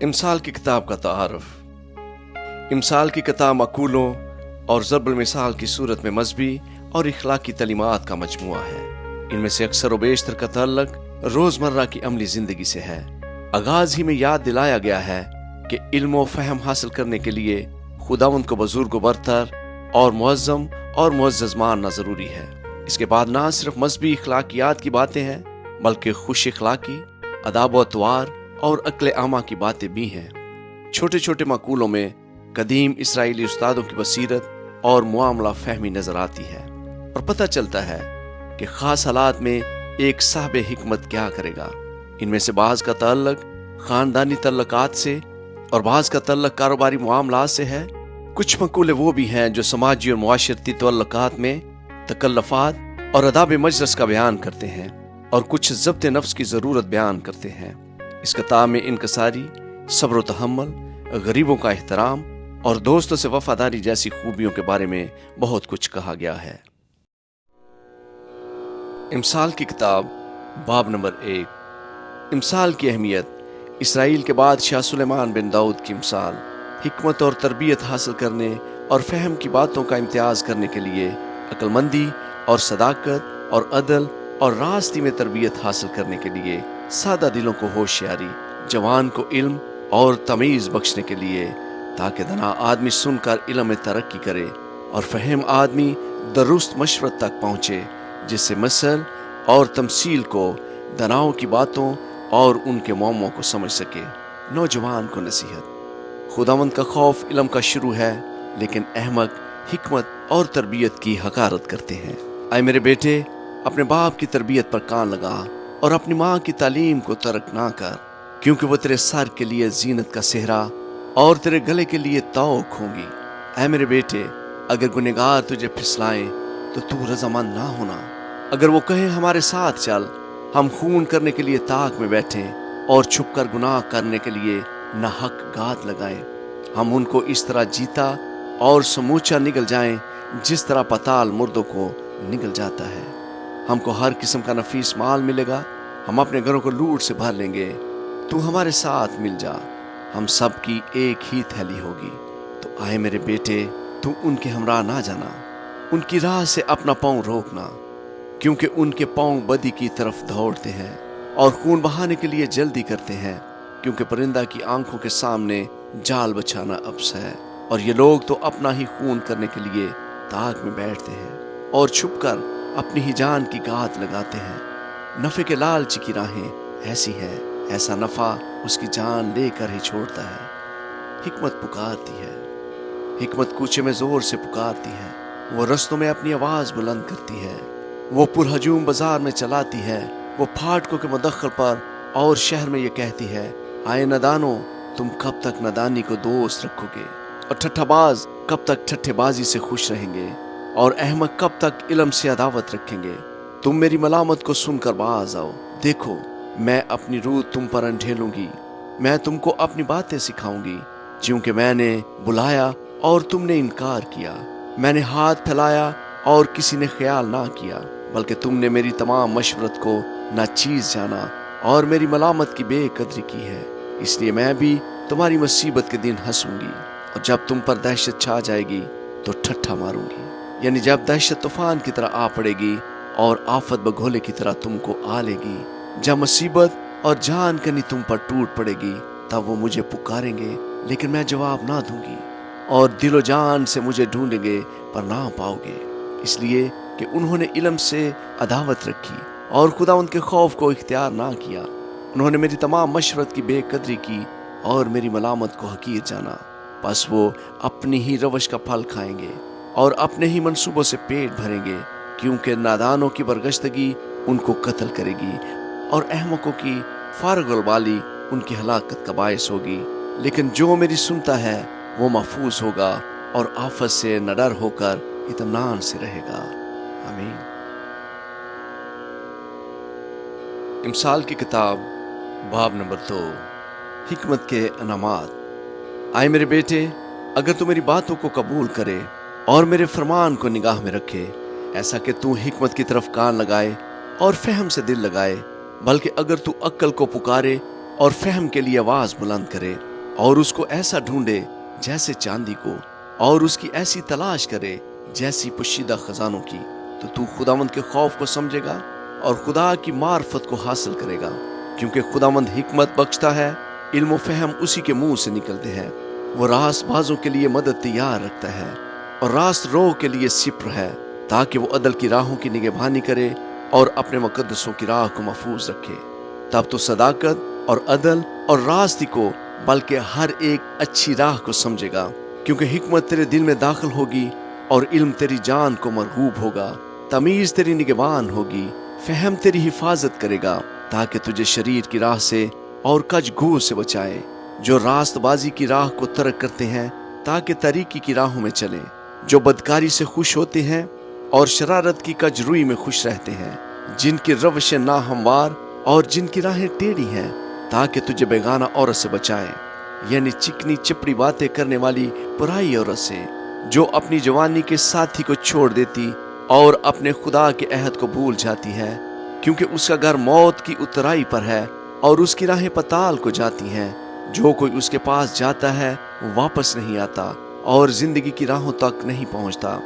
इमसाल की किताब का तारुफ। इमसाल की किताब मकूलों और ज़रबुल मिसाल की सूरत में मजहबी और इखलाकी तलीमात का मजमुआ है। इनमें से अक्सर व बेशतर का तअल्लुक रोज़मर्रा की अमली ज़िंदगी से है। आगाज़ ही में याद दिलाया गया है कि इल्म व फ़हम हासिल करने के लिए खुदावंद को बुज़ुर्ग व बरतर और मुअज़्ज़म और मुअज़्ज़ज़ मानना ज़रूरी है। इसके बाद ना सिर्फ मजहबी इखलाकियात की बातें हैं बल्कि खुश इखलाकी, अदाब व अतवार और अक्ल आमा की बातें भी हैं। छोटे छोटे मकूलों में कदीम इसराइली उस्तादों की बसीरत और मुआमला फहमी नजर आती है और पता चलता है कि खास हालात में एक साहब हिकमत क्या करेगा। इनमें से बाज़ का तअल्लुक खानदानी तल्लुकात से और बाज़ का तअल्लुक कारोबारी मुआमलात से है। कुछ मकूले वो भी हैं जो समाजी और मुआशरती तल्लुकात में तकल्लुफ़ात और अदाब मजलिस का बयान करते हैं और कुछ ज़ब्त नफ्स की ज़रूरत बयान करते हैं। इस किताब में इनकसारी, सब्र व तहम्मुल, गरीबों का एहतराम और दोस्तों से वफादारी जैसी खूबियों के बारे में बहुत कुछ कहा गया है। इमसाल की किताब बाब नंबर 1। इमसाल की अहमियत। इसराइल के बादशाह सुलेमान बिन दाऊद की इमसाल हिकमत और तरबियत हासिल करने और फहम की बातों का इम्तियाज़ करने के लिए अक्लमंदी और सदाकत और अदल और रास्ती में तरबियत हासिल करने के लिए सादा दिलों को होशियारी, जवान को इल्म और तमीज़ बख्शने के लिए ताकि दना आदमी सुनकर इल्म में तरक्की करे और फहम आदमी दुरुस्त मशवरत तक पहुँचे, जिससे मसल और तमसील को दनाओं की बातों और उनके मौमों को समझ सके। नौजवान को नसीहत। खुदावंद का खौफ इल्म का शुरू है, लेकिन अहमक हिकमत और तरबियत की हकारत करते हैं। आए मेरे बेटे, अपने बाप की तरबियत पर कान लगा और अपनी माँ की तालीम को तर्क ना कर, क्योंकि वो तेरे सर के लिए जीनत का सेहरा और तेरे गले के लिए तौक होंगी। ऐ मेरे बेटे, अगर गुनहगार तुझे फिसलाएं तो तू रजामंद ना होना। अगर वो कहे हमारे साथ चल, हम खून करने के लिए ताक में बैठें और छुप कर गुनाह करने के लिए नाहक गात लगाएं, हम उनको इस तरह जीता और समूचा निगल जाएं जिस तरह पताल मुर्दों को निगल जाता है। हमको हर किस्म का नफीस माल मिलेगा, हम अपने घरों को लूट से भर लेंगे। तू हमारे साथ मिल जा, हम सब की एक ही थैली होगी। तो आए मेरे बेटे, तू उनके हमरा ना जाना, उनकी राह से अपना पाँव रोकना, क्योंकि उनके पाँव बदी की तरफ दौड़ते हैं और खून बहाने के लिए जल्दी करते हैं, क्योंकि परिंदा की आंखों के सामने जाल बछाना अब्स है और ये लोग तो अपना ही खून करने के लिए ताक में बैठते हैं और छुपकर अपनी ही जान की गात लगाते हैं। नफे के लालच की राहें ऐसी हैं, ऐसा नफा उसकी जान लेकर ही छोड़ता है। हिकमत पुकारती है, हिकमत कूचे में जोर से पुकारती है, वो रस्तों में अपनी आवाज बुलंद करती है, वो पुरहजूम बाजार में चलाती है, वो फाटकों के मुदख्खल पर और शहर में ये कहती है, आए नदानो, तुम कब तक नदानी को दोस्त रखोगे और ठट्ठाबाज कब तक ठट्ठेबाजी से खुश रहेंगे और अहमक कब तक इल्म से अदावत रखेंगे। तुम मेरी मलामत को सुनकर बाज आओ, देखो मैं अपनी रूह तुम पर अंधेलूंगी, मैं तुमको अपनी बातें सिखाऊंगी, क्योंकि मैंने बुलाया और तुमने इनकार किया, मैंने हाथ फैलाया और किसी ने ख्याल ना किया, बल्कि तुमने मेरी तमाम मशवरत को नाचीज जाना और मेरी मलामत की बेकदरी की है। इसलिए मैं भी तुम्हारी मुसीबत के दिन हंसूंगी और जब तुम पर दहशत छा जाएगी तो ठट्ठा मारूंगी। यानी जब दहशत तूफान की तरह आ पड़ेगी और आफत बघोले की तरह तुमको आ लेगी, जब मुसीबत और जान कनी तुम पर टूट पड़ेगी, तब वो मुझे पुकारेंगे लेकिन मैं जवाब ना दूंगी और दिलो जान से मुझे ढूंढेंगे पर ना पाओगे, इसलिए कि उन्होंने इल्म से अदावत रखी और खुदा उनके खौफ को इख्तियार ना किया। उन्होंने मेरी तमाम मशवरत की बेकदरी की और मेरी मलामत को हकीर जाना। बस वो अपनी ही रवश का फल खाएंगे और अपने ही मंसूबों से पेट भरेंगे, क्योंकि नादानों की बरगश्तगी उनको कत्ल करेगी और अहमकों की फारगुलबाली उनकी हलाकत का बायस होगी। लेकिन जो मेरी सुनता है वो महफूज होगा और आफत से नडर होकर इत्मीनान से रहेगा। आमीन। इमसाल की किताब बाब नंबर 2। हिकमत के अनामात। आए मेरे बेटे, अगर तू मेरी बातों को कबूल करे और मेरे फरमान को निगाह में रखे, ऐसा कि तू हिकमत की तरफ कान लगाए और फहम से दिल लगाए, बल्कि अगर तू अक्ल को पुकारे और फहम के लिए आवाज बुलंद करे, और उसको ऐसा ढूंढे जैसे चांदी को, और उसकी ऐसी तलाश करे जैसी पोशीदा खजानों की, तो तू खुदावंद के खौफ को समझेगा और खुदा की मार्फत को हासिल करेगा। क्योंकि खुदावंद हिकमत बख्शता है, इल्म व फहम उसी के मुंह से निकलते हैं। वो रास्तबाजों के लिए मदद तैयार रखता है और रास्त रोह के लिए सिप्र है, ताकि वो अदल की राहों की निगहबानी करे और अपने मुकद्दसों की राह को महफूज रखे। तब तो सदाकत और अदल और रास्ती को, बल्कि हर एक अच्छी राह को समझेगा। क्योंकि हिकमत तेरे दिल में दाखिल होगी और इल्म तेरी जान को मरगूब होगा। तमीज तेरी निगहबान होगी, फहम तेरी हिफाजत करेगा, ताकि तुझे शरीर की राह से और कजगू से बचाए। जो रास्तबाजी की राह को तर्क करते हैं ताकि तरीकी की राहों में चले, जो बदकारी से खुश होते हैं और शरारत की कजरुई में खुश रहते हैं, जिनकी रवशें नाहमवार और जिनकी राहें टेढ़ी हैं, ताकि तुझे बेगाना औरत से बचाए, यानी चिकनी चपड़ी बातें करने वाली बुराई औरत से, जो अपनी जवानी के साथी को छोड़ देती और अपने खुदा के अहद को भूल जाती है। क्योंकि उसका घर मौत की उतराई पर है और उसकी राहें पताल को जाती हैं। जो कोई उसके पास जाता है वो वापस नहीं आता और जिंदगी की राहों तक नहीं पहुंचता,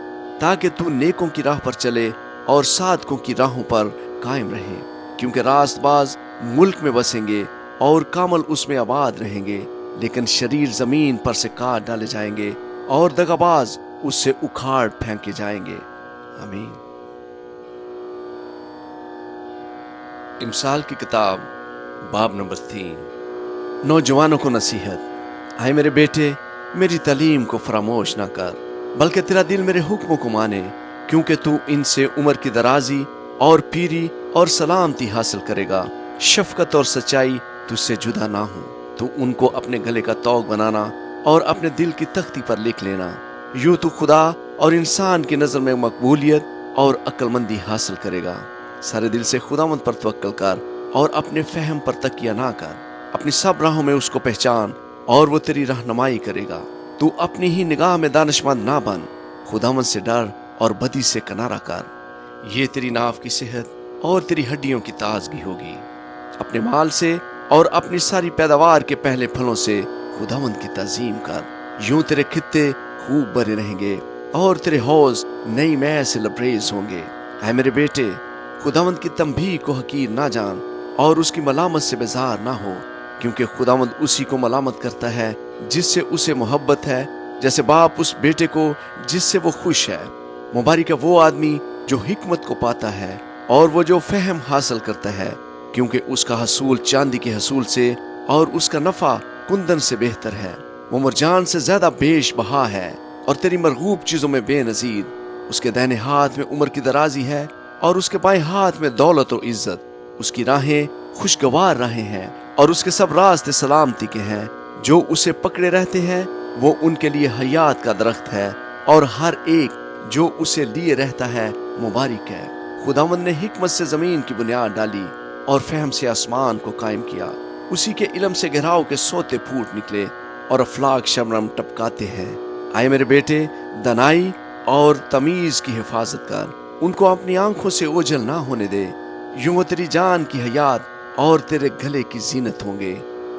ताकि तू नेकों की राह पर चले और साधकों की राहों पर कायम रहे। क्योंकि रास्तबाज मुल्क में बसेंगे और कामल उसमें आबाद रहेंगे, लेकिन शरीर जमीन पर से काट डाले जाएंगे और दगाबाज उससे उखाड़ फेंके जाएंगे। आमीन। इमसाल की किताब बाब नंबर 3। नौजवानों को नसीहत। आए मेरे बेटे, मेरी तालीम को फरामोश ना कर, बल्कि तेरा दिल मेरे हुक्मों को माने। क्योंकि तू इनसे उम्र की दराजी और पीरी और सलामती हासिल करेगा। शफकत और सच्चाई तुझसे जुदा ना हो। तू उनको अपने गले का तौग बनाना और अपने दिल की तख्ती पर लिख लेना। यूं तू खुदा और इंसान की नजर में मकबूलियत और अक्लमंदी हासिल करेगा। सारे दिल से खुदावंद पर तवक्कल कर और अपने फहम पर तकिया ना कर। अपनी सब राहों में उसको पहचान और वो तेरी रहनुमाई करेगा। तू अपनी ही निगाह में दानिशमंद ना बन, खुदावंद से डर और बदी से किनारा कर। ये तेरी नाव की सेहत और तेरी हड्डियों की ताजगी होगी। अपने माल से और अपनी सारी पैदावार के पहले फलों से खुदावंद की ताजीम कर। यूं तेरे खित्ते खूब भरे रहेंगे और तेरे हौज नई मै से लबरेज होंगे। ऐ मेरे बेटे, खुदावंद की तंबीह को हकीर ना जान और उसकी मलामत से बेजार ना हो। क्योंकि खुदावंद उसी को मलामत करता है जिससे उसे मोहब्बत है, जैसे बाप उस बेटे को जिससे वो खुश है। मुबारक है वो आदमी जो हिकमत को पाता है और वो जो फहम हासिल करता है, क्योंकि उसका हसूल चांदी के हसूल से और उसका नफा कुंदन से बेहतर है। वो मरजान से ज्यादा बेश बहा है और तेरी मरगूब चीजों में बेनजीर। उसके दाहिने हाथ में उम्र की दराजी है और उसके बाएं हाथ में दौलत और इज्जत। उसकी राहें खुशगवार राहें हैं और उसके सब रास्ते सलामती के हैं। जो उसे पकड़े रहते हैं वो उनके लिए हयात का दरख्त है और हर एक जो उसे लिए रहता है मुबारक है। खुदावंद ने हिकमत से जमीन की बुनियाद डाली और फहम से आसमान को कायम किया। उसी के इल्म से गहराव के सोते फूट निकले और अफलाक शबनम टपकाते हैं। आए मेरे बेटे, दनाई और तमीज की हिफाजत कर, उनको अपनी आंखों से ओझल ना होने दे। यूं वो तेरी जान की हयात और तेरे गले की जीनत होंगे।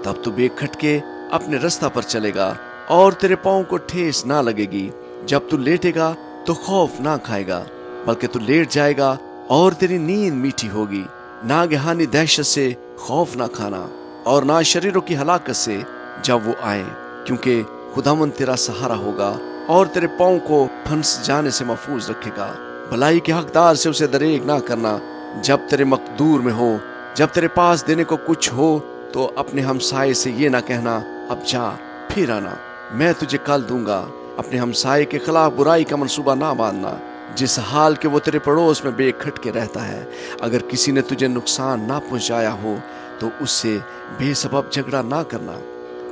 तब तू बेखटके अपने रास्ता पर चलेगा और तेरे पाँव को ठेस ना लगेगी। जब तू लेटेगा तो खौफ ना खाएगा, बल्कि तू लेट जाएगा और तेरी नींद मीठी होगी। नागहानी दहशत से खौफ ना खाना और ना शरीरों की हलाकत से जब वो आए, क्योंकि खुदावंद तेरा सहारा होगा और तेरे पाँव को फंस जाने से महफूज रखेगा। भलाई के हकदार से उसे दरेग ना करना जब तेरे मकदूर में हो। जब तेरे पास देने को कुछ हो तो अपने हमसाये से ये ना कहना, अब जा फिर आना, मैं तुझे कल दूंगा। अपने हमसाये के खिलाफ बुराई का मंसूबा ना बांधना, जिस हाल के वो तेरे पड़ोस में बेखटके रहता है। अगर किसी ने तुझे नुकसान ना पहुंचाया हो तो उससे बेसबब झगड़ा ना करना।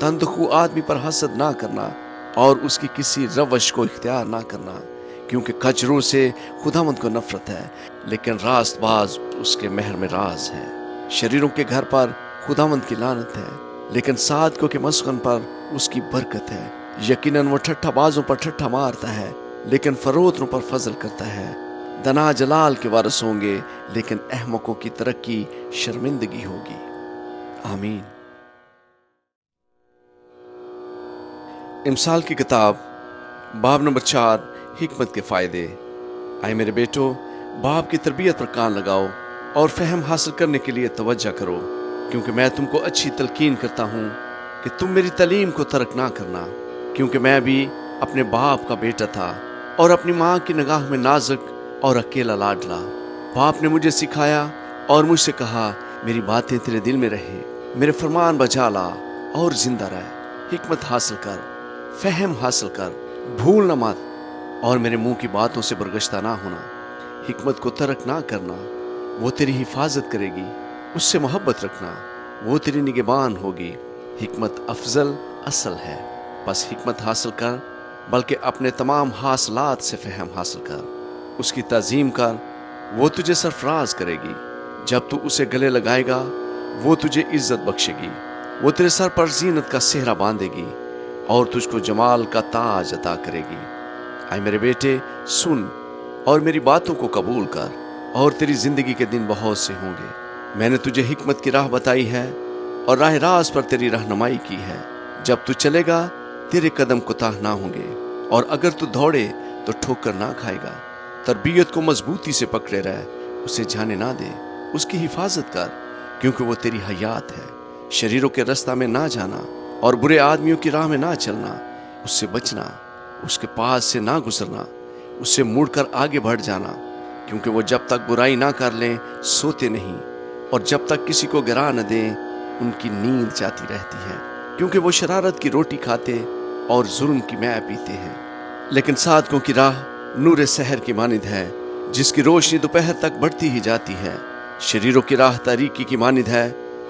तंदखू आदमी पर हसद ना करना और उसकी किसी रवश को इख्तियार ना करना, क्योंकि कचरों से खुदावंद को नफरत है, लेकिन रास्तबाज उसके महर में राज है। शरीरों के घर पर खुदावंद की लानत है, लेकिन साधकों के मस्कन पर उसकी बरकत है। यकीनन वो ठट्ठाबाजों पर ठट्ठा मारता है, लेकिन फरोतों पर फजल करता है। दना जलाल के वारिस होंगे, लेकिन अहमकों की तरक्की शर्मिंदगी होगी। आमीन। इमसाल की किताब बाब नंबर 4 हिकमत के फ़ायदे। आए मेरे बेटो, बाप की तरबियत पर कान लगाओ और फ़हम हासिल करने के लिए तवज्जो करो, क्योंकि मैं तुमको अच्छी तलकीन करता हूँ कि तुम मेरी तालीम को तर्क ना करना। क्योंकि मैं भी अपने बाप का बेटा था और अपनी माँ की निगाह में नाजुक और अकेला लाडला। बाप ने मुझे सिखाया और मुझसे कहा, मेरी बातें तेरे दिल में रहे, मेरे फरमान बजा ला और जिंदा रह। हिकमत हासिल कर, फहम हासिल कर, भूल न मत और मेरे मुंह की बातों से बरगश्ता ना होना। हिकमत को तर्क ना करना, वो तेरी हिफाजत करेगी। उससे मोहब्बत रखना, वो तेरी निगहबान होगी। हिकमत अफजल असल है, बस हिकमत हासिल कर, बल्कि अपने तमाम हासिलात से फहम हासिल कर। उसकी ताज़ीम कर, वो तुझे सरफराज करेगी। जब तू उसे गले लगाएगा, वो तुझे इज्जत बख्शेगी। वो तेरे सर पर जीनत का सेहरा बांधेगी और तुझको जमाल का ताज अता करेगी। आए मेरे बेटे, सुन और मेरी बातों को कबूल कर, और तेरी जिंदगी के दिन बहुत से होंगे। मैंने तुझे हिकमत की राह बताई है और राह राज पर तेरी रहनुमाई की है। जब तू चलेगा, तेरे कदम कोताह ना होंगे, और अगर तू दौड़े तो ठोकर ना खाएगा। तरबियत को मजबूती से पकड़े रह, उसे जाने ना दे, उसकी हिफाजत कर, क्योंकि वो तेरी हयात है। शरीरों के रास्ता में ना जाना और बुरे आदमियों की राह में ना चलना। उससे बचना, उसके पास से ना गुजरना, उससे मुड़कर आगे बढ़ जाना, क्योंकि वो जब तक बुराई ना कर लें सोते नहीं, और जब तक किसी को गिरा न दें उनकी नींद जाती रहती है। क्योंकि वो शरारत की रोटी खाते और जुल्म की मै पीते हैं। लेकिन साधकों की राह नूर सहर की मानिंद है, जिसकी रोशनी दोपहर तक बढ़ती ही जाती है। शरीरों की राह तारीकी की मानिंद है,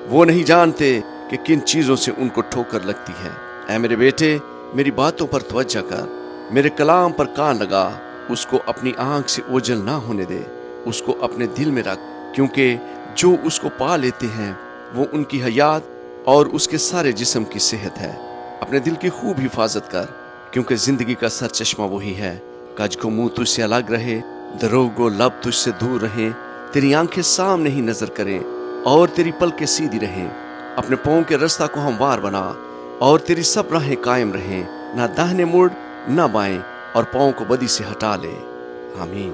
वो नहीं जानते कि किन चीज़ों से उनको ठोकर लगती है। ऐ मेरे बेटे, मेरी बातों पर तवज्जो कर, मेरे कलाम पर कान लगा, उसको अपनी आंख से ओझल ना होने दे, उसको अपने दिल में रख, क्योंकि जो उसको पा लेते हैं वो उनकी हयात और उसके सारे जिस्म की सेहत है। अपने दिल की खूब हिफाजत कर, क्योंकि जिंदगी का सर चश्मा वही है। कज को मुंह तुझसे अलग रहे, दरोगो लब तुझसे दूर रहे, तेरी आंखें सामने ही नजर करें और तेरी पलकें सीधी रहें। अपने पाँव के रास्ता को हमवार बना और तेरी सब राहें कायम रहें, ना दाहिने मुड़ ना बाएं, और पाँव को बदी से हटा ले। आमीन।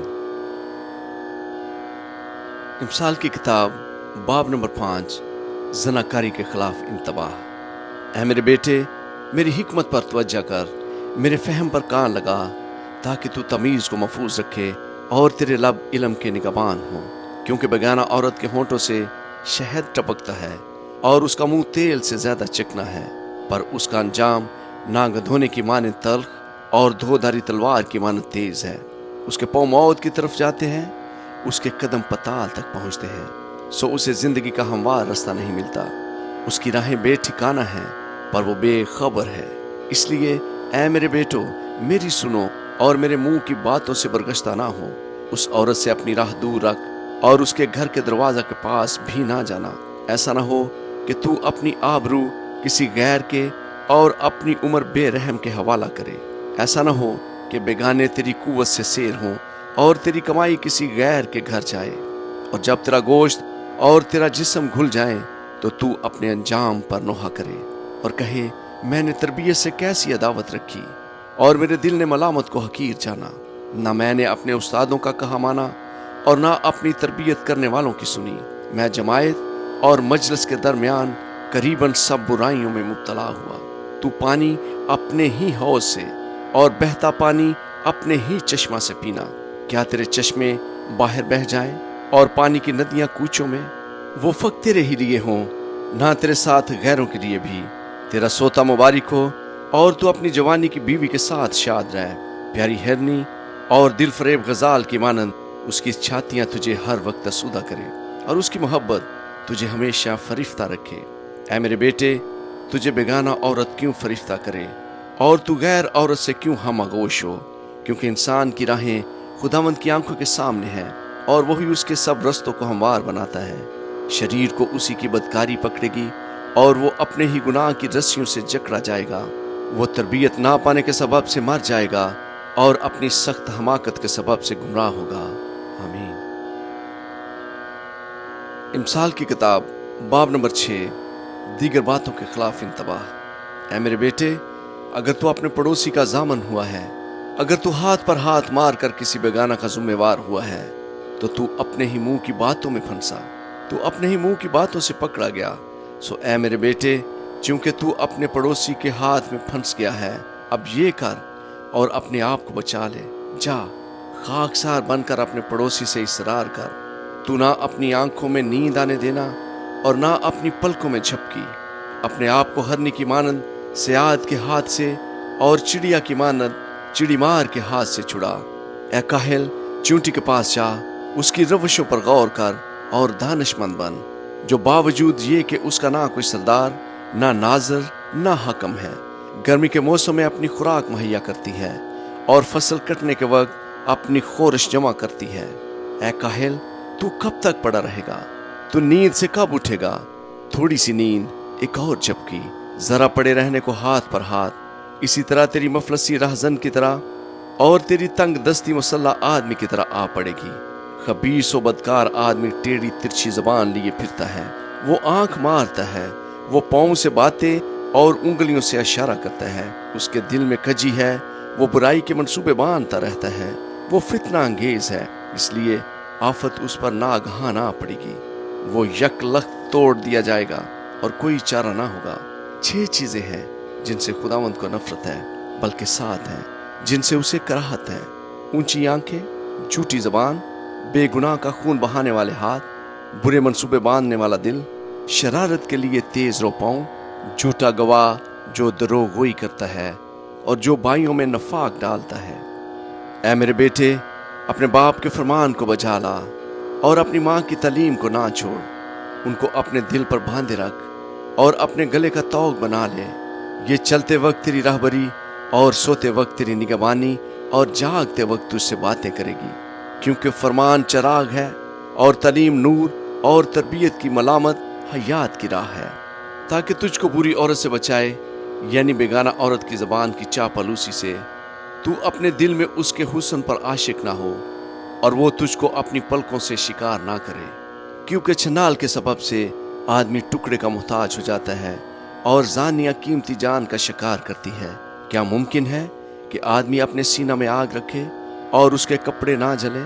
इमसाल की किताब बाब नंबर 5 जनाकारी के खिलाफ इंतबाह। ऐ मेरे बेटे, मेरी हिकमत पर तवज्जो कर, मेरे फहम पर कान लगा, ताकि तू तमीज़ को महफूज रखे और तेरे लब इल्म के निगहबान हो। क्योंकि बेगाना औरत के होंठों से शहद टपकता है और उसका मुंह तेल से ज्यादा चिकना है, पर उसका अंजाम नाग धोने की मानद तल्ख और धोधारी तलवार की मानद तेज है। उसके पाँव मौत की तरफ जाते हैं, उसके कदम पताल तक पहुंचते हैं, सो उसे जिंदगी का हमवार रास्ता नहीं मिलता। उसकी राहें बेठिकाना हैं, पर वो बेखबर है। इसलिए ऐ मेरे बेटो, मेरी सुनो और मेरे मुंह की बातों से बरगश्ता ना हो। उस औरत से अपनी राह दूर रख और उसके घर के दरवाजा के पास भी ना जाना। ऐसा ना हो कि तू अपनी आबरू किसी गैर के और अपनी उम्र बेरहम के हवाला करे। ऐसा ना हो कि बेगाने तेरी कुव्वत से सेर हों और तेरी कमाई किसी गैर के घर जाए, और जब तेरा गोश्त और तेरा जिस्म घुल जाए तो तू अपने अंजाम पर नोहा करे और कहे, मैंने तरबियत से कैसी अदावत रखी और मेरे दिल ने मलामत को हकीर जाना। ना मैंने अपने उस्तादों का कहा माना और ना अपनी तरबियत करने वालों की सुनी। मैं जमायत और मजलिस के दरमियान करीबन सब बुराइयों में मुब्तला हुआ। तू पानी अपने ही हौज से और बहता पानी अपने ही चश्मा से पीना। क्या तेरे चश्मे बाहर बह जाएं और पानी की नदियां कूचों में? वो फक तेरे ही लिए हों, ना तेरे साथ गैरों के लिए भी। तेरा सोता मुबारक हो और तू अपनी जवानी की बीवी के साथ शाद रह। प्यारी हिरनी और दिल फरेब गजाल की मानंद उसकी छातियां तुझे हर वक्त असूदा करे और उसकी मोहब्बत तुझे हमेशा फरिश्ता रखे। ऐ मेरे बेटे, तुझे बेगाना औरत क्यों फरिश्ता करे और तू गैर औरत से क्यों हमआगोश हो? क्योंकि इंसान की राहें खुदावंद की आंखों के सामने हैं और वही उसके सब रस्तों को हमवार बनाता है। शरीर को उसी की बदकारी पकड़ेगी और वो अपने ही गुनाह की रस्सियों से जकड़ा जाएगा। वो तरबियत ना पाने के सबब से मर जाएगा और अपनी सख्त हमाकत के सबब से गुमराह होगा। आमीन। इमसाल की किताब बाब नंबर 6 दीगर बातों के खिलाफ इंतबाह। ऐ मेरे बेटे, अगर तू अपने पड़ोसी का जामन हुआ है, अगर तू हाथ पर हाथ मार कर किसी बेगाना का जिम्मेवार हुआ है, तो तू अपने ही मुंह की बातों में फंसा, तू अपने ही मुंह की बातों से पकड़ा गया। सो ऐ मेरे बेटे, क्योंकि तू अपने पड़ोसी के हाथ में फंस गया है, अब ये कर और अपने आप को बचा ले। जा, खाकसार बनकर अपने पड़ोसी से इसरार कर। तू ना अपनी आंखों में नींद आने देना और ना अपनी पलकों में झपकी। अपने आप को हरनी की मानंद सियाद के हाथ से और चिड़िया की मानंद चिड़ीमार के हाथ से छुड़ा। ए काहिल, चूंटी के पास जा, उसकी रवशों पर गौर कर और दानिशमंद बन, जो बावजूद ये कि उसका ना कोई सरदार, ना नाजर, ना हकम है, गर्मी के मौसम में अपनी खुराक मुहैया करती है और फसल कटने के वक्त अपनी खोरिश जमा करती है। ए काहिल, तू कब तक पड़ा रहेगा? तू नींद से कब उठेगा? थोड़ी सी नींद, एक और झपकी, जरा पड़े रहने को हाथ पर हाथ। इसी तरह तेरी मफलसी राहजन की तरह और तेरी तंग दस्ती मुसल्ला आदमी की तरह आ पड़ेगी। खबीस व बदकार आदमी टेढ़ी तिरछी जबान लिए फिरता है, वो आंख मारता है, वो पाँव से बातें और उंगलियों से इशारा करता है। उसके दिल में कजी है, वो बुराई के मंसूबे बांधता रहता है, वो फितना अंगेज है, इसलिए आफत उस पर नागहान आ पड़ेगी। वो यकलख्त तोड़ दिया जाएगा और कोई चारा ना होगा। 6 चीजें हैं जिनसे खुदावंद को नफरत है, बल्कि 7 हैं जिनसे उसे कराहत है। ऊंची आंखें, झूठी जबान, बेगुनाह का खून बहाने वाले हाथ, बुरे मंसूबे बांधने वाला दिल, शरारत के लिए तेज रो पाँव, झूठा गवाह जो दरोगोई करता है और जो बाइयों में नफाक डालता है। ऐ मेरे बेटे, अपने बाप के फरमान को बजा ला और अपनी माँ की तालीम को ना छोड़। उनको अपने दिल पर बांधे रख और अपने गले का तौग बना ले। ये चलते वक्त तेरी राहबरी और सोते वक्त तेरी निगहबानी और जागते वक्त तुझसे बातें करेगी। क्योंकि फरमान चराग है और तालीम नूर और तरबियत की मलामत हयात की राह है, ताकि तुझको बुरी औरत से बचाए, यानी बेगाना औरत की ज़बान की चापलूसी से। तू अपने दिल में उसके हुस्न पर आशिक ना हो और वो तुझको अपनी पलकों से शिकार ना करे, क्योंकि छनाल के सबब से आदमी टुकड़े का मोहताज हो जाता है और जानिया कीमती जान का शिकार करती है। क्या मुमकिन है कि आदमी अपने सीना में आग रखे और उसके कपड़े ना जले,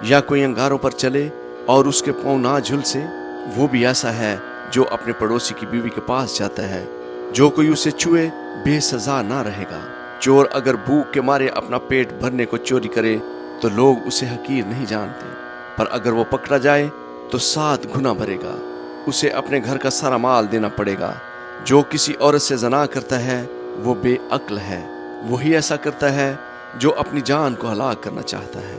या कोई अंगारों पर चले और उसके पाँव ना झुलसे? वो भी ऐसा है जो अपने पड़ोसी की बीवी के पास जाता है। जो कोई उसे छुए बेसजा ना रहेगा। चोर अगर भूख के मारे अपना पेट भरने को चोरी करे तो लोग उसे हकीर नहीं जानते, पर अगर वो पकड़ा जाए तो 7 गुना भरेगा। उसे अपने घर का सारा माल देना पड़ेगा। जो किसी औरत से जना करता है वो बेअक्ल है। वही ऐसा करता है जो अपनी जान को हलाक करना चाहता है।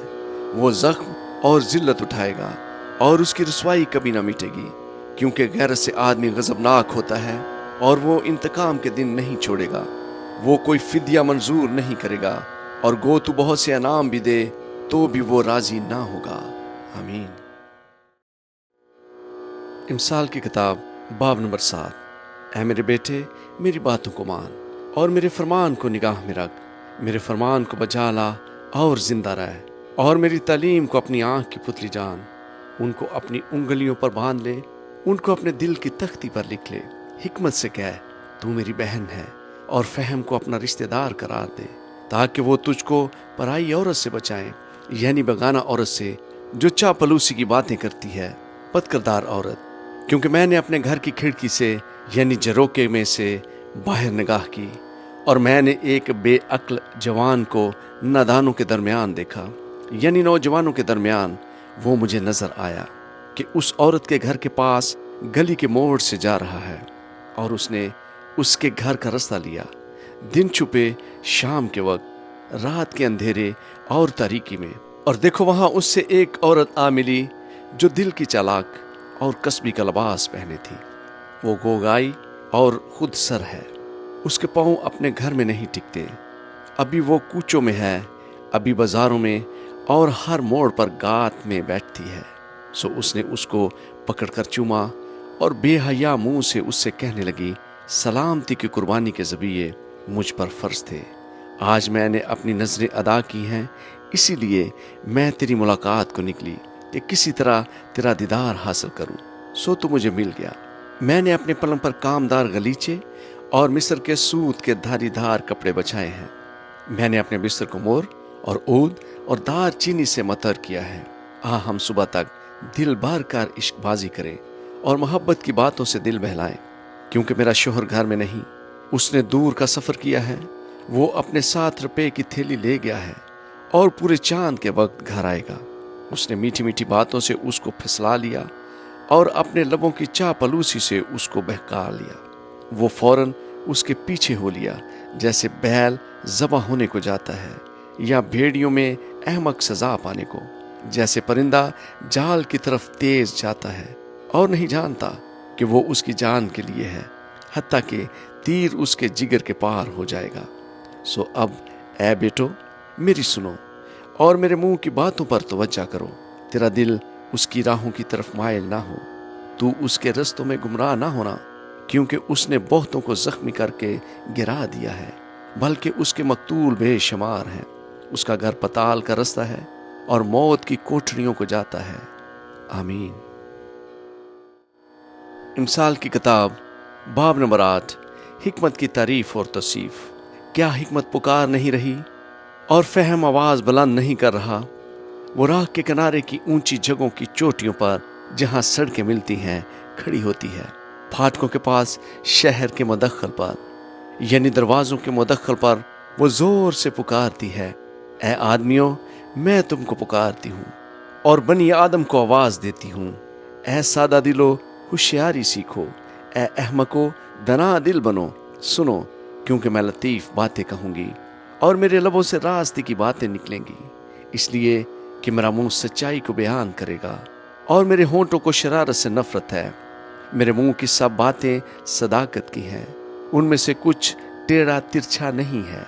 वो जख्म और जिल्लत उठाएगा और उसकी रुसवाई कभी ना मिटेगी, क्योंकि गैरत से आदमी गजबनाक होता है और वो इंतकाम के दिन नहीं छोड़ेगा। वो कोई फिदिया मंजूर नहीं करेगा और गो तू बहुत से इनाम भी दे तो भी वो राजी ना होगा। आमीन। इमसाल की किताब बाब नंबर 7। ऐ मेरे बेटे, मेरी बातों को मान और मेरे फरमान को निगाह में रख। मेरे फरमान को बजा ला और जिंदा रह, और मेरी तालीम को अपनी आँख की पुतली जान। उनको अपनी उंगलियों पर बांध ले, उनको अपने दिल की तख्ती पर लिख ले। हिकमत से कह, तू मेरी बहन है, और फहम को अपना रिश्तेदार करार दे, ताकि वो तुझको पराई औरत से बचाए, यानी बेगाना औरत से जो चापलूसी की बातें करती है, बदकिरदार औरत। क्योंकि मैंने अपने घर की खिड़की से यानी झरोके में से बाहर निगाह की, और मैंने एक बेअक्ल जवान को नादानों के दरमियान देखा, यानी नौजवानों के दरमियान वो मुझे नजर आया कि उस औरत के घर के पास गली के मोड़ से जा रहा है, और उसने उसके घर का रास्ता लिया। दिन छुपे शाम के वक्त, रात के अंधेरे और तारीकी में। और देखो, वहां उससे एक औरत आ मिली जो दिल की चालाक और कस्बी का लिबास पहने थी। वो गोगाई और खुद सर है। उसके पाँव अपने घर में नहीं टिकते। अभी वो कूचों में है, अभी बाजारों में और हर मोड़ पर गात में बैठती है। सो उसने उसको पकड़कर चूमा और बेहया मुंह से उससे कहने लगी, सलामती की कुर्बानी के ज़बिये मुझ पर फर्ज थे। आज मैंने अपनी नजरें अदा की हैं, इसीलिए मैं तेरी मुलाकात को निकली कि किसी तरह तेरा दीदार हासिल करूं। सो तू मुझे मिल गया। मैंने अपने पलंग पर कामदार गलीचे और मिस्र के सूत के धारीदार कपड़े बछाए हैं। मैंने अपने बिस्तर को मोर और ऊद और दार चीनी से मतर किया है। हम सुबह तक दिल भर कर इश्कबाजी करें और मोहब्बत की बातों से दिल बहलाएं। क्योंकि मेरा शोहर घर में नहीं, उसने दूर का सफ़र किया है। वो अपने 7 रुपए की थैली ले गया है और पूरे चांद के वक्त घर आएगा। उसने मीठी मीठी बातों से उसको फिसला लिया और अपने लबों की चापलूसी से उसको बहका लिया। वो फौरन उसके पीछे हो लिया, जैसे बैल ज़बा होने को जाता है या भेड़ियों में अहमक सजा पाने को। जैसे परिंदा जाल की तरफ तेज जाता है और नहीं जानता कि वो उसकी जान के लिए है, हत्ता कि तीर उसके जिगर के पार हो जाएगा। सो अब ऐ बेटो, मेरी सुनो और मेरे मुंह की बातों पर तवज्जो करो। तेरा दिल उसकी राहों की तरफ मायल ना हो, तू उसके रस्तों में गुमराह ना होना, क्योंकि उसने बहुतों को जख्मी करके गिरा दिया है, बल्कि उसके मकतूल बेशुमार हैं। उसका घर पताल का रास्ता है और मौत की कोठरियों को जाता है। आमीन। इमसाल की किताब बाब नंबर 8, हिकमत की तारीफ और तौसीफ। क्या हिकमत पुकार नहीं रही और फहम आवाज़ बुलंद नहीं कर रहा? वो राह के किनारे की ऊंची जगहों की चोटियों पर, जहां सड़कें मिलती हैं, खड़ी होती है। फाटकों के पास शहर के मुदख्खल पर, यानी दरवाज़ों के मुदख्खल पर वो ज़ोर से पुकारती है, ए आदमियों, मैं तुमको पुकारती हूँ और बनी आदम को आवाज़ देती हूँ। ए सादा दिलो, होशियारी सीखो। ए अहमको, दना दिल बनो। सुनो, क्योंकि मैं लतीफ़ बातें कहूँगी और मेरे लबों से रास्ते की बातें निकलेंगी, इसलिए कि मेरा मुंह सच्चाई को बयान करेगा और मेरे होंठों को शरारत से नफरत है। मेरे मुंह की सब बातें सदाकत की हैं, उनमें से कुछ टेढ़ा तिरछा नहीं है।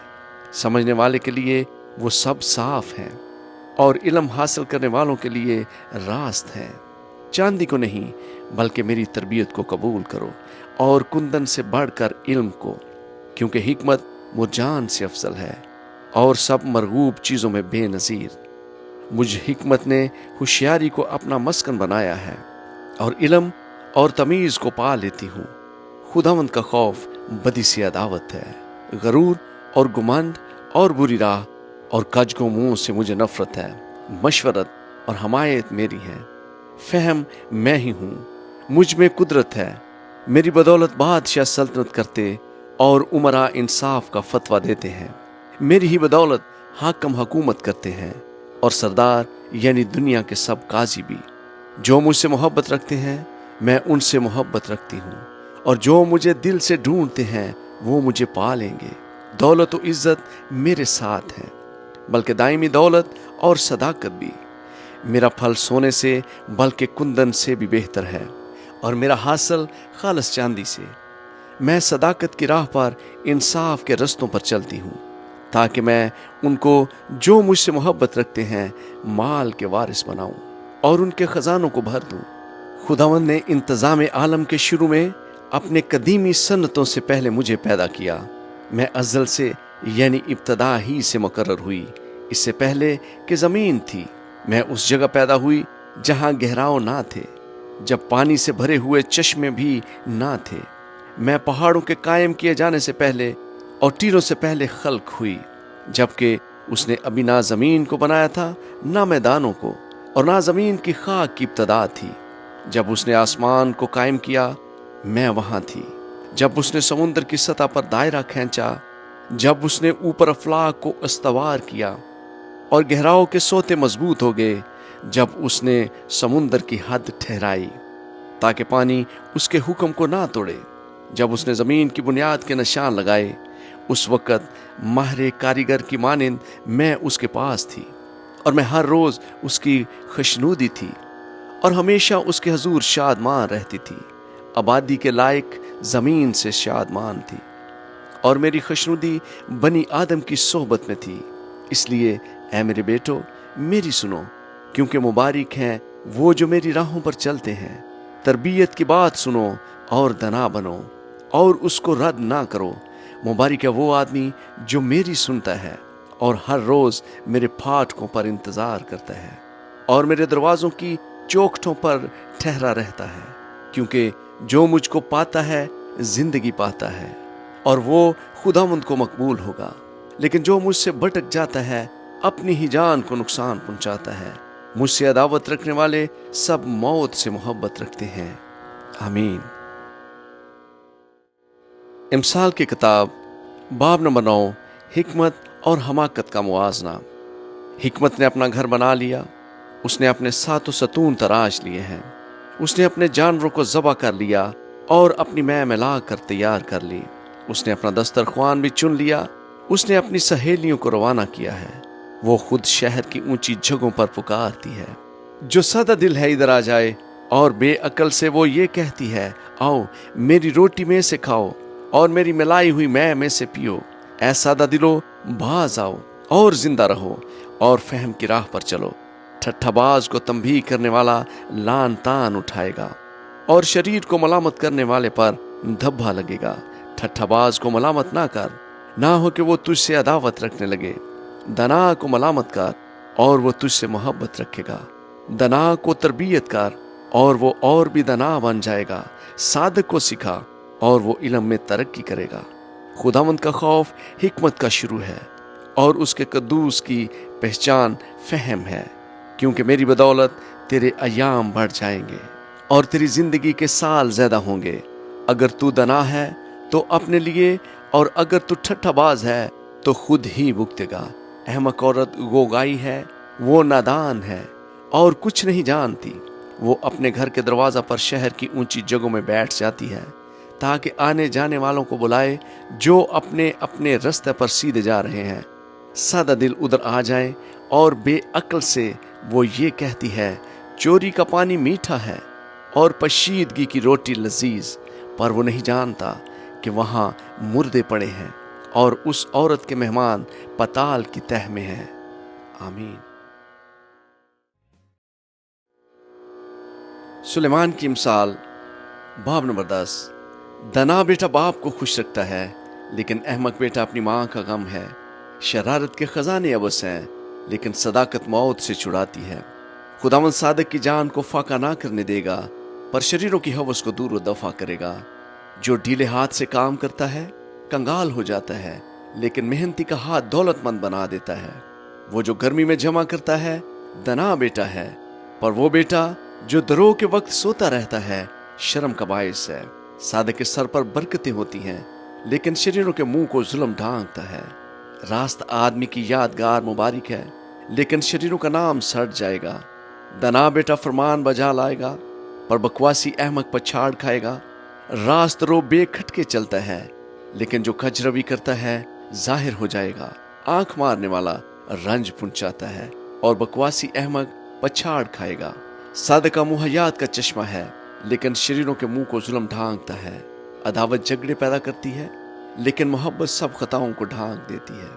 समझने वाले के लिए वो सब साफ हैं और इल्म हासिल करने वालों के लिए रास्त है। चांदी को नहीं, बल्कि मेरी तरबियत को कबूल करो और कुंदन से बढ़कर इल्म को, क्योंकि हिकमत मुरजान से अफजल है और सब मरगूब चीज़ों में बेनज़ीर। मुझ हिकमत ने होशियारी को अपना मस्कन बनाया है और इल्म और तमीज़ को पा लेती हूँ। खुदावंद का खौफ बदी सी अदावत है। गरूर और गुमंड और बुरी राह और कजगो मुंह से मुझे नफरत है। मशवरत और हमायत मेरी है। फहम मैं ही हूँ, मुझ में कुदरत है। मेरी बदौलत बादशाह सल्तनत करते और उमरा इंसाफ का फतवा देते हैं। मेरी ही बदौलत हाकम हुकूमत करते हैं और सरदार यानी दुनिया के सब काजी भी। जो मुझसे मोहब्बत रखते हैं, मैं उनसे मोहब्बत रखती हूँ, और जो मुझे दिल से ढूंढते हैं वो मुझे पा लेंगे। दौलत और इज्जत मेरे साथ है, बल्कि दायमी दौलत और सदाकत भी। मेरा फल सोने से बल्कि कुंदन से भी बेहतर है और मेरा हासिल खालस चांदी से। मैं सदाकत की राह पर इंसाफ के रस्तों पर चलती हूँ, ताकि मैं उनको जो मुझसे मोहब्बत रखते हैं माल के वारिस बनाऊं और उनके खजानों को भर दूं। खुदावंद ने इंतज़ाम आलम के शुरू में अपने कदीमी सन्नतों से पहले मुझे पैदा किया। मैं अज़ल से यानी इब्तदा ही से मुकर्रर हुई, इससे पहले कि ज़मीन थी। मैं उस जगह पैदा हुई जहाँ गहराव ना थे, जब पानी से भरे हुए चश्मे भी ना थे। मैं पहाड़ों के कायम किए जाने से पहले और टीलों से पहले खल्क हुई, जबकि उसने अभी ना ज़मीन को बनाया था, ना मैदानों को, और ना ज़मीन की खाक की इब्तदा थी। जब उसने आसमान को कायम किया, मैं वहाँ थी। जब उसने समुद्र की सतह पर दायरा खींचा, जब उसने ऊपर अफलाक को अस्तवार किया और गहराओं के सोते मजबूत हो गए, जब उसने समुद्र की हद ठहराई ताकि पानी उसके हुक्म को ना तोड़े, जब उसने ज़मीन की बुनियाद के निशान लगाए, उस वक़्त माहिर कारीगर की मानिंद मैं उसके पास थी और मैं हर रोज़ उसकी खुशनुदी थी और हमेशा उसके हजूर शादमान रहती थी। आबादी के लायक ज़मीन से शादमान थी और मेरी खुशनुदी बनी आदम की सोहबत में थी। इसलिए ऐ मेरे बेटो, मेरी सुनो, क्योंकि मुबारक हैं वो जो मेरी राहों पर चलते हैं। तरबियत की बात सुनो और दना बनो और उसको रद्द ना करो। मुबारक है वो आदमी जो मेरी सुनता है और हर रोज़ मेरे फाटकों पर इंतज़ार करता है और मेरे दरवाज़ों की चौखटों पर ठहरा रहता है, क्योंकि जो मुझको पाता है जिंदगी पाता है اور وہ خداوند کو مقبول ہوگا۔ لیکن جو مجھ سے بھٹک جاتا ہے اپنی ہی جان کو نقصان پہنچاتا ہے۔ مجھ سے عداوت رکھنے والے سب موت سے محبت رکھتے ہیں۔ آمین۔ امثال کی کتاب باب نمبر 9، حکمت اور حماقت کا موازنہ۔ حکمت نے اپنا گھر بنا لیا، اس نے اپنے ساتوں ستون تراش لیے ہیں، اس نے اپنے جانوروں کو ذبح کر لیا اور اپنی مے ملا کر تیار کر لی، اس نے اپنا دسترخوان بھی چن لیا، اس نے اپنی سہیلیوں کو روانہ کیا ہے، وہ خود شہر کی اونچی جگہوں پر پکارتی ہے۔ جو سادہ دل ہے ادھر آ جائے، اور بے عقل سے وہ یہ کہتی ہے آؤ میری روٹی میں سے کھاؤ اور میری ملائی ہوئی مے میں سے پیو۔ اے سادہ دلو باز آؤ اور زندہ رہو اور فہم کی راہ پر چلو۔ ٹھٹھا باز کو تنبیہ کرنے والا لان تان اٹھائے گا اور شریر کو ملامت کرنے والے پر دھبا لگے گا۔ ٹھٹھا باز کو ملامت نہ کر، نہ ہو کہ وہ تجھ سے عداوت رکھنے لگے۔ دنا کو ملامت کر اور وہ تجھ سے محبت رکھے گا۔ دنا کو تربیت کر اور وہ اور بھی دنا بن جائے گا۔ صادق کو سکھا اور وہ علم میں ترقی کرے گا۔ خداوند کا خوف حکمت کا شروع ہے اور اس کے قدوس کی پہچان فہم ہے، کیونکہ میری بدولت تیرے ایام بڑھ جائیں گے اور تیری زندگی کے سال زیادہ ہوں گے۔ اگر تو دنا ہے تو اپنے لیے، اور اگر تو ٹھٹھا باز ہے تو خود ہی بھگتے گا۔ احمق عورت گوگائی ہے، وہ نادان ہے اور کچھ نہیں جانتی۔ وہ اپنے گھر کے دروازہ پر شہر کی اونچی جگہوں میں بیٹھ جاتی ہے تاکہ آنے جانے والوں کو بلائے جو اپنے اپنے رستے پر سیدھے جا رہے ہیں۔ سادہ دل ادھر آ جائے اور بے عقل سے وہ یہ کہتی ہے چوری کا پانی میٹھا ہے اور پشیدگی کی روٹی لذیذ، پر وہ نہیں جانتا کہ وہاں مردے پڑے ہیں اور اس عورت کے مہمان پتال کی تہ میں ہیں۔ آمین۔ سلیمان کی مثال باب نمبر 10۔ دنا بیٹا باپ کو خوش رکھتا ہے، لیکن احمق بیٹا اپنی ماں کا غم ہے۔ شرارت کے خزانے ابس ہیں، لیکن صداقت موت سے چھڑاتی ہے۔ خداوند صادق کی جان کو فاقہ نہ کرنے دے گا، پر شریروں کی ہوس کو دور و دفع کرے گا۔ جو ڈھیلے ہاتھ سے کام کرتا ہے کنگال ہو جاتا ہے، لیکن محنتی کا ہاتھ دولت مند بنا دیتا ہے۔ وہ جو گرمی میں جمع کرتا ہے دنا بیٹا ہے، پر وہ بیٹا جو درو کے وقت سوتا رہتا ہے شرم کا باعث ہے۔ صادق کے سر پر برکتیں ہوتی ہیں، لیکن شریروں کے منہ کو ظلم ڈھانکتا ہے۔ راست آدمی کی یادگار مبارک ہے، لیکن شریروں کا نام سڑ جائے گا۔ دنا بیٹا فرمان بجا لائے گا، پر بکواسی احمق پچھاڑ کھائے گا۔ راست رو بے کھٹکے چلتا ہے، لیکن جو کج روی کرتا ہے ظاہر ہو جائے گا۔ آنکھ مارنے والا رنج پہنچاتا ہے اور بکواسی احمق پچھاڑ کھائے گا۔ صادق کا منہ حیات کا چشمہ ہے، لیکن شریروں کے منہ کو ظلم ڈھانکتا ہے۔ عداوت جھگڑے پیدا کرتی ہے، لیکن محبت سب خطاؤں کو ڈھانک دیتی ہے۔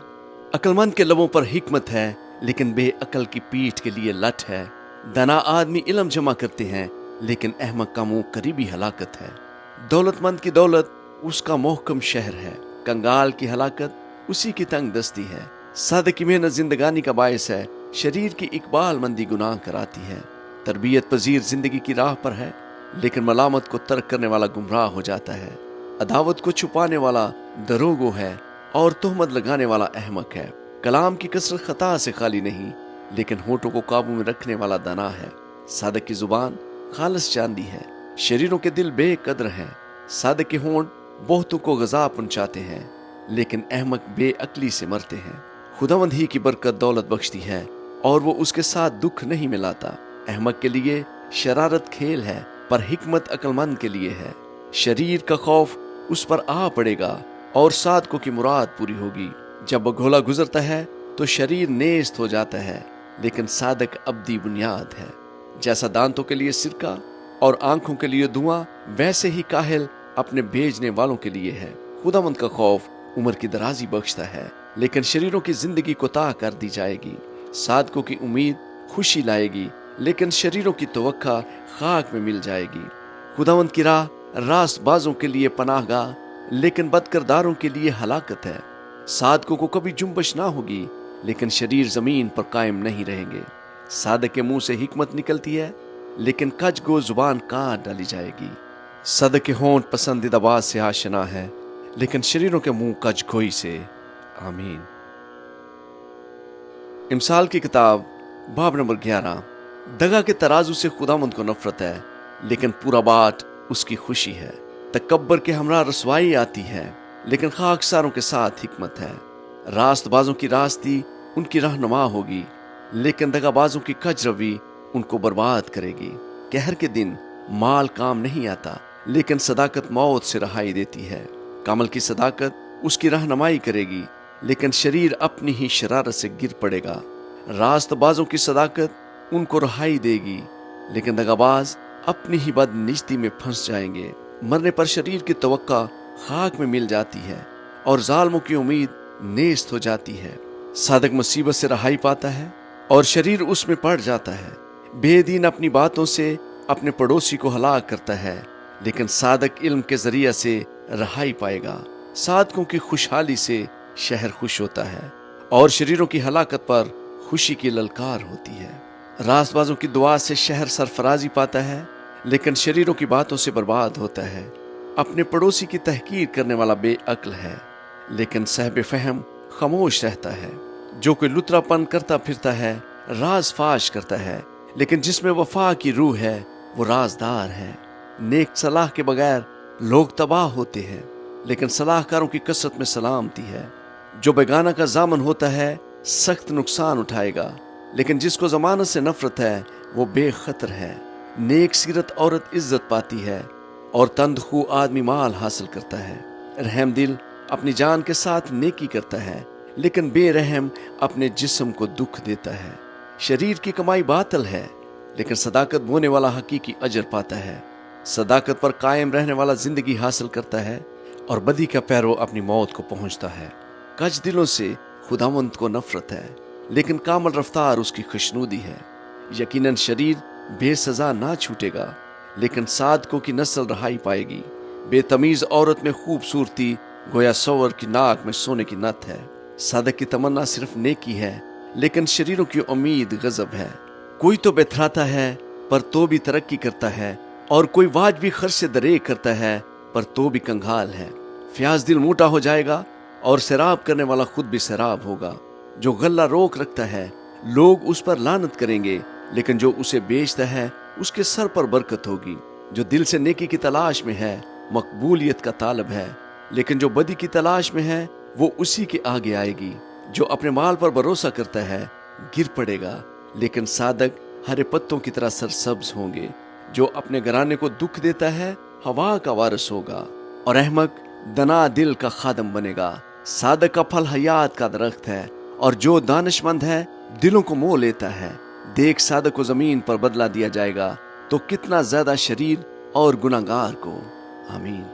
عقل مند کے لبوں پر حکمت ہے، لیکن بے عقل کی پیٹھ کے لیے لٹ ہے۔ دنا آدمی علم جمع کرتے ہیں، لیکن احمق کا منہ قریبی ہلاکت ہے۔ دولت مند کی دولت اس کا محکم شہر ہے، کنگال کی ہلاکت اسی کی تنگ دستی ہے۔ صادق کی محنت زندگانی کا باعث ہے، شریر کی اقبال مندی گناہ کراتی ہے۔ تربیت پذیر زندگی کی راہ پر ہے، لیکن ملامت کو ترک کرنے والا گمراہ ہو جاتا ہے۔ عداوت کو چھپانے والا دروغو ہے اور تہمت لگانے والا احمق ہے۔ کلام کی کثرت خطا سے خالی نہیں، لیکن ہونٹوں کو قابو میں رکھنے والا دنا ہے۔ صادق کی زبان خالص چاندی ہے، شریروں کے دل بے قدر ہیں۔ صادق کے ہونٹ بہتوں کو غذا پہنچاتے ہیں، لیکن احمق بے عقلی سے مرتے ہیں۔ خداوند ہی کی برکت دولت بخشتی ہے اور وہ اس کے ساتھ دکھ نہیں ملاتا۔ احمق کے لیے شرارت کھیل ہے، پر حکمت عقل مند کے لیے ہے۔ شریر کا خوف اس پر آ پڑے گا اور صادقوں کی مراد پوری ہوگی۔ جب بگھولا گزرتا ہے تو شریر نیست ہو جاتا ہے، لیکن صادق ابدی بنیاد ہے۔ جیسا دانتوں کے لیے سرکہ اور آنکھوں کے لیے دھواں، ویسے ہی کاہل اپنے بھیجنے والوں کے لیے ہے۔ خداوند کا خوف عمر کی درازی بخشتا ہے، لیکن شریروں کی زندگی کوتاہ کر دی جائے گی۔ صادقوں کی امید خوشی لائے گی، لیکن شریروں کی توقع خاک میں مل جائے گی۔ خداوند کی راہ راست بازوں کے لیے پناہ گاہ، لیکن بدکرداروں کے لیے ہلاکت ہے۔ صادقوں کو کبھی جنبش نہ ہوگی، لیکن شریر زمین پر قائم نہیں رہیں گے۔ صادق کے منہ سے حکمت نکلتی ہے، لیکن کج گو زبان کاٹ ڈالی جائے گی۔ صادق کے ہونٹ پسندیدہ بات سے آشنا ہے، लेकिन शरीरों के मुंह कज खोई से। आमीन। इमसाल की किताब बाब नंबर 11। दगा के तराजू से खुदावंद को नफरत है, लेकिन पूरा बाट उसकी खुशी है। तकब्बर के हमरा रसवाई आती है, लेकिन खाकसारों के साथ हिकमत है। रास्तबाजों की रास्ती उनकी रहनुमा होगी, लेकिन दगाबाजों की कजरवी उनको बर्बाद करेगी। कहर के दिन माल काम नहीं आता, लेकिन सदाकत मौत से रहाई देती है। कामल की सदाकत उसकी रहनुमाई करेगी, लेकिन शरीर अपनी ही शरारत से गिर पड़ेगा। रास्तबाजों की सदाकत उनको रहाई देगी, लेकिन दगाबाज अपनी ही बदनिश्ती में फंस जाएंगे। मरने पर शरीर की तवक्का खाक में मिल जाती है और जालिमों की उम्मीद नेस्त हो जाती है। सादक मुसीबत से रहाई पाता है और शरीर उसमें पड़ जाता है। बेदीन अपनी बातों से अपने पड़ोसी को हलाक करता है, लेकिन सादक इल्म के जरिया से रहाई पाएगा। सादकों की खुशहाली से शहर खुश होता है और शरीरों की हलाकत पर खुशी की ललकार होती है। रास्तबाजों की दुआ से शहर सरफराजी पाता है, लेकिन शरीरों की बातों से बर्बाद होता है। अपने पड़ोसी की तहकीर करने वाला बेअक्ल है, लेकिन साहिब फहम खामोश रहता है। जो कोई लुतरापन करता फिरता है राज फाश करता है, लेकिन जिसमें वफा की रूह है वो राजदार है। नेक सलाह के बगैर लोग तबाह होते हैं, लेकिन सलाहकारों की कसरत में सलामती है। जो बेगाना का जामन होता है सख्त नुकसान उठाएगा, लेकिन जिसको जमानत से नफरत है वो बेखतर है। नेक सीरत औरत इज्जत पाती है और तंदखू आदमी माल हासिल करता है। रहम दिल अपनी जान के साथ नेकी करता है, लेकिन बेरहम अपने जिस्म को दुख देता है। शरीर की कमाई बातल है, लेकिन सदाकत बोने वाला हकीकी अजर पाता है। सदाकत पर कायम रहने वाला जिंदगी हासिल करता है और बदी का पैरो अपनी मौत को पहुंचता है। कच दिलों से खुदावंद को नफरत है, लेकिन कामल रफ्तार उसकी खुशनूदी है। यकीनन शरीर बेसजा ना छूटेगा, लेकिन सादकों की नस्ल रहाई पाएगी। बेतमीज औरत में खूबसूरती गोया सवर की नाक में सोने की नथ है। सादक की तमन्ना सिर्फ नेकी है, लेकिन शरीरों की उम्मीद गजब है। कोई तो बेथराता है पर तो भी तरक्की करता है, और कोई वाजबी खर्च से दरेक करता है पर तो भी कंगाल है। फ्याज दिल मोटा हो जाएगा और सैराब करने वाला खुद भी सैराब होगा। जो गल्ला रोक रखता है लोग उस पर लानत करेंगे, लेकिन जो उसे बेचता है उसके सर पर बरकत होगी। जो दिल से नेकी की तलाश में है मकबूलियत का तालब है, लेकिन जो बदी की तलाश में है वो उसी के आगे आएगी। जो अपने माल पर भरोसा करता है गिर पड़ेगा, लेकिन सादक हरे पत्तों की तरह सरसब्ज होंगे। जो अपने घराने को दुख देता है हवा का वारिस होगा, और अहमक दना दिल का खादम बनेगा। सादक का फल हयात का दरख्त है, और जो दानिशमंद है दिलों को मोह लेता है। देख सादक को जमीन पर बदला दिया जाएगा, तो कितना ज्यादा शरीर और गुनाहगार को। आमीन।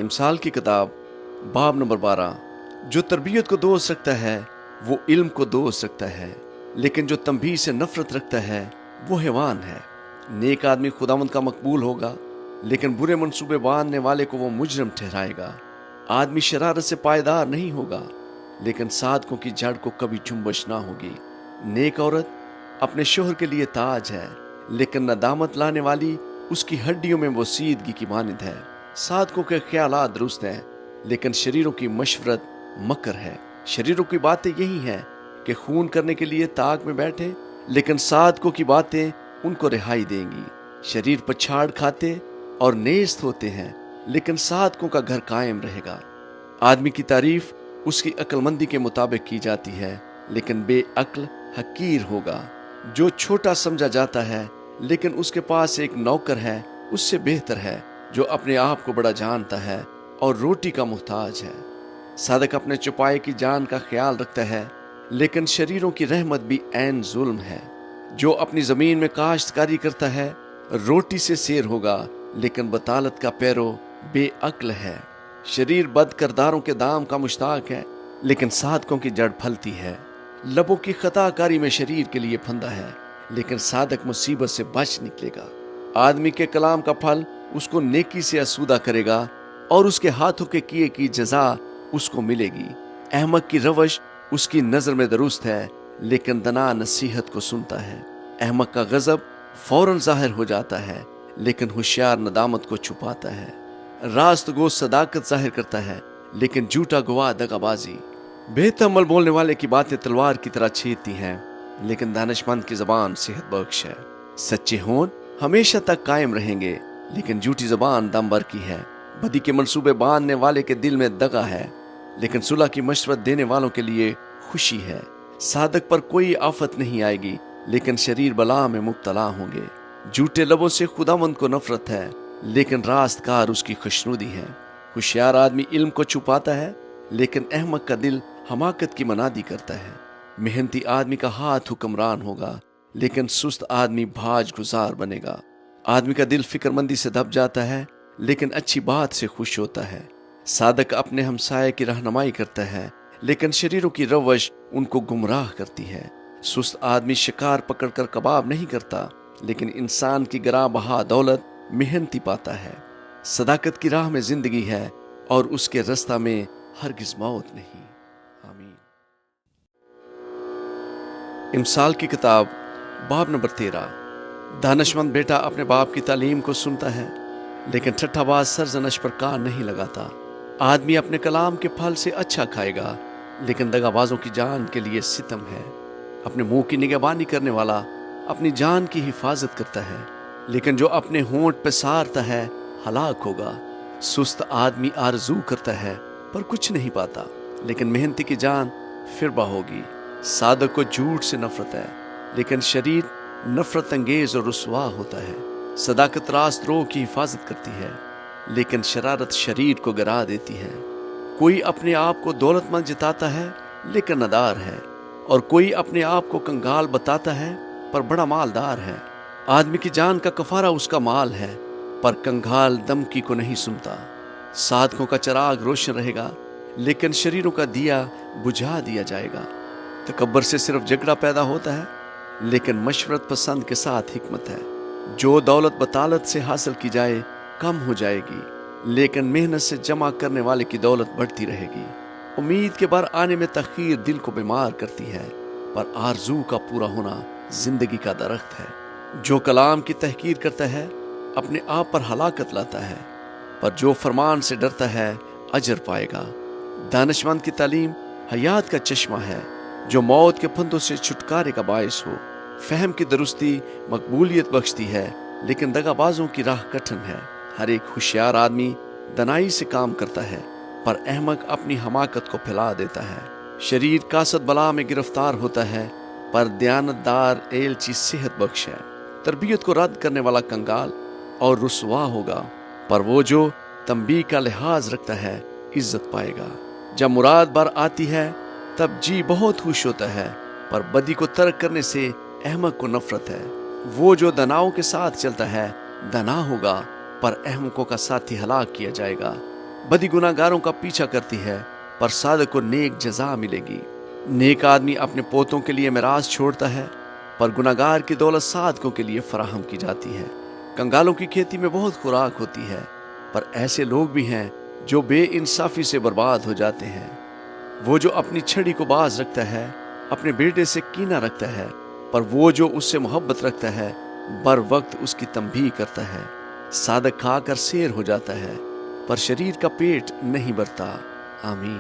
इमसाल की किताब बाब नंबर 12। जो तरबियत को दोस्त रखता है वो इल्म को दोस्त रखता है, लेकिन जो तंबीह से नफरत रखता है वो हैवान है। नेक आदमी खुदावंद का मकबूल होगा, लेकिन बुरे मंसूबे बांधने वाले को वो मुजरम ठहराएगा। आदमी शरारत से पायदार नहीं होगा, लेकिन सादकों की जड़ को कभी जुम्बश ना होगी। नेक औरत अपने शोहर के लिए ताज है, लेकिन नदामत लाने वाली उसकी हड्डियों में वसीदगी की मानिंद है। सादकों के ख्यालात दुरुस्त हैं, लेकिन शरीरों की मशवरत मकर है। शरीरों की बातें यही हैं कि खून करने के लिए ताक में बैठे, लेकिन सादकों की बातें उनको रिहाई देंगी। शरीर पछाड़ खाते और नेस्त होते हैं, लेकिन सादकों का घर कायम रहेगा। आदमी की तारीफ उसकी अक्लमंदी के मुताबिक की जाती है, लेकिन बेअक्ल हकीर होगा। जो छोटा समझा जाता है लेकिन उसके पास एक नौकर है उससे बेहतर है जो अपने आप को बड़ा जानता है और रोटी का मुहताज है। सादक अपने चुपाए की जान का ख्याल रखता है, लेकिन शरीरों की रहमत भी ऐन जुल्म है। जो अपनी जमीन में काश्तकारी करता है रोटी से सेर होगा, लेकिन बतालत का पैरो बेअक्ल है। शरीर बद करदारों के दाम का मुश्ताक है, लेकिन सादकों की जड़ फलती है। लबों की खताकारी में शरीर के लिए फंदा है, लेकिन सादक मुसीबत से बच निकलेगा। आदमी के कलाम का फल उसको नेकी से आसूदा करेगा और उसके हाथों के किए की जजा उसको मिलेगी। अहमक की रवश उसकी नजर में दुरुस्त है, लेकिन दना नसीहत को सुनता है। अहमक का गजब फौरन जाहिर हो जाता है, लेकिन होशियार नदामत को छुपाता है। راست گو صداقت ظاہر کرتا ہے لیکن جھوٹا گواہ دغابازی۔ بےتحمل بولنے والے کی باتیں تلوار کی طرح چھیدتی ہیں لیکن دانشمند کی زبان صحت بخش ہے۔ سچے ہون ہمیشہ تک قائم رہیں گے لیکن جھوٹی زبان دم بھر کی ہے۔ بدی کے منصوبے باندھنے والے کے دل میں دغا ہے لیکن صلح کی مشورت دینے والوں کے لیے خوشی ہے۔ صادق پر کوئی آفت نہیں آئے گی لیکن شریر بلا میں مبتلا ہوں گے۔ جھوٹے لبوں سے خداوند کو نفرت ہے لیکن راست کار اس کی خوشنودی ہے۔ ہوشیار آدمی علم کو چھپاتا ہے لیکن احمق کا دل حماقت کی منادی کرتا ہے۔ محنتی آدمی کا ہاتھ حکمران ہوگا لیکن سست آدمی بھاج گزار بنے گا۔ آدمی کا دل فکر مندی سے دب جاتا ہے لیکن اچھی بات سے خوش ہوتا ہے۔ صادق اپنے ہمسائے کی رہنمائی کرتا ہے لیکن شریروں کی روش ان کو گمراہ کرتی ہے۔ سست آدمی شکار پکڑ کر کباب نہیں کرتا لیکن انسان کی گراں بہا دولت محنتی پاتا ہے۔ صداقت کی راہ میں زندگی ہے اور اس کے رستہ میں ہرگز موت نہیں۔ آمین۔ امثال کی کتاب باب نمبر 13۔ دانشمند بیٹا اپنے باپ کی تعلیم کو سنتا ہے لیکن ٹھٹھا باز سرزنش پر کان نہیں لگاتا۔ آدمی اپنے کلام کے پھل سے اچھا کھائے گا لیکن دغابازوں کی جان کے لیے ستم ہے۔ اپنے منہ کی نگہبانی کرنے والا اپنی جان کی حفاظت کرتا ہے لیکن جو اپنے ہونٹ پہ سارتا ہے ہلاک ہوگا۔ سست آدمی آرزو کرتا ہے پر کچھ نہیں پاتا لیکن محنتی کی جان فربا ہوگی۔ صادق کو جھوٹ سے نفرت ہے لیکن شریر نفرت انگیز اور رسوا ہوتا ہے۔ صداقت راست رو کی حفاظت کرتی ہے لیکن شرارت شریر کو گرا دیتی ہے۔ کوئی اپنے آپ کو دولت مند جتاتا ہے لیکن ندار ہے اور کوئی اپنے آپ کو کنگال بتاتا ہے پر بڑا مالدار ہے۔ آدمی کی جان کا کفارہ اس کا مال ہے پر کنگال دمکی کو نہیں سنتا۔ صادقوں کا چراغ روشن رہے گا لیکن شریروں کا دیا بجھا دیا جائے گا۔ تکبر سے صرف جھگڑا پیدا ہوتا ہے لیکن مشورت پسند کے ساتھ حکمت ہے۔ جو دولت بطالت سے حاصل کی جائے کم ہو جائے گی لیکن محنت سے جمع کرنے والے کی دولت بڑھتی رہے گی۔ امید کے بر آنے میں تاخیر دل کو بیمار کرتی ہے پر آرزو کا پورا ہونا زندگی کا درخت ہے۔ جو کلام کی تحقیر کرتا ہے اپنے آپ پر ہلاکت لاتا ہے پر جو فرمان سے ڈرتا ہے اجر پائے گا۔ دانشمند کی تعلیم حیات کا چشمہ ہے جو موت کے پھندوں سے چھٹکارے کا باعث ہو۔ فہم کی درستی مقبولیت بخشتی ہے لیکن دغابازوں کی راہ کٹھن ہے۔ ہر ایک ہوشیار آدمی دنائی سے کام کرتا ہے پر احمق اپنی حماقت کو پھیلا دیتا ہے۔ شریر کاسد بلا میں گرفتار ہوتا ہے پر دیانتدار ایلچی صحت بخش ہے۔ تربیت کو رد کرنے والا کنگال اور رسوا ہوگا پر وہ جو تنبیہ کا لحاظ رکھتا ہے عزت پائے گا۔ جب مراد بر آتی ہے تب جی بہت خوش ہوتا ہے پر بدی کو ترک کرنے سے احمق کو نفرت ہے۔ وہ جو دناؤں کے ساتھ چلتا ہے دنا ہوگا پر احمقوں کا ساتھی ہلاک کیا جائے گا۔ بدی گناہ گاروں کا پیچھا کرتی ہے پر صادق کو نیک جزا ملے گی۔ نیک آدمی اپنے پوتوں کے لیے میراث چھوڑتا ہے پر گناہ گار کی دولت صادقوں کے لیے فراہم کی جاتی ہے۔ کنگالوں کی کھیتی میں بہت خوراک ہوتی ہے پر ایسے لوگ بھی ہیں جو بے انصافی سے برباد ہو جاتے ہیں۔ وہ جو اپنی چھڑی کو باز رکھتا ہے اپنے بیٹے سے کینہ رکھتا ہے پر وہ جو اس سے محبت رکھتا ہے بر وقت اس کی تنبیہ کرتا ہے۔ صادق کھا کر سیر ہو جاتا ہے پر شریر کا پیٹ نہیں بھرتا۔ آمین۔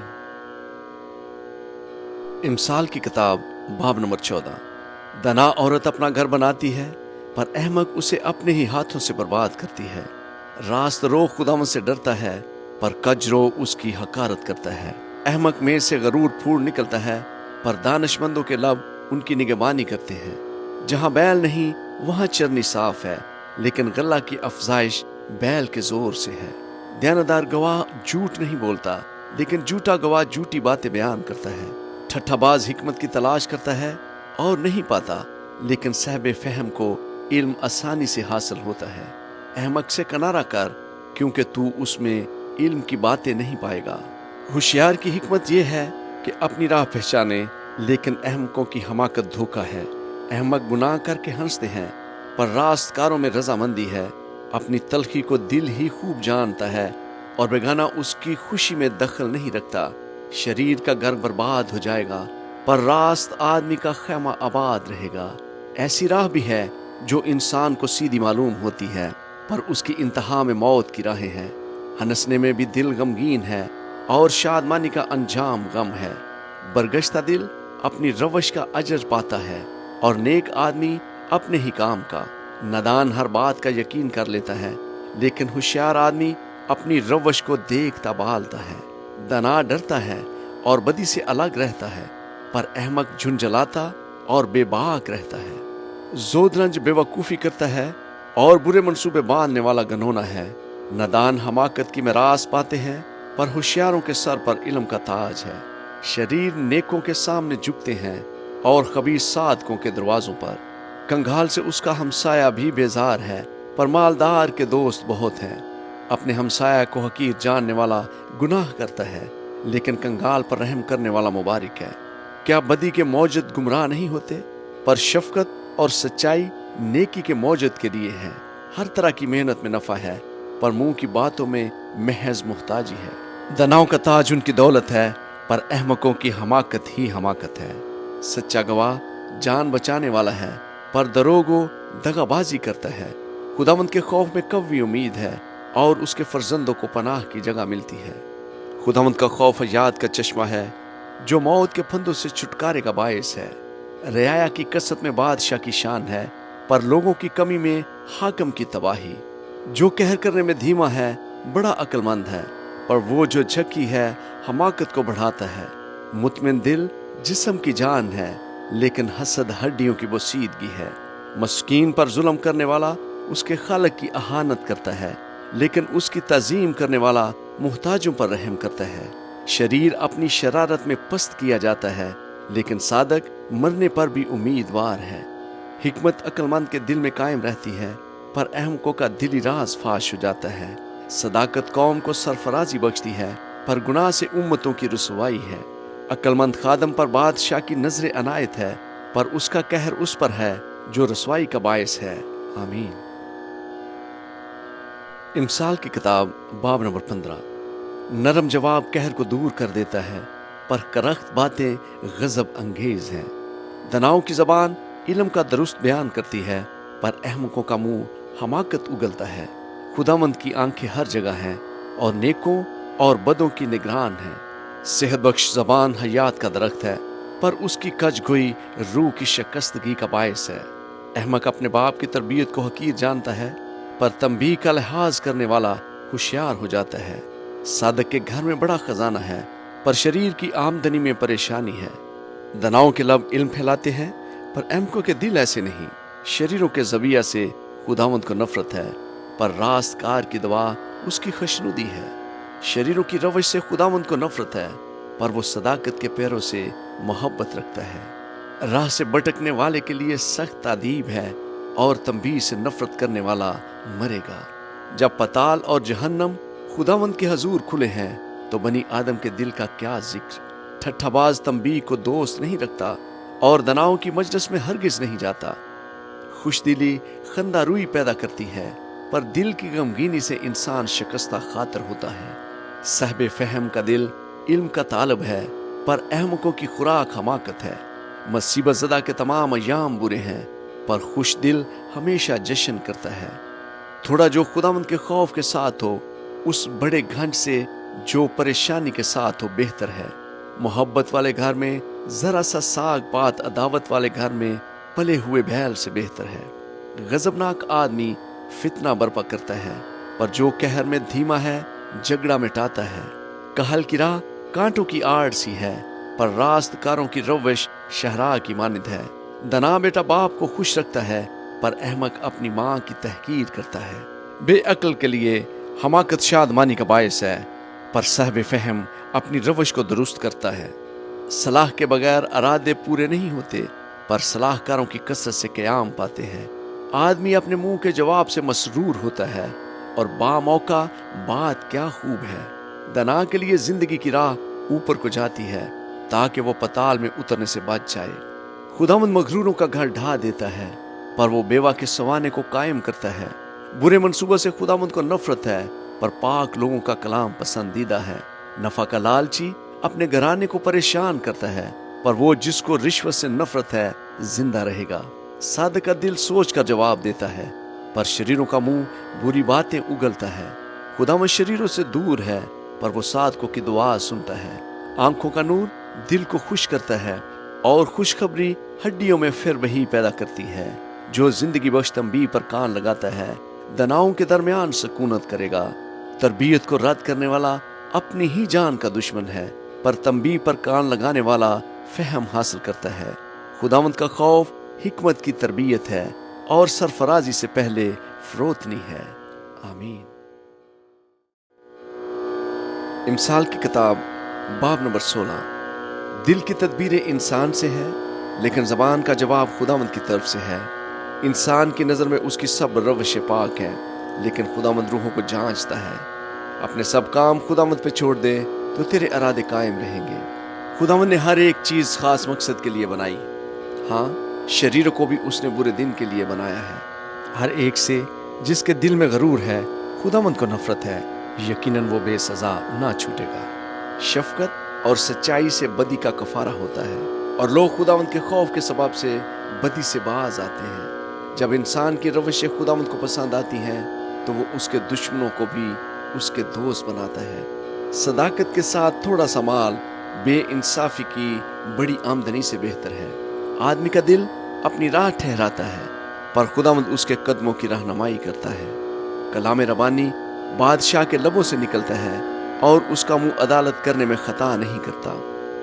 امثال کی کتاب باب نمبر 14۔ دنا عورت اپنا گھر بناتی ہے پر احمق اسے اپنے ہی ہاتھوں سے برباد کرتی ہے۔ راست رو خداوند سے ڈرتا ہے پر کج رو اس کی حقارت کرتا ہے۔ احمق میں سے غرور پھوٹ نکلتا ہے پر دانشمندوں کے لب ان کی نگہبانی کرتے ہیں۔ جہاں بیل نہیں وہاں چرنی صاف ہے لیکن غلہ کی افزائش بیل کے زور سے ہے۔ دیانتدار گواہ جھوٹ نہیں بولتا لیکن جھوٹا گواہ جھوٹی باتیں بیان کرتا ہے۔ ٹھٹھا باز حکمت کی تلاش کرتا ہے اور نہیں پاتا لیکن صاحب فہم کو علم آسانی سے حاصل ہوتا ہے۔ احمق سے کنارہ کر کیونکہ تو اس میں علم کی باتیں نہیں پائے گا۔ ہوشیار کی حکمت یہ ہے کہ اپنی راہ پہچانے لیکن احمقوں کی حماقت دھوکہ ہے۔ احمق گناہ کر کے ہنستے ہیں پر راست کاروں میں رضامندی ہے۔ اپنی تلخی کو دل ہی خوب جانتا ہے اور بیگانہ اس کی خوشی میں دخل نہیں رکھتا۔ شریر کا گھر برباد ہو جائے گا پر راست آدمی کا خیمہ آباد رہے گا۔ ایسی راہ بھی ہے جو انسان کو سیدھی معلوم ہوتی ہے پر اس کی انتہا میں موت کی راہیں ہیں۔ हंसने में भी दिल गमगीन है और शादमानी का अंजाम गम है। बरगश्ता दिल अपनी रवश का अजर पाता है और नेक आदमी अपने ही काम का। नादान हर बात का यकीन कर लेता है, लेकिन होशियार आदमी अपनी रवश को देखता बालता है। दना डरता है और बदी से अलग रहता है, पर अहमक झुंझलाता और बेबाक रहता है। जोदरंज बेवकूफ़ी करता है और बुरे मंसूबे बांधने वाला गनोना है। नादान हमाकत की मिरास पाते हैं, पर होशियारों के सर पर इल्म का ताज है। शरीर नेकों के सामने झुकते हैं और खबीस सादकों के दरवाजों पर। कंगाल से उसका हमसाया भी बेजार है, पर मालदार के दोस्त बहुत हैं। अपने हमसाया को हकीर जानने वाला गुनाह करता है, लेकिन कंगाल पर रहम करने वाला मुबारक है। क्या बदी के मौजद गुमराह नहीं होते? पर शफकत और सच्चाई नेकी के मौजद के लिए है। हर तरह की मेहनत में नफा है, पर मुंह की बातों में महज मुहताजी है। दनाओं का ताज उनकी दौलत है, पर अहमकों की हमाकत ही हमाकत है। सच्चा गवाह जान बचाने वाला है, पर दरोगो दगाबाजी करता है। खुदावंद के खौफ में कव्वी उम्मीद है और उसके फर्जंदों को पनाह की जगह मिलती है। खुदावंद का खौफ याद का चश्मा है जो मौत के फंदों से छुटकारे का बायस है। रियाया की कसरत में बादशाह की शान है, पर लोगों की कमी में हाकम की तबाही। जो कहर करने में धीमा है बड़ा अक्लमंद है, पर वो जो झकी है हमाकत को बढ़ाता है। मुतमिन दिल जिस्म की जान है, लेकिन हसद हड्डियों की बोसीदगी है। मस्कीन पर जुल्म करने वाला उसके खालक की अहानत करता है, लेकिन उसकी ताजीम करने वाला मुहताजों पर रहम करता है। शरीर अपनी शरारत में पस्त किया जाता है, लेकिन सादक मरने पर भी उम्मीदवार है। हिकमत अक्लमंद के दिल में कायम रहती है, पर अहमकों का दिली राज फाश हो जाता है। सदाकत कौम को सरफराजी बख्शती है, पर गुनाह से उम्मतों की रुसवाई है। अक्लमंद खादम पर बादशाह की नजर अनायत है, पर उसका कहर उस पर है जो रसवाई का बायस है। आमीन। इमसाल की किताब बाब नंबर 15। नरम जवाब कहर को दूर कर देता है, पर करख्त बातें गजब अंगेज हैं। दनाओं की जबान इल्म का दुरुस्त बयान करती है, पर अहमकों का मुंह हमाकत उगलता है। खुदावंद की आंखें हर जगह हैं और नेकों और बदों की निगरान है। सेहत बख्श जबान हयात का दरख्त है, पर उसकी कजगोई रूह की शिकस्तगी का बायस है। अहमक अपने बाप की तरबियत को हकीर जानता है, पर तंबीह का लिहाज करने वाला होशियार हो जाता है। सादक के घर में बड़ा खजाना है, पर शरीर की आमदनी में परेशानी है। दनाओं के लब इल्म फैलाते हैं, पर अहमकों के दिल ऐसे नहीं। शरीरों के जबिया से खुदावंद को नफरत है, पर रास्तकार की दवा उसकी खुशनुदी है। शरीरों की रवश से खुदावंद को नफरत है, पर वो सदाकत के पैरों से मोहब्बत रखता है। राह से भटकने वाले के लिए सख्त तादीब है, और तंबीह से नफरत करने वाला मरेगा। जब पताल और जहन्नम खुदावंद के हजूर खुले हैं, तो बनी आदम के दिल का क्या जिक्र। ठट्ठाबाज तंबीह को दोस्त नहीं रखता और दनाओं की मजलिस में हरगिज नहीं जाता। खुशदिली खंदारुई पैदा करती है, पर दिल की गमगीनी से इंसान शिकस्ता खातर होता है। साहिब फहम का दिल इल्म का तालब है, पर अहमकों की खुराक हमाकत है। मुसीबत ज़दा के तमाम अय्याम बुरे हैं, पर खुश दिल हमेशा जश्न करता है। थोड़ा जो खुदावंद के खौफ के साथ हो, उस बड़े घंट से जो परेशानी के साथ हो बेहतर है। मोहब्बत वाले घर में जरा सा साग पात अदावत वाले घर में पले हुए बैल से बेहतर है। गजबनाक आदमी फितना बर्पा करता है, पर जो कहर में धीमा है झगड़ा मिटाता है। कहल की राह कांटों की आड़ सी है, पर रास्तकारों की रवश शहरा की मानिद है। दना बेटा बाप को खुश रखता है, पर अहमक अपनी माँ की तहकीर करता है। बेअक्ल के लिए हमाकत शादमानी का बायस है, पर साहिब फहम अपनी रवश को दुरुस्त करता है। सलाह के बगैर अरादे पूरे नहीं होते, पर सलाहकारों की कसरत से क़याम पाते हैं। आदमी अपने मुंह के जवाब से मसरूर होता है, और बामौका बात क्या खूब है। दना के लिए जिंदगी की राह ऊपर को जाती है, ताकि वो पताल में उतरने से बच जाए। खुदावंद मगरूरों का घर ढा देता है, पर वो बेवा के सवाने को कायम करता है। बुरे मंसूबों से खुदावंद को नफरत है, पर पाक लोगों का कलाम पसंदीदा है। नफा का लालची अपने घराने को परेशान करता है, पर वो जिसको रिश्वत से नफरत है जिंदा रहेगा। सादक का दिल सोच कर जवाब देता है, पर शरीरों का मुंह बुरी बातें उगलता है। खुदावंद शरीरों से दूर है, पर वो साधकों की दुआ सुनता है। आंखों का नूर दिल को खुश करता है और खुशखबरी हड्डियों में फिर वही पैदा करती है। जो जिंदगी बख्श तंबीह पर कान लगाता है, दनाओं के दरमियान सकूनत करेगा। तरबियत को रद्द करने वाला अपनी ही जान का दुश्मन है, पर तंबीह पर कान लगाने वाला फहम हासिल करता है। खुदावंद का खौफ हिकमत की तरबियत है और सरफराजी से पहले फरोतनी है। आमीन। इमसाल की किताब बाब नंबर 16। दिल की तदबीरें इंसान से है, लेकिन ज़बान का जवाब खुदावंद की तरफ से है। इंसान की नज़र में उसकी सब रवश पाक है, लेकिन खुदावंद रूहों को जांचता है। अपने सब काम खुदावंद पे छोड़ दे तो तेरे इरादे कायम रहेंगे। खुदावंद ने हर एक चीज़ खास मकसद के लिए बनाई। हाँ, शरीर को भी उसने बुरे दिन के लिए बनाया है। हर एक से जिसके दिल में गरूर है, खुदावंद को नफरत है, यकीनन वो बेसज़ा ना छूटेगा। शफकत और सच्चाई से बदी का कफारा होता है, और लोग खुदावंद के खौफ के सबब से बदी से बाज आते हैं। जब इंसान की रवशें खुदावंद को पसंद आती हैं, तो वो उसके दुश्मनों को भी उसके दोस्त बनाता है। सदाकत के साथ थोड़ा सा माल बेइंसाफी की बड़ी आमदनी से बेहतर है। आदमी का दिल अपनी राह ठहराता है, पर खुदावंद उसके कदमों की रहनुमाई करता है। कलाम रबानी बादशाह के लबों से निकलता है, और उसका मुंह अदालत करने में खता नहीं करता।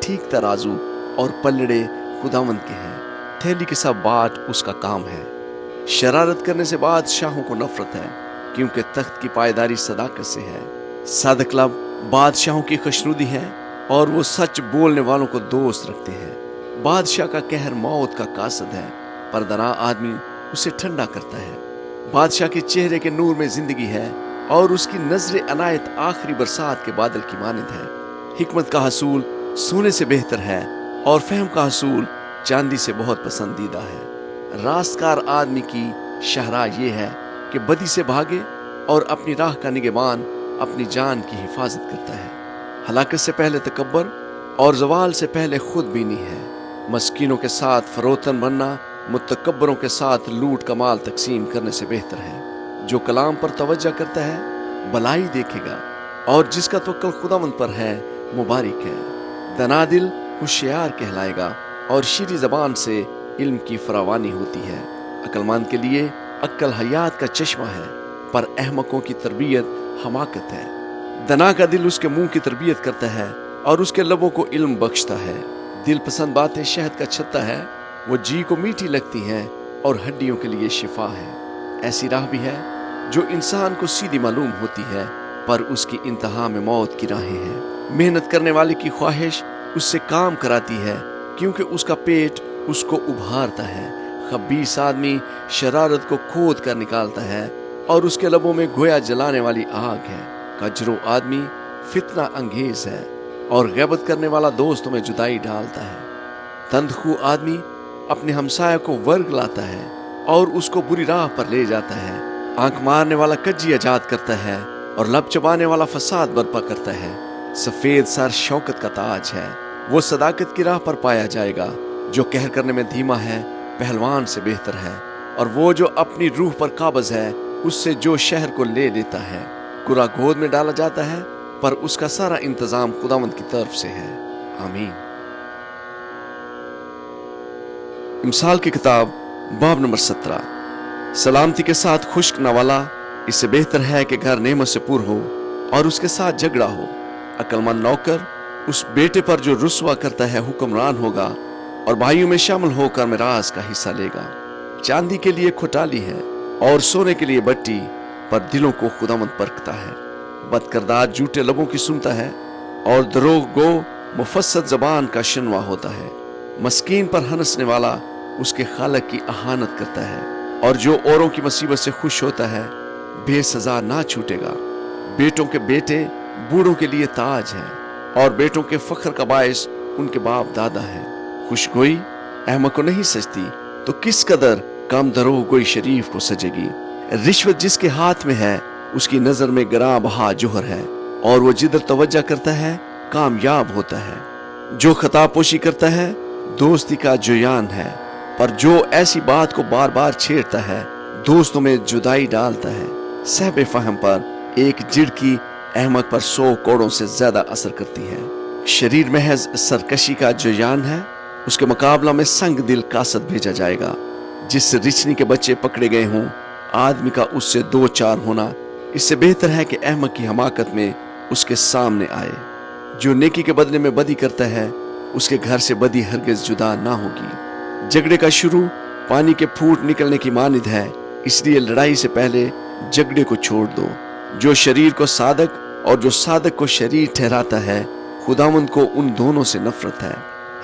ठीक तराजू और पलड़े खुदावंद के हैं, थैली के सब बाट उसका काम है। शरारत करने से बादशाहों को नफरत है, क्योंकि तख्त की पायदारी सदाकत से है। सादक लब बादशाहों की खुशनुदी है, और वो सच बोलने वालों को दोस्त रखते हैं। बादशाह का कहर मौत का कासद है, पर दना आदमी उसे ठंडा करता है। बादशाह के चेहरे के नूर में जिंदगी है, और उसकी नजर अनायत आखिरी बरसात के बादल की मानद है। हिकमत का हसूल सोने से बेहतर है, और फहम का हसूल चांदी से बहुत पसंदीदा है। रास्तकार आदमी की शहरा ये है कि बदी से भागे, और अपनी राह का निगहबान अपनी जान की हिफाजत करता है। हलाकत से पहले तकब्बर, और जवाल से पहले खुद बीनी है। मस्कीनों के साथ फरोतन बनना मुतकब्बरों के साथ लूट का माल तकसीम करने से बेहतर है। जो कलाम पर तवज्जो करता है भलाई देखेगा, और जिसका तवक्कुल खुदावंद पर है मुबारक है। दना दिल होशियार कहलाएगा, और शीरी ज़बान से इल्म की फरावानी होती है। अक्लमंद के लिए अक्ल हयात का चश्मा है, पर अहमकों की तरबियत हमाकत है। दना का दिल उसके मुंह की तरबियत करता है, और उसके लबों को इल्म बख्शता है। दिल पसंद बातें शहद का छत्ता है, वो जी को मीठी लगती हैं और हड्डियों के लिए शिफा है। ऐसी राह भी है जो इंसान को सीधी मालूम होती है, पर उसकी इंतहा में मौत की राहें हैं। मेहनत करने वाले की ख्वाहिश उससे काम कराती है, क्योंकि उसका पेट उसको उभारता है। खबीस आदमी शरारत को खोद कर निकालता है, और उसके लबों में गोया जलाने वाली आग है। कजरो आदमी फितना अंगेज है, और गैबत करने वाला दोस्तों में जुदाई डालता है। तंदखू आदमी अपने हमसाया को वर्ग लाता है, और उसको बुरी राह पर ले जाता है। आंख मारने वाला कज्जी आजाद करता है, और लब चबाने वाला फसाद बर्पा करता है। सफेद सर शौकत का ताज है, वो सदाकत की राह पर पाया जाएगा। जो कहर करने में धीमा है पहलवान से बेहतर है, और वो जो अपनी रूह पर काबज है उससे जो शहर को ले लेता है। कुरा गोद में डाला जाता है, पर उसका सारा इंतजाम खुदावंद की तरफ से है। आमीन। इमसाल की किताब बाब नंबर 17। सलामती के साथ खुश्क नवाला, इससे बेहतर है कि घर नेमत से पुर हो और उसके साथ झगड़ा हो। अक्लमंद नौकर उस बेटे पर जो रुस्वा करता है हुक्मरान होगा, और भाइयों में शामिल होकर मिरास का हिस्सा लेगा। चांदी के लिए खुटाली है और सोने के लिए बट्टी, पर दिलों को खुदावंद परखता है। बदकिरदार झूठे लबों की सुनता है, और दरोग गो मुफस्सद जबान का शिनवा होता है। मस्कीन पर हंसने वाला उसके खालक की अहानत करता है, और जो औरों की मुसीबत से खुश होता है बेसजा ना छूटेगा। बेटों के बेटे बूढ़ों के लिए ताज है, और बेटों के फख्र का बायस उनके बाप दादा है। खुशगोई अहमक को नहीं सजती, तो किस कदर कम दरोगोई शरीफ को सजेगी। रिश्वत जिसके हाथ में है उसकी नजर में गरा बहा जोहर है, और वो जिधर तवज्जो करता है कामयाब होता है। जो खतापोशी करता है दोस्ती का जुयान है, पर जो ऐसी बात को बार बार छेड़ता है दोस्तों में जुदाई डालता है। सहबे फहम पर एक झिड़की अहमक पर 100 कोड़ों से ज्यादा असर करती है। शरीर महज सरकशी का जो यान है, उसके मुकाबला में संग दिल कासद भेजा जाएगा। जिस रिचनी के बच्चे पकड़े गए हों, आदमी का उससे 2-4 होना इससे बेहतर है कि अहमक की हमाकत में उसके सामने आए। जो नेकी के बदले में बदी करता है, उसके घर से बदी हरगिज जुदा ना होगी। झगड़े का शुरू पानी के फूट निकलने की मानिद है, इसलिए लड़ाई से पहले झगड़े को छोड़ दो। जो शरीर को सादक और जो सादक को शरीर ठहराता है, खुदावंद को उन दोनों से नफरत है।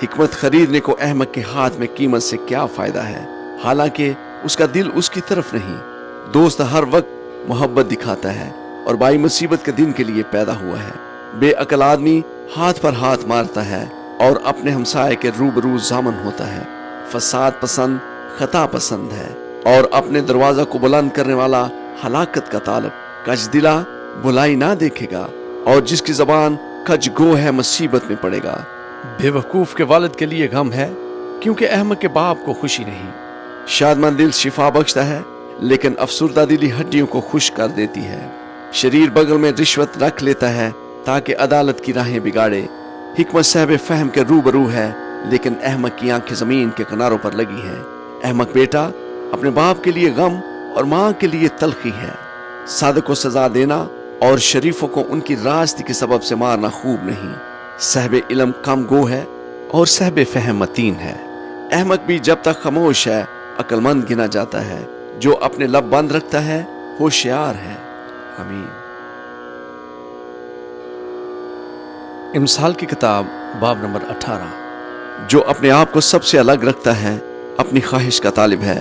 हिकमत खरीदने को अहमक के हाथ में कीमत से क्या फायदा है, हालांकि उसका दिल उसकी तरफ नहीं। दोस्त हर वक्त मोहब्बत दिखाता है और बाई मुसीबत के दिन के लिए पैदा हुआ है। बेअकल आदमी हाथ पर हाथ मारता है और अपने हमसाये के रूबरू जामन होता है। फसाद पसंद खता पसंद है और अपने दरवाजा को बुलंद करने वाला हलाकत का तालब। कजदिला बुलाई ना देखेगा और जिसकी जबान कजगो है मुसीबत में पड़ेगा। बेवकूफ के वालिद के लिए गम है, क्योंकि अहमक के बाप को खुशी नहीं। शादमंद दिल शिफा बख्शता है, लेकिन अफसुर्दा दिली हड्डियों को खुश कर देती है। शरीर बगल में रिश्वत रख लेता है ताकि अदालत की राहें बिगाड़े। हिकमत साहब फहम के रूबरू है, लेकिन अहमक की आंखें जमीन के किनारों पर लगी हैं। अहमक बेटा अपने बाप के लिए गम और माँ के लिए तलखी है। सादक को सजा देना और शरीफों को उनकी रास्ते के सबब से मारना खूब नहीं। साहब इल्म कम गो है और साहब फहम मतीन है। अहमक भी जब तक खामोश है अक्लमंद गिना जाता है। जो अपने लब बंद रखता है होशियार है। आमीन। इमसाल की किताब बाब नंबर 18। जो अपने आप को सबसे अलग रखता है अपनी ख्वाहिश का तालिब है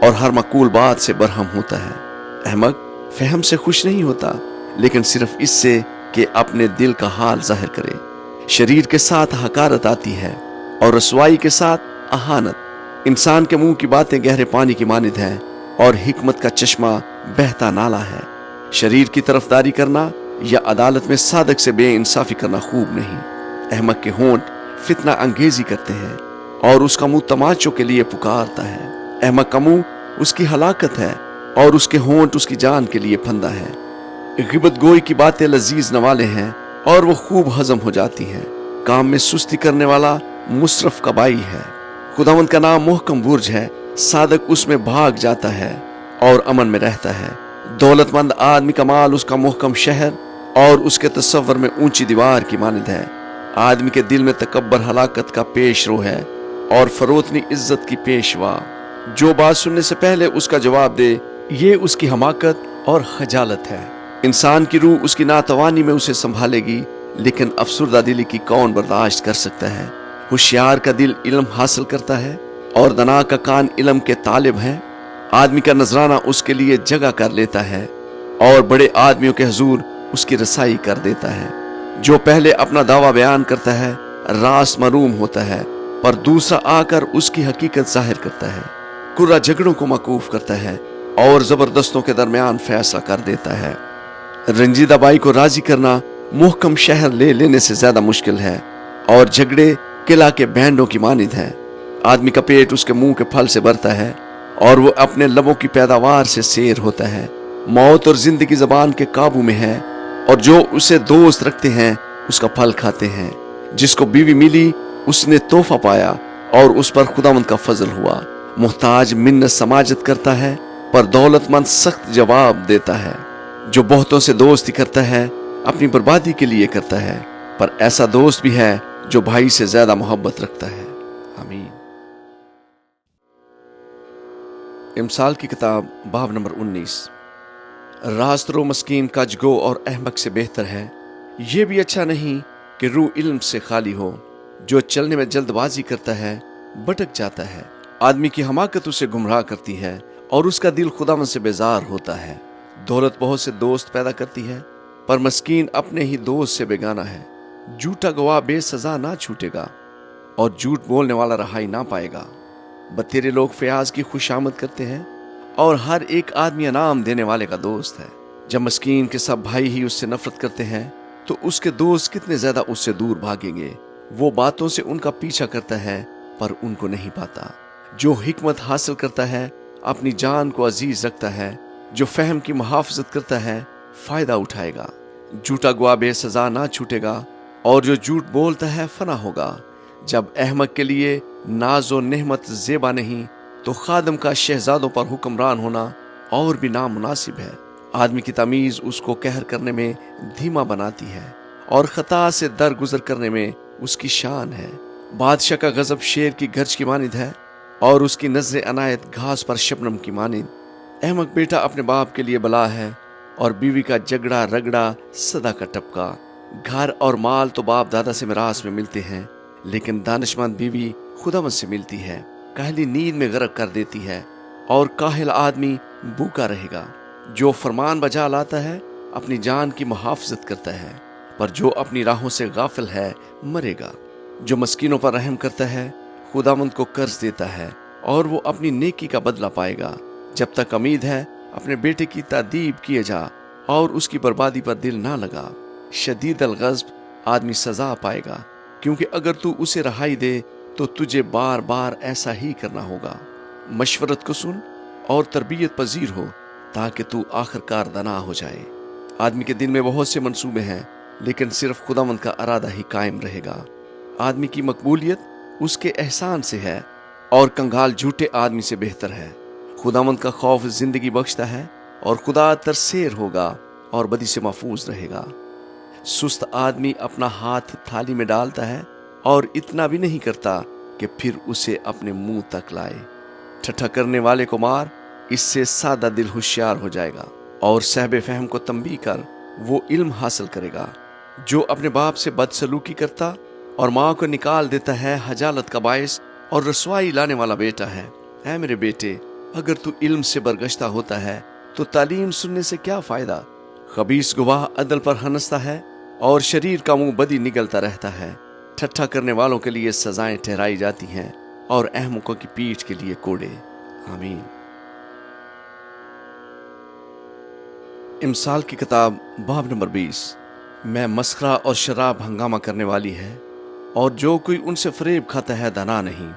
और हर मकूल बात से बरहम होता है। अहमक फहम से खुश नहीं होता, लेकिन सिर्फ इससे कि अपने दिल का हाल जाहिर करे। शरीर के साथ हकारत आती है और रसवाई के साथ अहानत। इंसान के मुंह की बातें गहरे पानी की मानिद है और हिकमत का चश्मा बहता नाला है। शरीर की तरफदारी करना या अदालत में सादक से बेइंसाफी करना खूब नहीं। अहमक के होंठ फितना अंगेजी करते हैं और उसका मुंह तमाचों के लिए पुकारता है। अहमक का मुंह उसकी हलाकत है और उसके होंठ उसकी जान के लिए फंदा है। गिबत गोई की बातें लजीज नवाले हैं और वो खूब हजम हो जाती हैं। काम में सुस्ती करने वाला मुसरफ कबाई है। खुदावंद का नाम मोहकम बुर्ज है, सादक उसमें भाग जाता है और अमन में रहता है। दौलतमंद आदमी का माल उसका मोहकम शहर और उसके तस्वर में ऊंची दीवार की मानिद है। आदमी के दिल में तकब्बर हलाकत का पेश रो है और फरोतनी इज्जत की पेशवा। जो बात सुनने से पहले उसका जवाब दे, ये उसकी हमाकत और खजालत है। इंसान की रूह उसकी नातवानी में उसे संभालेगी, लेकिन अफसुर्दा दिली की कौन बर्दाश्त कर सकता है। होशियार का दिल इल्म हासिल करता है और दना का कान इल्म के तालिब है। आदमी का नजराना उसके लिए जगह कर लेता है और बड़े आदमियों के हुजूर उसकी रसाई कर देता है। जो पहले अपना दावा बयान करता है रास मरूम होता है, पर दूसरा आकर उसकी हकीकत जाहिर करता है। कुर्रा झगड़ों को मकूफ करता है और जबरदस्तों के दरमियान फैसला कर देता है। रंजीदा बाई को राजी करना मुहकम शहर ले लेने से ज्यादा मुश्किल है और झगड़े किला के बैंडों की मानिद है। आदमी का पेट उसके मुंह के फल से भरता है और वो अपने लबों की पैदावार से सेर होता है। मौत और जिंदगी जबान के काबू में है और जो उसे दोस्त रखते हैं उसका फल खाते हैं। जिसको बीवी मिली उसने तोहफा पाया और उस पर खुदावंद का फजल हुआ। मुहताज मिन्नत समाजत करता है, पर दौलतमंद सख्त जवाब देता है। जो बहुतों से दोस्ती करता है अपनी बर्बादी के लिए करता है, पर ऐसा दोस्त भी है जो भाई से ज्यादा मोहब्बत रखता है। आमीन। इमसाल की किताब बाब नंबर 19। रास्तरो मस्कीन कजगो और अहमक से बेहतर है। ये भी अच्छा नहीं कि रूह इल्म से खाली हो। जो चलने में जल्दबाजी करता है भटक जाता है। आदमी की हमाकत उसे गुमराह करती है और उसका दिल खुदावंद से बेजार होता है। दौलत बहुत से दोस्त पैदा करती है, पर मस्कीन अपने ही दोस्त से बेगाना है। झूठा गवाह बेसजा ना छूटेगा और झूठ बोलने वाला रहाई ना पाएगा। बतेरे लोग फयाज की खुशामद करते हैं और हर एक आदमी इनाम देने वाले का दोस्त है। जब मस्कीन के सब भाई ही उससे नफरत करते हैं तो उसके दोस्त कितने ज्यादा उससे दूर भागेंगे। वो बातों से उनका पीछा करता है पर उनको नहीं पाता। जो हिकमत हासिल करता है अपनी जान को अजीज रखता है। जो फहम की मुहाफजत करता है फायदा उठाएगा। झूठा गवाह बेसजा ना छूटेगा और जो झूठ बोलता है फना होगा। जब अहमक के लिए नाजो नेहमत जेबा नहीं तो खादम का शहजादों पर हुक्मरान होना और भी नामुनासिब है। आदमी की तमीज उसको कहर करने में धीमा बनाती है और खता से दरगुजर करने में उसकी शान है। बादशाह का गजब शेर की गर्ज की मानिंद है और उसकी नजर अनायत घास पर शबनम की मानिंद। अहमक बेटा अपने बाप के लिए बला है और बीवी का झगड़ा रगड़ा सदा का टपका। घर और माल तो बाप दादा से मिरास में मिलते हैं, लेकिन दानिशमंद बीवी खुदावंद से मिलती है। काहली नींद में गर्क कर देती है और काहिल आदमी भूखा रहेगा। जो फरमान बजा लाता है अपनी जान की मुहाफजत करता है, पर जो अपनी राहों से गाफिल है मरेगा। जो मस्कीनों पर रहम करता है खुदावंद को कर्ज देता है और वो अपनी नेकी का बदला पाएगा। जब तक उम्मीद है अपने बेटे की तादीब किए जा और उसकी बर्बादी पर दिल ना लगा। शदीद अल गज़ब आदमी सजा पाएगा, क्योंकि अगर तू उसे रहाई दे तो तुझे बार बार ऐसा ही करना होगा। मशवरत को सुन और तरबियत पजीर हो ताकि तू आखिरकार दना हो जाए। आदमी के दिल में बहुत से मंसूबे हैं, लेकिन सिर्फ खुदावंद का इरादा ही कायम रहेगा। आदमी की मकबूलियत उसके एहसान से है और कंगाल झूठे आदमी से बेहतर है। खुदावंद का खौफ जिंदगी बख्शता है और खुदा तरसेर होगा और बदी से महफूज रहेगा। सुस्त आदमी अपना हाथ थाली में डालता है और इतना भी नहीं करता कि फिर उसे अपने मुंह तक लाए। ठट्ठा करने वाले को मार, इससे सादा दिल होशियार हो जाएगा और सहबे फहम को तंबीह कर वो इल्म हासिल करेगा। जो अपने बाप से बदसलूकी करता और माँ को निकाल देता है हजालत का बायस और रसवाई लाने वाला बेटा है। ऐ मेरे बेटे, अगर तू इल्म से बरगश्ता होता है तो तालीम सुनने से क्या फायदा। खबीस गवाह अदल पर हंसता है और शरीर का मुंह बदी निगलता रहता है। ठट्ठा करने वालों के लिए सजाएं ठहराई जाती हैं और अहमकों की पीठ के लिए कोड़े। आमीन। इमसाल की किताब बाब नंबर 20। मैं मस्खरा और शराब हंगामा करने वाली है और जो कोई उनसे फरेब खाता है दना नहीं।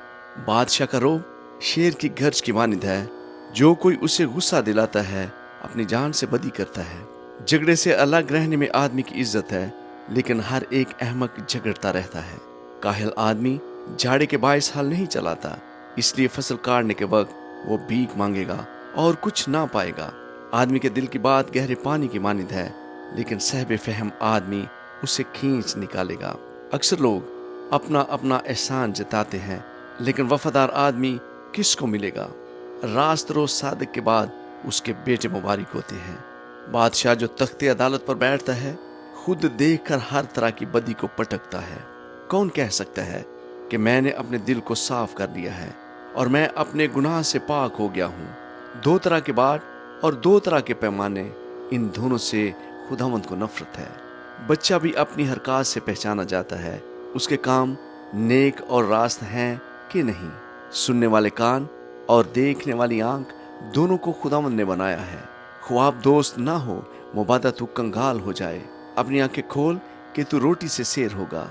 बादशाह का रोब शेर की गर्ज की मानिंद है। जो कोई उसे गुस्सा दिलाता है अपनी जान से बदी करता है। झगड़े से अलग रहने में आदमी की इज्जत है, लेकिन हर एक अहमक झगड़ता रहता है। काहिल आदमी झाड़े के बायस हल नहीं चलाता, इसलिए फसल काटने के वक्त वो भीख मांगेगा और कुछ ना पाएगा। आदमी के दिल की बात गहरे पानी की मानिंद है, लेकिन सहबे फहम आदमी उसे खींच निकालेगा। अक्सर लोग अपना अपना एहसान जताते हैं, लेकिन वफादार आदमी किसको मिलेगा। रास्त रोज सादिक के बाद उसके बेटे मुबारक होते हैं। बादशाह जो तख्ते अदालत पर बैठता है खुद देखकर हर तरह की बदी को पटकता है। कौन कह सकता है कि मैंने अपने दिल को साफ कर लिया है और मैं अपने गुनाह से पाक हो गया हूँ। दो तरह के बाट और दो तरह के पैमाने, इन दोनों से खुदावंद को नफरत है। बच्चा भी अपनी हरकत से पहचाना जाता है, उसके काम नेक और रास्त हैं कि नहीं। सुनने वाले कान और देखने वाली आंख दोनों को खुदावंद ने बनाया है। ख्वाब दोस्त ना हो मुबादा तू कंगाल हो जाए। अपनी आंखें खोल कि तू रोटी से सेर होगा।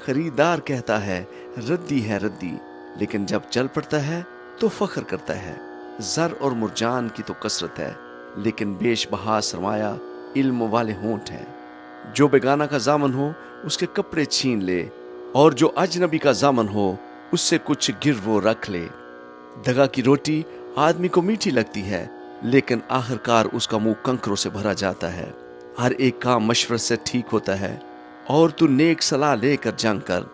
खरीदार कहता है रद्दी, लेकिन जब चल पड़ता है तो फख्र करता है। जर और मुरजान की तो कसरत है, लेकिन बेश बहा सरमाया इल्म वाले होंठ है। जो बेगाना का जामन हो उसके कपड़े छीन ले, और जो अजनबी का जामन हो उससे कुछ गिरवो रख ले। दगा की रोटी आदमी को मीठी लगती है, लेकिन आखिरकार उसका मुंह कंकरों से भरा जाता है। हर एक काम मशवरत से ठीक होता है, और तू नेक सलाह लेकर जंग कर।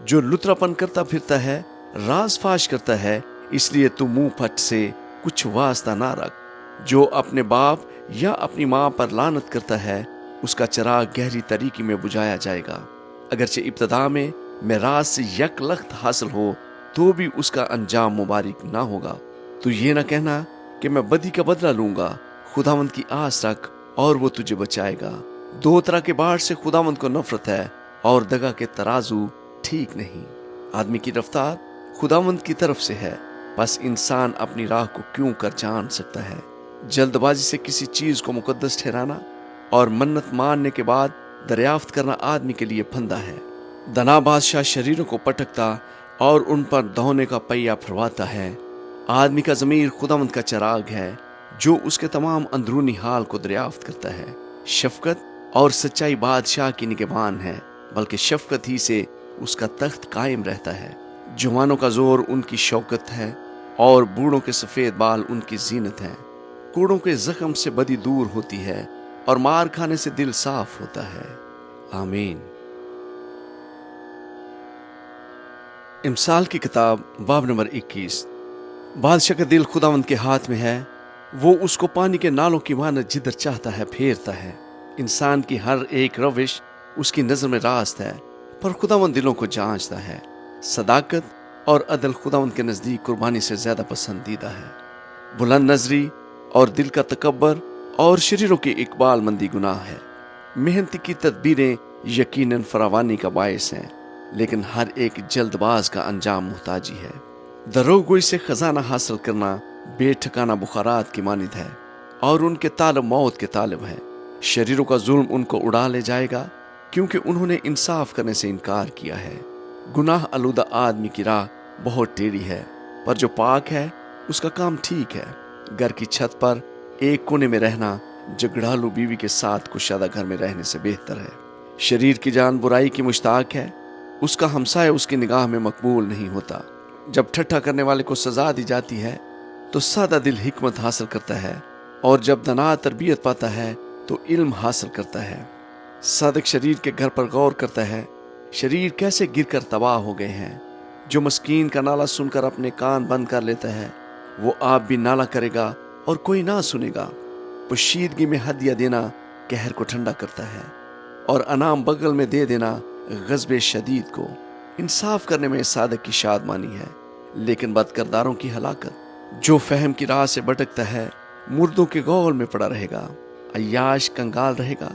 जो लुतरापन करता फिरता है राज फाश करता है, इसलिए तू मुंह फट से कुछ वास्ता ना रख। जो अपने बाप या अपनी माँ पर लानत करता है उसका चिराग गहरी तरीकी में बुझाया जाएगा। अगरचे इब्तदा में मेराज से यकलख्त हासिल हो तो भी उसका अंजाम मुबारक ना होगा। तू ये ना कहना कि मैं बदी का बदला लूंगा। खुदावंद की आस रख और वो तुझे बचाएगा। दो तरह के बाढ़ से खुदावंद को नफरत है और दगा के तराजू ठीक नहीं। आदमी की रफ्तार खुदावंद की तरफ से है, बस इंसान अपनी राह को क्यों कर जान सकता है। जल्दबाजी से किसी चीज को मुकद्दस ठहराना और मन्नत मानने के बाद दरियाफ्त करना आदमी के लिए फंदा है। दना बादशाह शरीरों को पटकता और उन पर दौने का पहिया फरवाता है। आदमी का ज़मीर खुदावंद का चिराग है जो उसके तमाम अंदरूनी हाल को दरियाफ्त करता है। शफकत और सच्चाई बादशाह की निगहबान है, बल्कि शफकत ही से उसका तख्त कायम रहता है। जवानों का जोर उनकी शौकत है और बूढ़ों के सफेद बाल उनकी जीनत है। कूड़ों के जख्म से बदी दूर होती है और मार खाने से दिल साफ होता है। आमीन। इमसाल की किताब बाब नंबर 21। बादशाह का दिल खुदावंद के हाथ में है, वो उसको पानी के नालों की मानत जिधर चाहता है फेरता है। इंसान की हर एक रविश उसकी नजर में रास्त है, पर खुदावंद दिलों को जांचता है। सदाकत और अदल खुदावंद के नजदीक कुर्बानी से ज्यादा पसंदीदा है। बुलंद नजरी और दिल का तकब्बर और शरीरों की इकबाल मंदी गुनाह है। मेहनती की तदबीरें यकीनन फरावानी का बायस हैं, लेकिन हर एक जल्दबाज का अंजाम मुहताजी है। दरोगोई से खजाना हासिल करना बेठिकाना बुखारात की मानिद है और उनके तालब मौत के तालब है। शरीरों का जुल्म उनको उड़ा ले जाएगा, क्योंकि उन्होंने इंसाफ करने से इनकार किया है। गुनाह आलूदा आदमी की राह बहुत टेढ़ी है, पर जो पाक है उसका काम ठीक है। घर की छत पर एक कोने में रहना झगड़ालू बीवी के साथ कुशादा घर में रहने से बेहतर है। शरीर की जान बुराई की मुश्ताक है, उसका हमसाया उसकी निगाह में मकबूल नहीं होता। जब ठट्ठा करने वाले को सजा दी जाती है तो सादा दिल हिकमत हासिल करता है, और जब दना तरबियत पाता है तो इल्म हासिल करता है। सादक शरीर के घर पर गौर करता है, शरीर कैसे गिरकर तबाह हो गए हैं। जो मस्कीन का नाला सुनकर अपने कान बंद कर लेता है, वो आप भी नाला करेगा और कोई ना सुनेगा। पोशीदगी में हदिया देना कहर को ठंडा करता है, और अनाम बगल में दे देना गज़बे शदीद को। इंसाफ करने में सादक की शादमानी है, लेकिन बदकरदारों की हलाकत। जो फहम की राह से भटकता है मुर्दों के गौल में पड़ा रहेगा। अय्याश कंगाल रहेगा।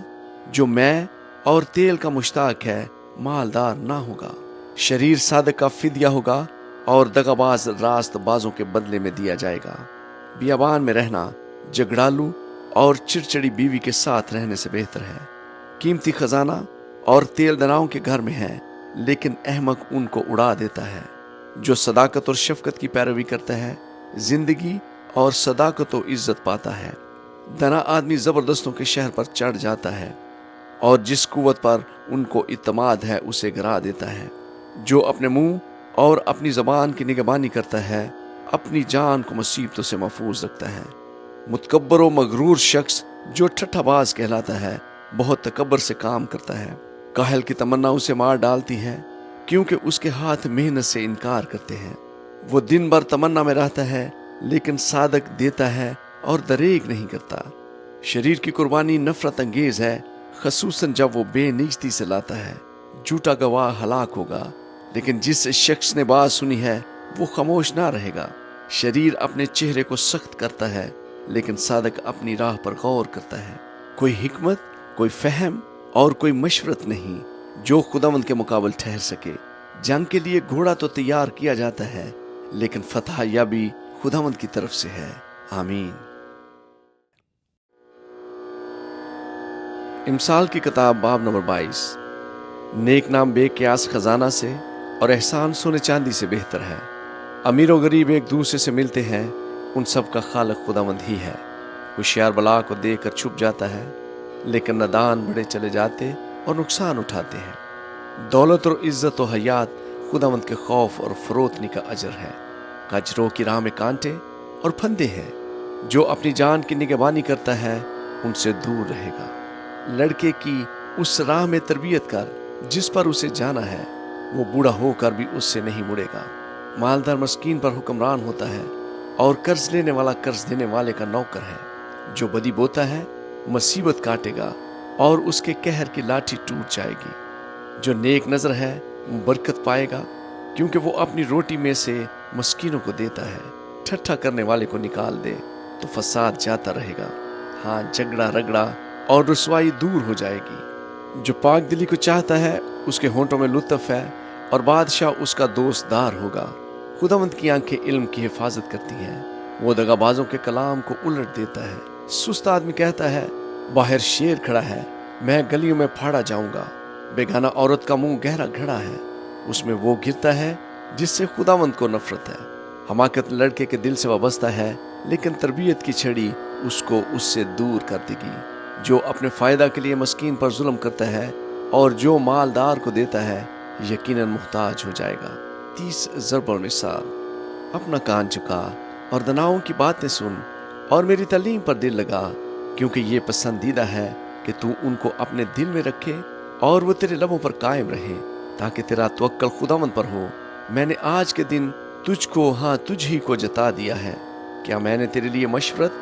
जो मैं और तेल का मुश्ताक है मालदार ना होगा। शरीर सादक का फिदिया होगा और दगाबाज रास्त बाजों के बदले में दिया जाएगा। बियाबान में रहना झगड़ालू और चिड़चिड़ी बीवी के साथ रहने से बेहतर है। कीमती खजाना और तेल दनाओं के घर में है, लेकिन अहमक उनको उड़ा देता है। जो सदाकत और शफकत की पैरवी करता है जिंदगी और सदाकत और इज्जत पाता है। दना आदमी जबरदस्तों के शहर पर चढ़ जाता है, और जिस कुवत पर उनको इत्तमाद है उसे गिरा देता है। जो अपने मुंह और अपनी जबान की निगहबानी करता है अपनी जान को मुसीबतों से महफूज रखता है। मुतकब्बर और मगरूर शख्स जो ठट्ठाबाज कहलाता है बहुत तकब्बर से काम करता है। काहल की तमन्ना उसे मार डालती है, क्योंकि उसके हाथ मेहनत से इनकार करते हैं। वो दिन भर तमन्ना में रहता है, लेकिन सादक देता है और दरेग नहीं करता। शरीर की कुर्बानी नफरत अंगेज है, खसूसन जब वो बेनिजती से लाता है। झूठा गवाह हलाक होगा, लेकिन जिस शख्स ने बात सुनी है वो खामोश ना रहेगा। शरीर अपने चेहरे को सख्त करता है, लेकिन सादक अपनी राह पर गौर करता है। कोई हिकमत, कोई फहम और कोई मशवरत नहीं जो खुदावंद के मुकाबल ठहर सके। जंग के लिए घोड़ा तो तैयार किया जाता है, लेकिन फतह याबी खुदावंद की तरफ से है। आमीन। इमसाल की किताब बाब नंबर 22। नेक नाम बेकियास खजाना से और एहसान सोने चांदी से बेहतर है। अमीर और गरीब एक दूसरे से मिलते हैं, उन सब का खालिक खुदावंद ही है। होशियार बला को देखकर छुप जाता है, लेकिन नादान बड़े चले जाते और नुकसान उठाते हैं। दौलत और इज्जत और हयात खुदावंद के खौफ और फरोतनी का अजर है। कचरों की राह में कांटे और फंदे हैं। जो अपनी जान की निगहबानी करता है उनसे दूर रहेगा। लड़के की उस राह में तरबियत कर जिस पर उसे जाना है, वो बूढ़ा होकर भी उससे नहीं मुड़ेगा। मालदार मस्कीन पर हुक्मरान होता है, और कर्ज लेने वाला कर्ज देने वाले का नौकर है। जो बदी बोता है मुसीबत काटेगा, और उसके कहर की लाठी टूट जाएगी। जो नेक नजर है बरकत पाएगा, क्योंकि वो अपनी रोटी में से मस्कीनों को देता है। ठट्ठा करने वाले को निकाल दे तो फसाद जाता रहेगा। हाँ, झगड़ा रगड़ा और रुसवाई दूर हो जाएगी। जो पाक दिली को चाहता है उसके होंठों में लुत्फ है, और बादशाह उसका दोस्तदार होगा। खुदावंद की आंखें इल्म की हिफाजत करती हैं। वो दगाबाजों के कलाम को उलट देता है। सुस्त आदमी कहता है बाहर शेर खड़ा है, मैं गलियों में फाड़ा जाऊंगा। बेगाना औरत का मुंह गहरा घड़ा है, उसमें वो गिरता है जिससे खुदावंद को नफरत है। हमाकत लड़के के दिल से वाबस्ता है, लेकिन तरबियत की छड़ी उसको उससे दूर कर देगी। جو اپنے فائدہ کے لیے مسکین پر ظلم کرتا ہے اور جو مالدار کو دیتا ہے یقیناً محتاج ہو جائے گا۔ 30 ضرب المثال۔ اپنا کان چکا اور دناؤں کی باتیں سن اور میری تعلیم پر دل لگا، کیونکہ یہ پسندیدہ ہے کہ تو ان کو اپنے دل میں رکھے اور وہ تیرے لبوں پر قائم رہے، تاکہ تیرا توکل خداوند پر ہو۔ میں نے آج کے دن تجھ ہی کو جتا دیا ہے۔ کیا میں نے تیرے لیے مشورت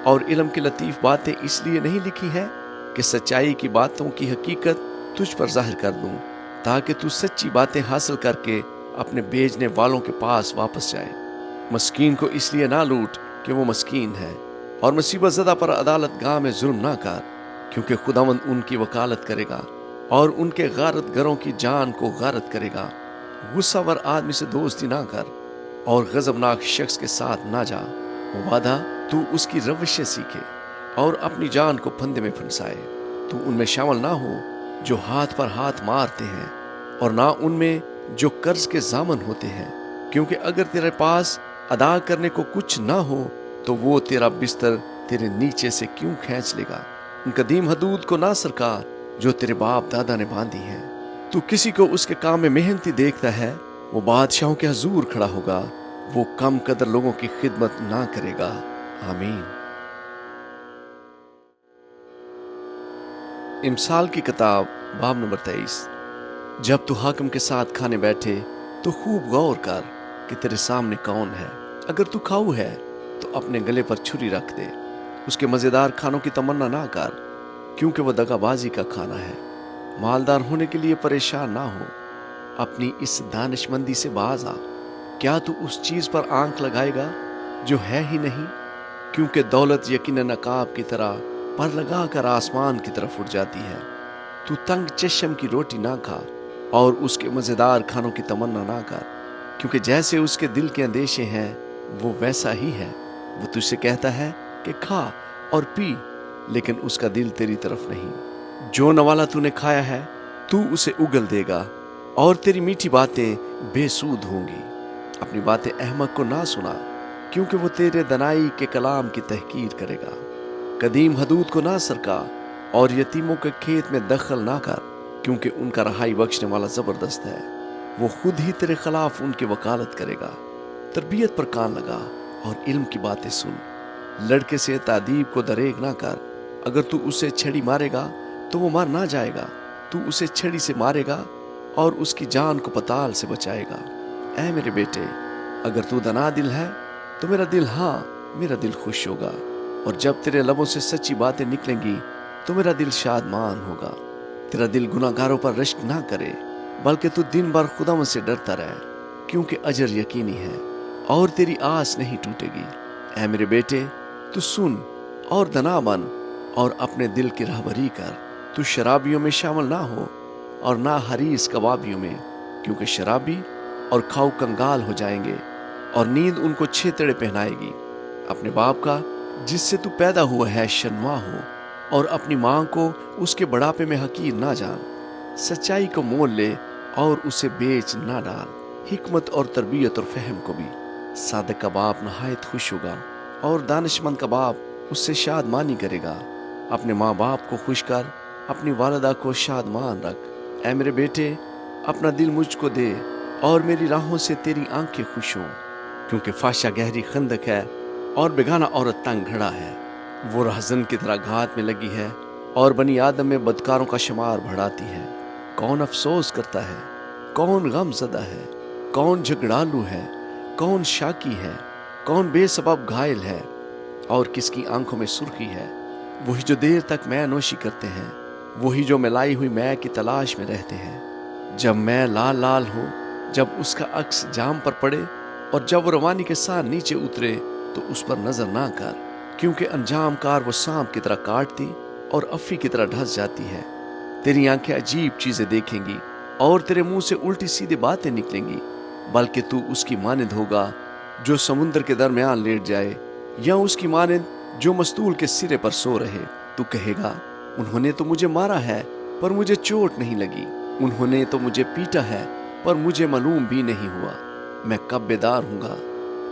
اور علم کی لطیف باتیں اس لیے نہیں لکھی ہے کہ سچائی کی باتوں کی حقیقت تجھ پر ظاہر کر دوں، تاکہ تو سچی باتیں حاصل کر کے اپنے بیچنے والوں کے پاس واپس جائے۔ مسکین کو اس لیے نہ لوٹ کہ وہ مسکین ہے، اور مصیبت زدہ پر عدالت گاہ میں ظلم نہ کر، کیونکہ خداوند ان کی وکالت کرے گا اور ان کے غارت گروں کی جان کو غارت کرے گا۔ غصہ ور آدمی سے دوستی نہ کر اور غضبناک شخص کے ساتھ نہ جا۔ مبادہ تو اس کی روشیں سیکھے اور اپنی جان کو پھندے میں پھنسائے۔ تو ان میں شامل نہ ہو جو ہاتھ پر ہاتھ مارتے ہیں، اور نہ ان میں جو قرض کے ضامن ہوتے ہیں، کیونکہ اگر تیرے پاس ادا کرنے کو کچھ نہ ہو تو وہ تیرا بستر تیرے نیچے سے کیوں کھینچ لے گا؟ ان قدیم حدود کو نہ سرکا جو تیرے باپ دادا نے باندھی ہیں۔ تو کسی کو اس کے کام میں محنتی دیکھتا ہے، وہ بادشاہوں کے حضور کھڑا ہوگا، وہ کم قدر لوگوں کی خدمت نہ کرے گا۔ آمین۔ امثال کی کتاب باب نمبر 23۔ جب تو حاکم کے ساتھ کھانے بیٹھے تو خوب غور کر کہ تیرے سامنے کون ہے۔ اگر تو کھاؤ ہے تو اپنے گلے پر چھری رکھ دے۔ اس کے مزیدار کھانوں کی تمنا نہ کر، کیونکہ وہ دغا بازی کا کھانا ہے۔ مالدار ہونے کے لیے پریشان نہ ہو، اپنی اس دانش مندی سے باز آ۔ کیا تو اس چیز پر آنکھ لگائے گا جو ہے ہی نہیں؟ کیونکہ دولت یقیناً عقاب کی طرح پر لگا کر آسمان کی طرف اٹھ جاتی ہے۔ تو تنگ چشم کی روٹی نہ کھا اور اس کے مزیدار کھانوں کی تمنا نہ کر، کیونکہ جیسے اس کے دل کے اندیشے ہیں وہ ویسا ہی ہے۔ وہ تجھ سے کہتا ہے کہ کھا اور پی، لیکن اس کا دل تیری طرف نہیں۔ جو نوالا تو نے کھایا ہے تو اسے اگل دے گا، اور تیری میٹھی باتیں بے سود ہوں گی۔ اپنی باتیں احمق کو نہ سنا، کیونکہ وہ تیرے دنائی کے کلام کی تحقیر کرے گا۔ قدیم حدود کو نہ سرکا اور یتیموں کے کھیت میں دخل نہ کر، کیونکہ ان کا رہائی بخشنے والا زبردست ہے۔ وہ خود ہی تیرے خلاف ان کی وکالت کرے گا۔ تربیت پر کان لگا اور علم کی باتیں سن۔ لڑکے سے تادیب کو دریغ نہ کر۔ اگر تو اسے چھڑی مارے گا تو وہ مر نہ جائے گا، تو اسے چھڑی سے مارے گا اور اس کی جان کو پتال سے بچائے گا۔ اے میرے بیٹے، اگر تو دنا دل ہے تو میرا دل خوش ہوگا، اور جب تیرے لبوں سے سچی باتیں نکلیں گی تو میرا دل شادمان ہوگا۔ تیرا دل گناہ گاروں پر رشک نہ کرے، بلکہ تو دن بھر خداوند سے ڈرتا رہے، کیونکہ اجر یقینی ہے اور تیری آس نہیں ٹوٹے گی۔ اے میرے بیٹے، تو سن اور دنا بن اور اپنے دل کی رہبری کر۔ تو شرابیوں میں شامل نہ ہو اور نہ حریص کبابیوں میں، کیونکہ شرابی اور کھاؤ کنگال ہو جائیں گے اور نیند ان کو چھیتڑے پہنائے گی۔ اپنے باپ کا جس سے تو پیدا ہوا ہے شرموا ہو، اور اپنی ماں کو اس کے بڑھاپے میں حقیر نہ جان۔ سچائی کو مول لے اور اسے بیچ نہ ڈال، حکمت اور تربیت اور فہم کو بھی۔ صادق کا باپ نہایت خوش ہوگا اور دانش مند کا باپ اس سے شادمانی کرے گا۔ اپنے ماں باپ کو خوش کر، اپنی والدہ کو شادمان رکھ۔ اے میرے بیٹے، اپنا دل مجھ کو دے اور میری راہوں سے تیری آنکھیں خوش ہوں، کیونکہ فحشہ گہری خندق ہے اور بیگانہ عورت تنگ گھڑا ہے۔ وہ رہزن کی طرح گھات میں لگی ہے اور بنی آدم میں بدکاروں کا شمار بڑھاتی ہے۔ کون افسوس کرتا ہے؟ کون غم زدہ ہے؟ کون جھگڑالو ہے؟ کون شاکی ہے؟ کون بے سبب گھائل ہے؟ اور کس کی آنکھوں میں سرخی ہے؟ وہی جو دیر تک مے نوشی کرتے ہیں، وہی جو ملائی ہوئی مے کی تلاش میں رہتے ہیں۔ جب مے لال لال ہو، جب اس کا عکس جام پر پڑے، اور جب وہ روانی کے ساتھ نیچے اترے تو اس پر نظر نہ کر، کیونکہ انجام کار وہ سانپ کی طرح کاٹتی اور افی کی طرح ڈھس جاتی ہے۔ تیری آنکھیں عجیب چیزیں دیکھیں گی اور تیرے منہ سے الٹی سیدھی باتیں نکلیں گی، بلکہ تو اس کی مانند ہوگا جو سمندر کے درمیان لیٹ جائے، یا اس کی مانند جو مستول کے سرے پر سو رہے۔ تو کہے گا، انہوں نے تو مجھے مارا ہے پر مجھے چوٹ نہیں لگی، انہوں نے تو مجھے پیٹا ہے پر مجھے معلوم بھی نہیں ہوا۔ میں کب بیدار ہوں گا؟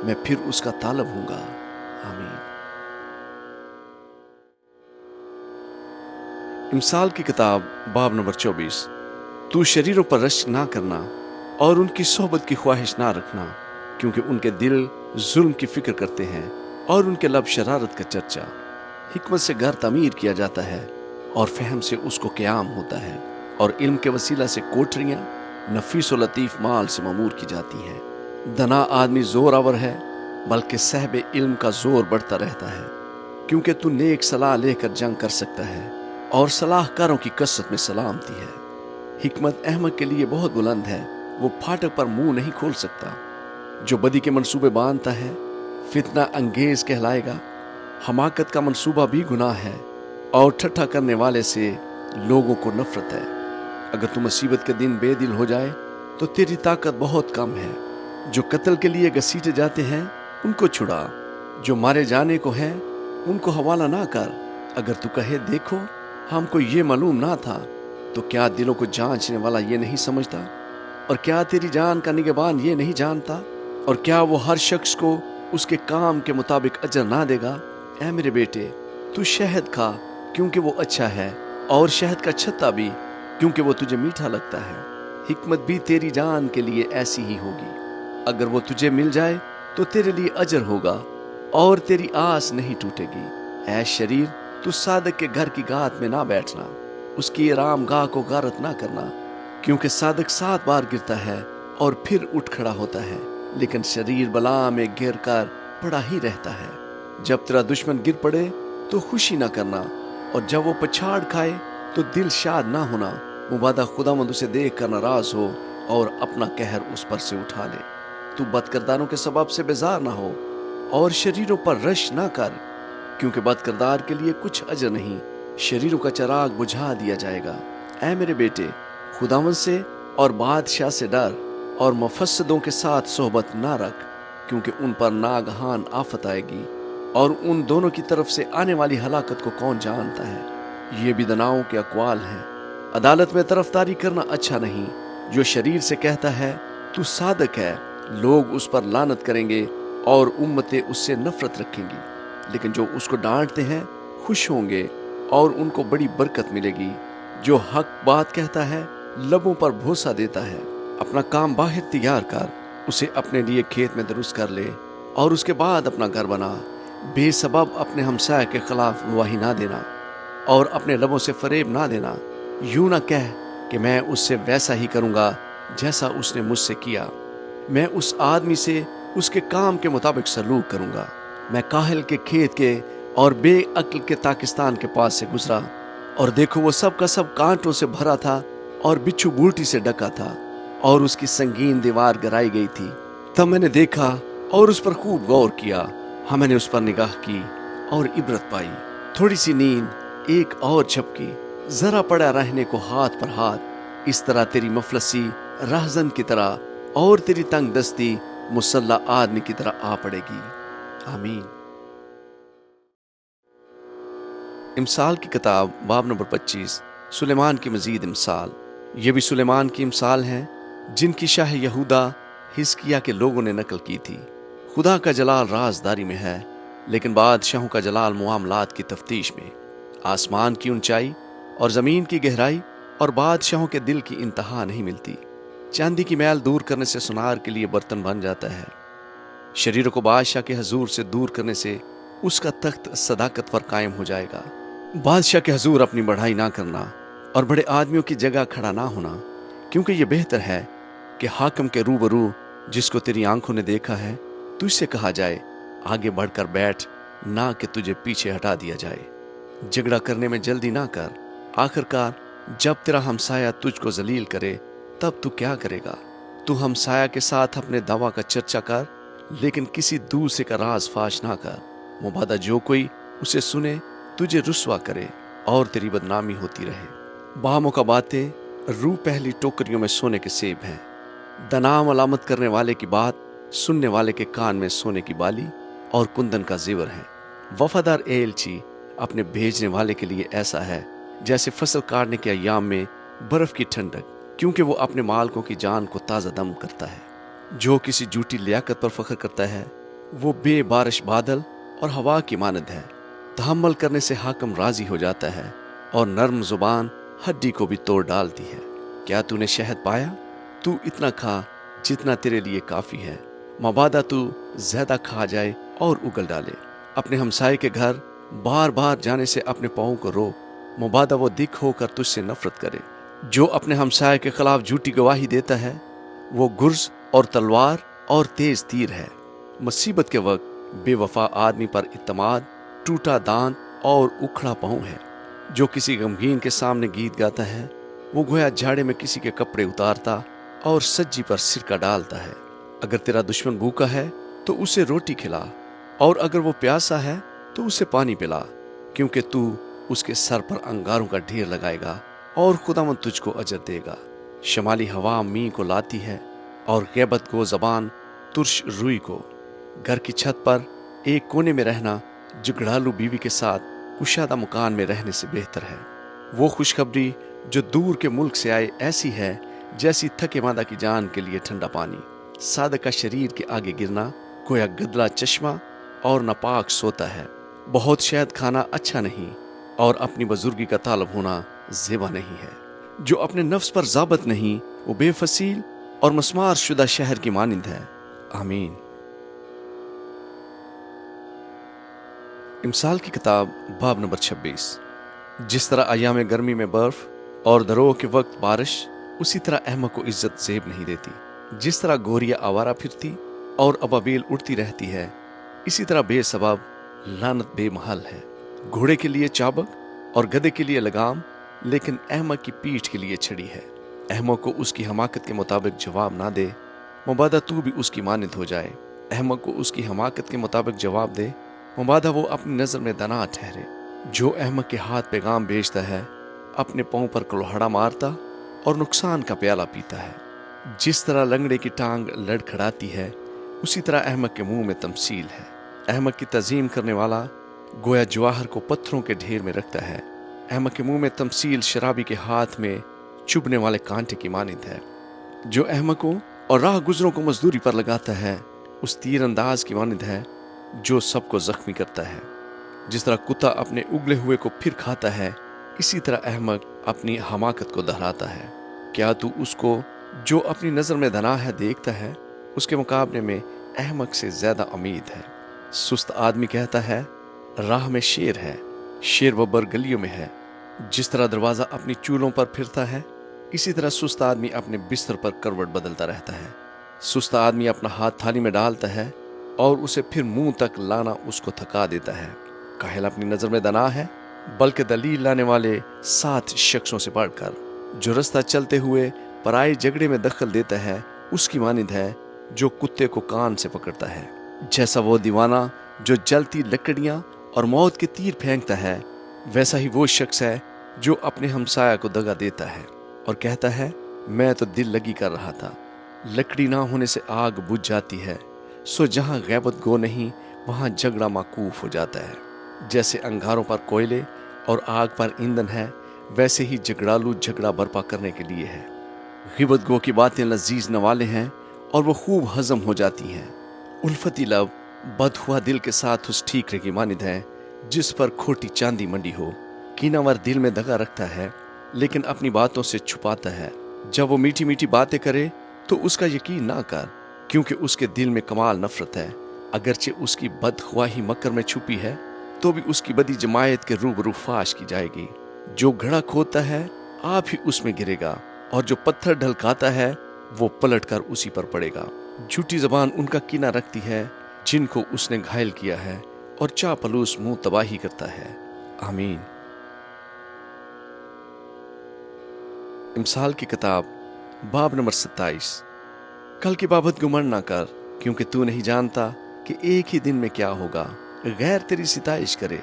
میں پھر اس کا طالب ہوں گا۔ آمین۔ امثال کی کتاب باب نمبر 24۔ تو شریروں پر رشک نہ کرنا اور ان کی صحبت کی خواہش نہ رکھنا، کیونکہ ان کے دل ظلم کی فکر کرتے ہیں اور ان کے لب شرارت کا چرچا۔ حکمت سے گھر تعمیر کیا جاتا ہے اور فہم سے اس کو قیام ہوتا ہے، اور علم کے وسیلہ سے کوٹریاں نفیس و لطیف مال سے معمور کی جاتی ہیں۔ دنا آدمی زور آور ہے، بلکہ صاحب علم کا زور بڑھتا رہتا ہے، کیونکہ تو نیک صلاح لے کر جنگ کر سکتا ہے اور صلاح کاروں کی کثرت میں سلامتی ہے۔ حکمت احمق کے لیے بہت بلند ہے، وہ پھاٹک پر منہ نہیں کھول سکتا۔ جو بدی کے منصوبے باندھتا ہے فتنہ انگیز کہلائے گا۔ حماقت کا منصوبہ بھی گناہ ہے اور ٹھٹھا کرنے والے سے لوگوں کو نفرت ہے۔ اگر تو مصیبت کے دن بے دل ہو جائے تو تیری طاقت بہت کم ہے۔ جو قتل کے لیے گھسیٹے جاتے ہیں ان کو چھڑا، جو مارے جانے کو ہیں ان کو حوالہ نہ کر۔ اگر تو کہے دیکھو ہم کو یہ معلوم نہ تھا، تو کیا دلوں کو جانچنے والا یہ نہیں سمجھتا؟ اور کیا تیری جان کا نگہبان یہ نہیں جانتا؟ اور کیا وہ ہر شخص کو اس کے کام کے مطابق اجر نہ دے گا؟ اے میرے بیٹے، تو شہد کھا کیونکہ وہ اچھا ہے، اور شہد کا چھتا بھی کیونکہ وہ تجھے میٹھا لگتا ہے۔ حکمت بھی تیری جان کے لیے ایسی ہی ہوگی۔ اگر وہ تجھے مل جائے تو تیرے لیے اجر ہوگا اور تیری آس نہیں ٹوٹے گی۔ اے شریر، تو صادق کے گھر کی گات میں نہ بیٹھنا، اس کی آرام گاہ کو غارت نہ کرنا، کیونکہ صادق 7 بار گرتا ہے اور پھر اٹھ کھڑا ہوتا ہے، لیکن شریر بلا میں گر کر پڑا ہی رہتا ہے۔ جب تیرا دشمن گر پڑے تو خوشی نہ کرنا، اور جب وہ پچھاڑ کھائے تو دل شاد نہ ہونا۔ مبادہ خداوند اسے دیکھ کر ناراض ہو اور اپنا قہر اس پر سے اٹھا لے۔ تو بدکرداروں کے سبب سے بیزار نہ ہو اور شریروں پر رش نہ کر، کیونکہ بدکردار کے لیے کچھ اجر نہیں، شریروں کا چراغ بجھا دیا جائے گا۔ اے میرے بیٹے، خداوند سے اور بادشاہ سے ڈر، اور مفسدوں کے ساتھ صحبت نہ رکھ، کیونکہ ان پر ناگہان آفت آئے گی، اور ان دونوں کی طرف سے آنے والی ہلاکت کو کون جانتا ہے؟ یہ بھی دناؤں کے اقوال ہیں۔ عدالت میں طرفداری کرنا اچھا نہیں۔ جو شریر سے کہتا ہے تو صادق ہے، لوگ اس پر لعنت کریں گے اور امتیں اس سے نفرت رکھیں گی، لیکن جو اس کو ڈانٹتے ہیں خوش ہوں گے اور ان کو بڑی برکت ملے گی۔ جو حق بات کہتا ہے لبوں پر بھوسا دیتا ہے۔ اپنا کام باہر تیار کر، اسے اپنے لیے کھیت میں درست کر لے، اور اس کے بعد اپنا گھر بنا۔ بے سبب اپنے ہمسائے کے خلاف گواہی نہ دینا، اور اپنے لبوں سے فریب نہ دینا۔ یوں نہ کہہ کہ میں اس سے ویسا ہی کروں گا جیسا اس نے مجھ سے کیا۔ میں اس آدمی سے اس کے کام کے مطابق سلوک کروں گا۔ میں کاہل کے کھیت کے اور بے عقل کے تاکستان کے پاس سے گزرا، اور دیکھو وہ سب کا سب کانٹوں سے بھرا تھا اور بچھو بوٹی سے ڈکا تھا، اور اس کی سنگین دیوار گرائی گئی تھی۔ تب میں نے دیکھا اور اس پر خوب غور کیا۔ ہاں، میں نے اس پر نگاہ کی اور عبرت پائی۔ تھوڑی سی نیند، ایک اور جھپکی، ذرا پڑا رہنے کو ہاتھ پر ہاتھ۔ اس طرح تیری مفلسی رہزن کی طرح اور تیری تنگ دستی مسلح آدمی کی طرح آ پڑے گی۔ آمین۔ امثال کی کتاب باب نمبر 25۔ سلیمان کی مزید امثال۔ یہ بھی سلیمان کی امثال ہیں جن کی شاہ یہودا حزقیہ کے لوگوں نے نقل کی تھی۔ خدا کا جلال رازداری میں ہے، لیکن بادشاہوں کا جلال معاملات کی تفتیش میں۔ آسمان کی اونچائی اور زمین کی گہرائی اور بادشاہوں کے دل کی انتہا نہیں ملتی۔ چاندی کی میل دور کرنے سے سونار کے لیے برتن بن جاتا ہے۔ شریروں کو بادشاہ کے حضور سے دور کرنے سے اس کا تخت صداقت پر قائم ہو جائے گا۔ بادشاہ کے حضور اپنی بڑھائی نہ کرنا اور بڑے آدمیوں کی جگہ کھڑا نہ ہونا، کیونکہ یہ بہتر ہے کہ حاکم کے روبرو جس کو تیری آنکھوں نے دیکھا ہے تجھ سے کہا جائے آگے بڑھ کر بیٹھ، نہ کہ تجھے پیچھے ہٹا دیا جائے۔ جھگڑا کرنے میں جلدی نہ کر، آخرکار جب تیرا ہمسایہ تجھ کو ذلیل کرے تب تو کیا کرے گا؟ تو ہمسایہ کے ساتھ اپنے دعویٰ کا چرچا کر، لیکن کسی دوسرے کا راز فاش نہ کر، مبادہ جو کوئی اسے سنے تجھے رسوا کرے اور تیری بدنامی ہوتی رہے۔ باموقع باتیں روح پہلی ٹوکریوں میں سونے کے سیب ہیں۔ دنا ملامت کرنے والے کی بات سننے والے کے کان میں سونے کی بالی اور کندن کا زیور ہے۔ وفادار ایلچی اپنے بھیجنے والے کے لیے ایسا ہے جیسے فصل کاٹنے کے ایام میں برف کی ٹھنڈک، کیونکہ وہ اپنے مالکوں کی جان کو تازہ دم کرتا ہے۔ جو کسی جھوٹی لیاقت پر فخر کرتا ہے وہ بے بارش بادل اور ہوا کی مانند ہے۔ تحمل کرنے سے حاکم راضی ہو جاتا ہے और नर्म जुबान हड्डी को भी तोड़ डालती है। क्या तूने शहद पाया? तू इतना खा जितना तेरे लिए काफी है, मबादा तू ज्यादा खा जाए और उगल डाले। अपने हमसाये के घर बार बार जाने से अपने पाँव को रोक, मबादा वो दिख होकर तुझसे नफरत करे। जो अपने हमसाये के खिलाफ झूठी गवाही देता है वो गुर्ज और तलवार और तेज तीर है। मुसीबत के वक्त बेवफा आदमी पर इत्तमाद टूटा दांत और उखड़ा पाँव है। जो किसी गमगीन के सामने गीत गाता है वो गोया झाड़े में किसी के कपड़े उतारता और सज्जी पर सिरका डालता है। अगर तेरा दुश्मन भूखा है तो उसे रोटी खिला, और अगर वो प्यासा है तो उसे पानी पिला, क्योंकि तू उसके सर पर अंगारों का ढेर लगाएगा और खुदावंद तुझको अजर देगा। शमाली हवा मींह को लाती है और गैबत को जबान तुर्श रुई को। घर की छत पर एक कोने में रहना जुगड़ालू बीवी के साथ कुशादा मकान में रहने से बेहतर है। वो खुशखबरी जो दूर के मुल्क से आए ऐसी है जैसी थके मादा की जान के लिए ठंडा पानी। सादक का शरीर के आगे गिरना गोया गदला चश्मा और नापाक सोता है। बहुत शहद खाना अच्छा नहीं और अपनी बुजुर्गी का तालब होना ज़ेबा नहीं है। जो अपने नफ्स पर ज़ाबत नहीं वो बेफसील और मस्मार शुदा शहर की मानिंद है। आमीन। इमसाल की किताब बाब नंबर 26। जिस तरह अयाम गर्मी में बर्फ और दरों के वक्त बारिश, उसी तरह अहमक को इज्जत ज़ेब नहीं देती। जिस तरह गोरिया आवारा फिरती और अबाबील उड़ती रहती है, इसी तरह बेसबब लानत बेमहल है। घोड़े के लिए चाबक और गधे के लिए लगाम, लेकिन अहमक की पीठ के लिए छड़ी है। अहमक को उसकी हमाकत के मुताबिक जवाब ना दे, मुबादा तू भी उसकी मानित हो जाए। अहमक को उसकी हमाकत के मुताबिक जवाब दे, मुबादा वो अपनी नज़र में दना ठहरे। जो अहमक के हाथ पैगाम भेजता है अपने पाँव पर कुल्हाड़ा मारता और नुकसान का प्याला पीता है। जिस तरह लंगड़े की टांग लड़खड़ाती है, उसी तरह अहमक के मुंह में तमसील है। अहमक की तज़ीम करने वाला गोया जवाहर को पत्थरों के ढेर में रखता है। अहमक के मुंह में तमसील शराबी के हाथ में चुभने वाले कांटे की मानिंद है। जो अहमकों और राह गुजरों को मजदूरी पर लगाता है, उस तीरंदाज की मानिंद है जो सबको जख्मी करता है। जिस तरह कुत्ता अपने उगले हुए को फिर खाता है, इसी तरह अहमक अपनी हमाकत को दोहराता है। क्या तू उसको जो अपनी नज़र में दना है देखता है? उसके मुकाबले में अहमक से ज्यादा उम्मीद है। सुस्त आदमी कहता है राह में शेर है, शेर बब्बर गलियों में है। जिस तरह दरवाजा अपनी चूलों पर फिरता है, इसी तरह सुस्त आदमी अपने बिस्तर पर करवट बदलता रहता है। सुस्त आदमी अपना हाथ थाली में डालता है और उसे फिर मुंह तक लाना उसको थका देता है। काहिल अपनी नजर में दना है, बल्कि दलील लाने वाले 7 शख्सों से बढ़कर। जो रास्ता चलते हुए पराये झगड़े में दखल देता है, उसकी मानिंद है जो कुत्ते को कान से पकड़ता है। जैसा वो दीवाना जो जलती लकड़ियां और मौत के तीर फेंकता है, वैसा ही वो शख्स है जो अपने हमसाया को दगा देता है और कहता है मैं तो दिल लगी कर रहा था। लकड़ी ना होने से आग बुझ जाती है, सो जहां गैबत गो नहीं वहां झगड़ा माकूफ हो जाता है। जैसे अंगारों पर कोयले और आग पर ईंधन है, वैसे ही झगड़ालू झगड़ा बर्पा करने के लिए है। गिबत गो की बातें लजीज नवाले हैं और वो खूब हजम हो जाती हैं। उल्फती लब बद हुआ दिल के साथ उस ठीकरे की मानिद है जिस पर खोटी चांदी मंडी हो। कीनावर दिल में दगा रखता है लेकिन अपनी बातों से छुपाता है। जब वो मीठी मीठी बातें करे तो उसका यकीन ना कर, क्योंकि उसके दिल में कमाल नफरत है। अगरचे उसकी बदख्वाही मकर में छुपी है तो भी उसकी बदी जमायत के रूबरू फाश की जाएगी। जो घड़ा खोदता है आप ही उसमें गिरेगा, और जो पत्थर ढलकाता है वो पलट कर उसी पर पड़ेगा। झूठी जबान उनका कीना रखती है जिनको उसने घायल किया है, और चापलूस मुंह तबाही करता है। आमीन। इमसाल की किताब बाब नंबर 27। कल की बाबत गुमंड ना कर, क्योंकि तू नहीं जानता कि एक ही दिन में क्या होगा। गैर तेरी सिताइश करे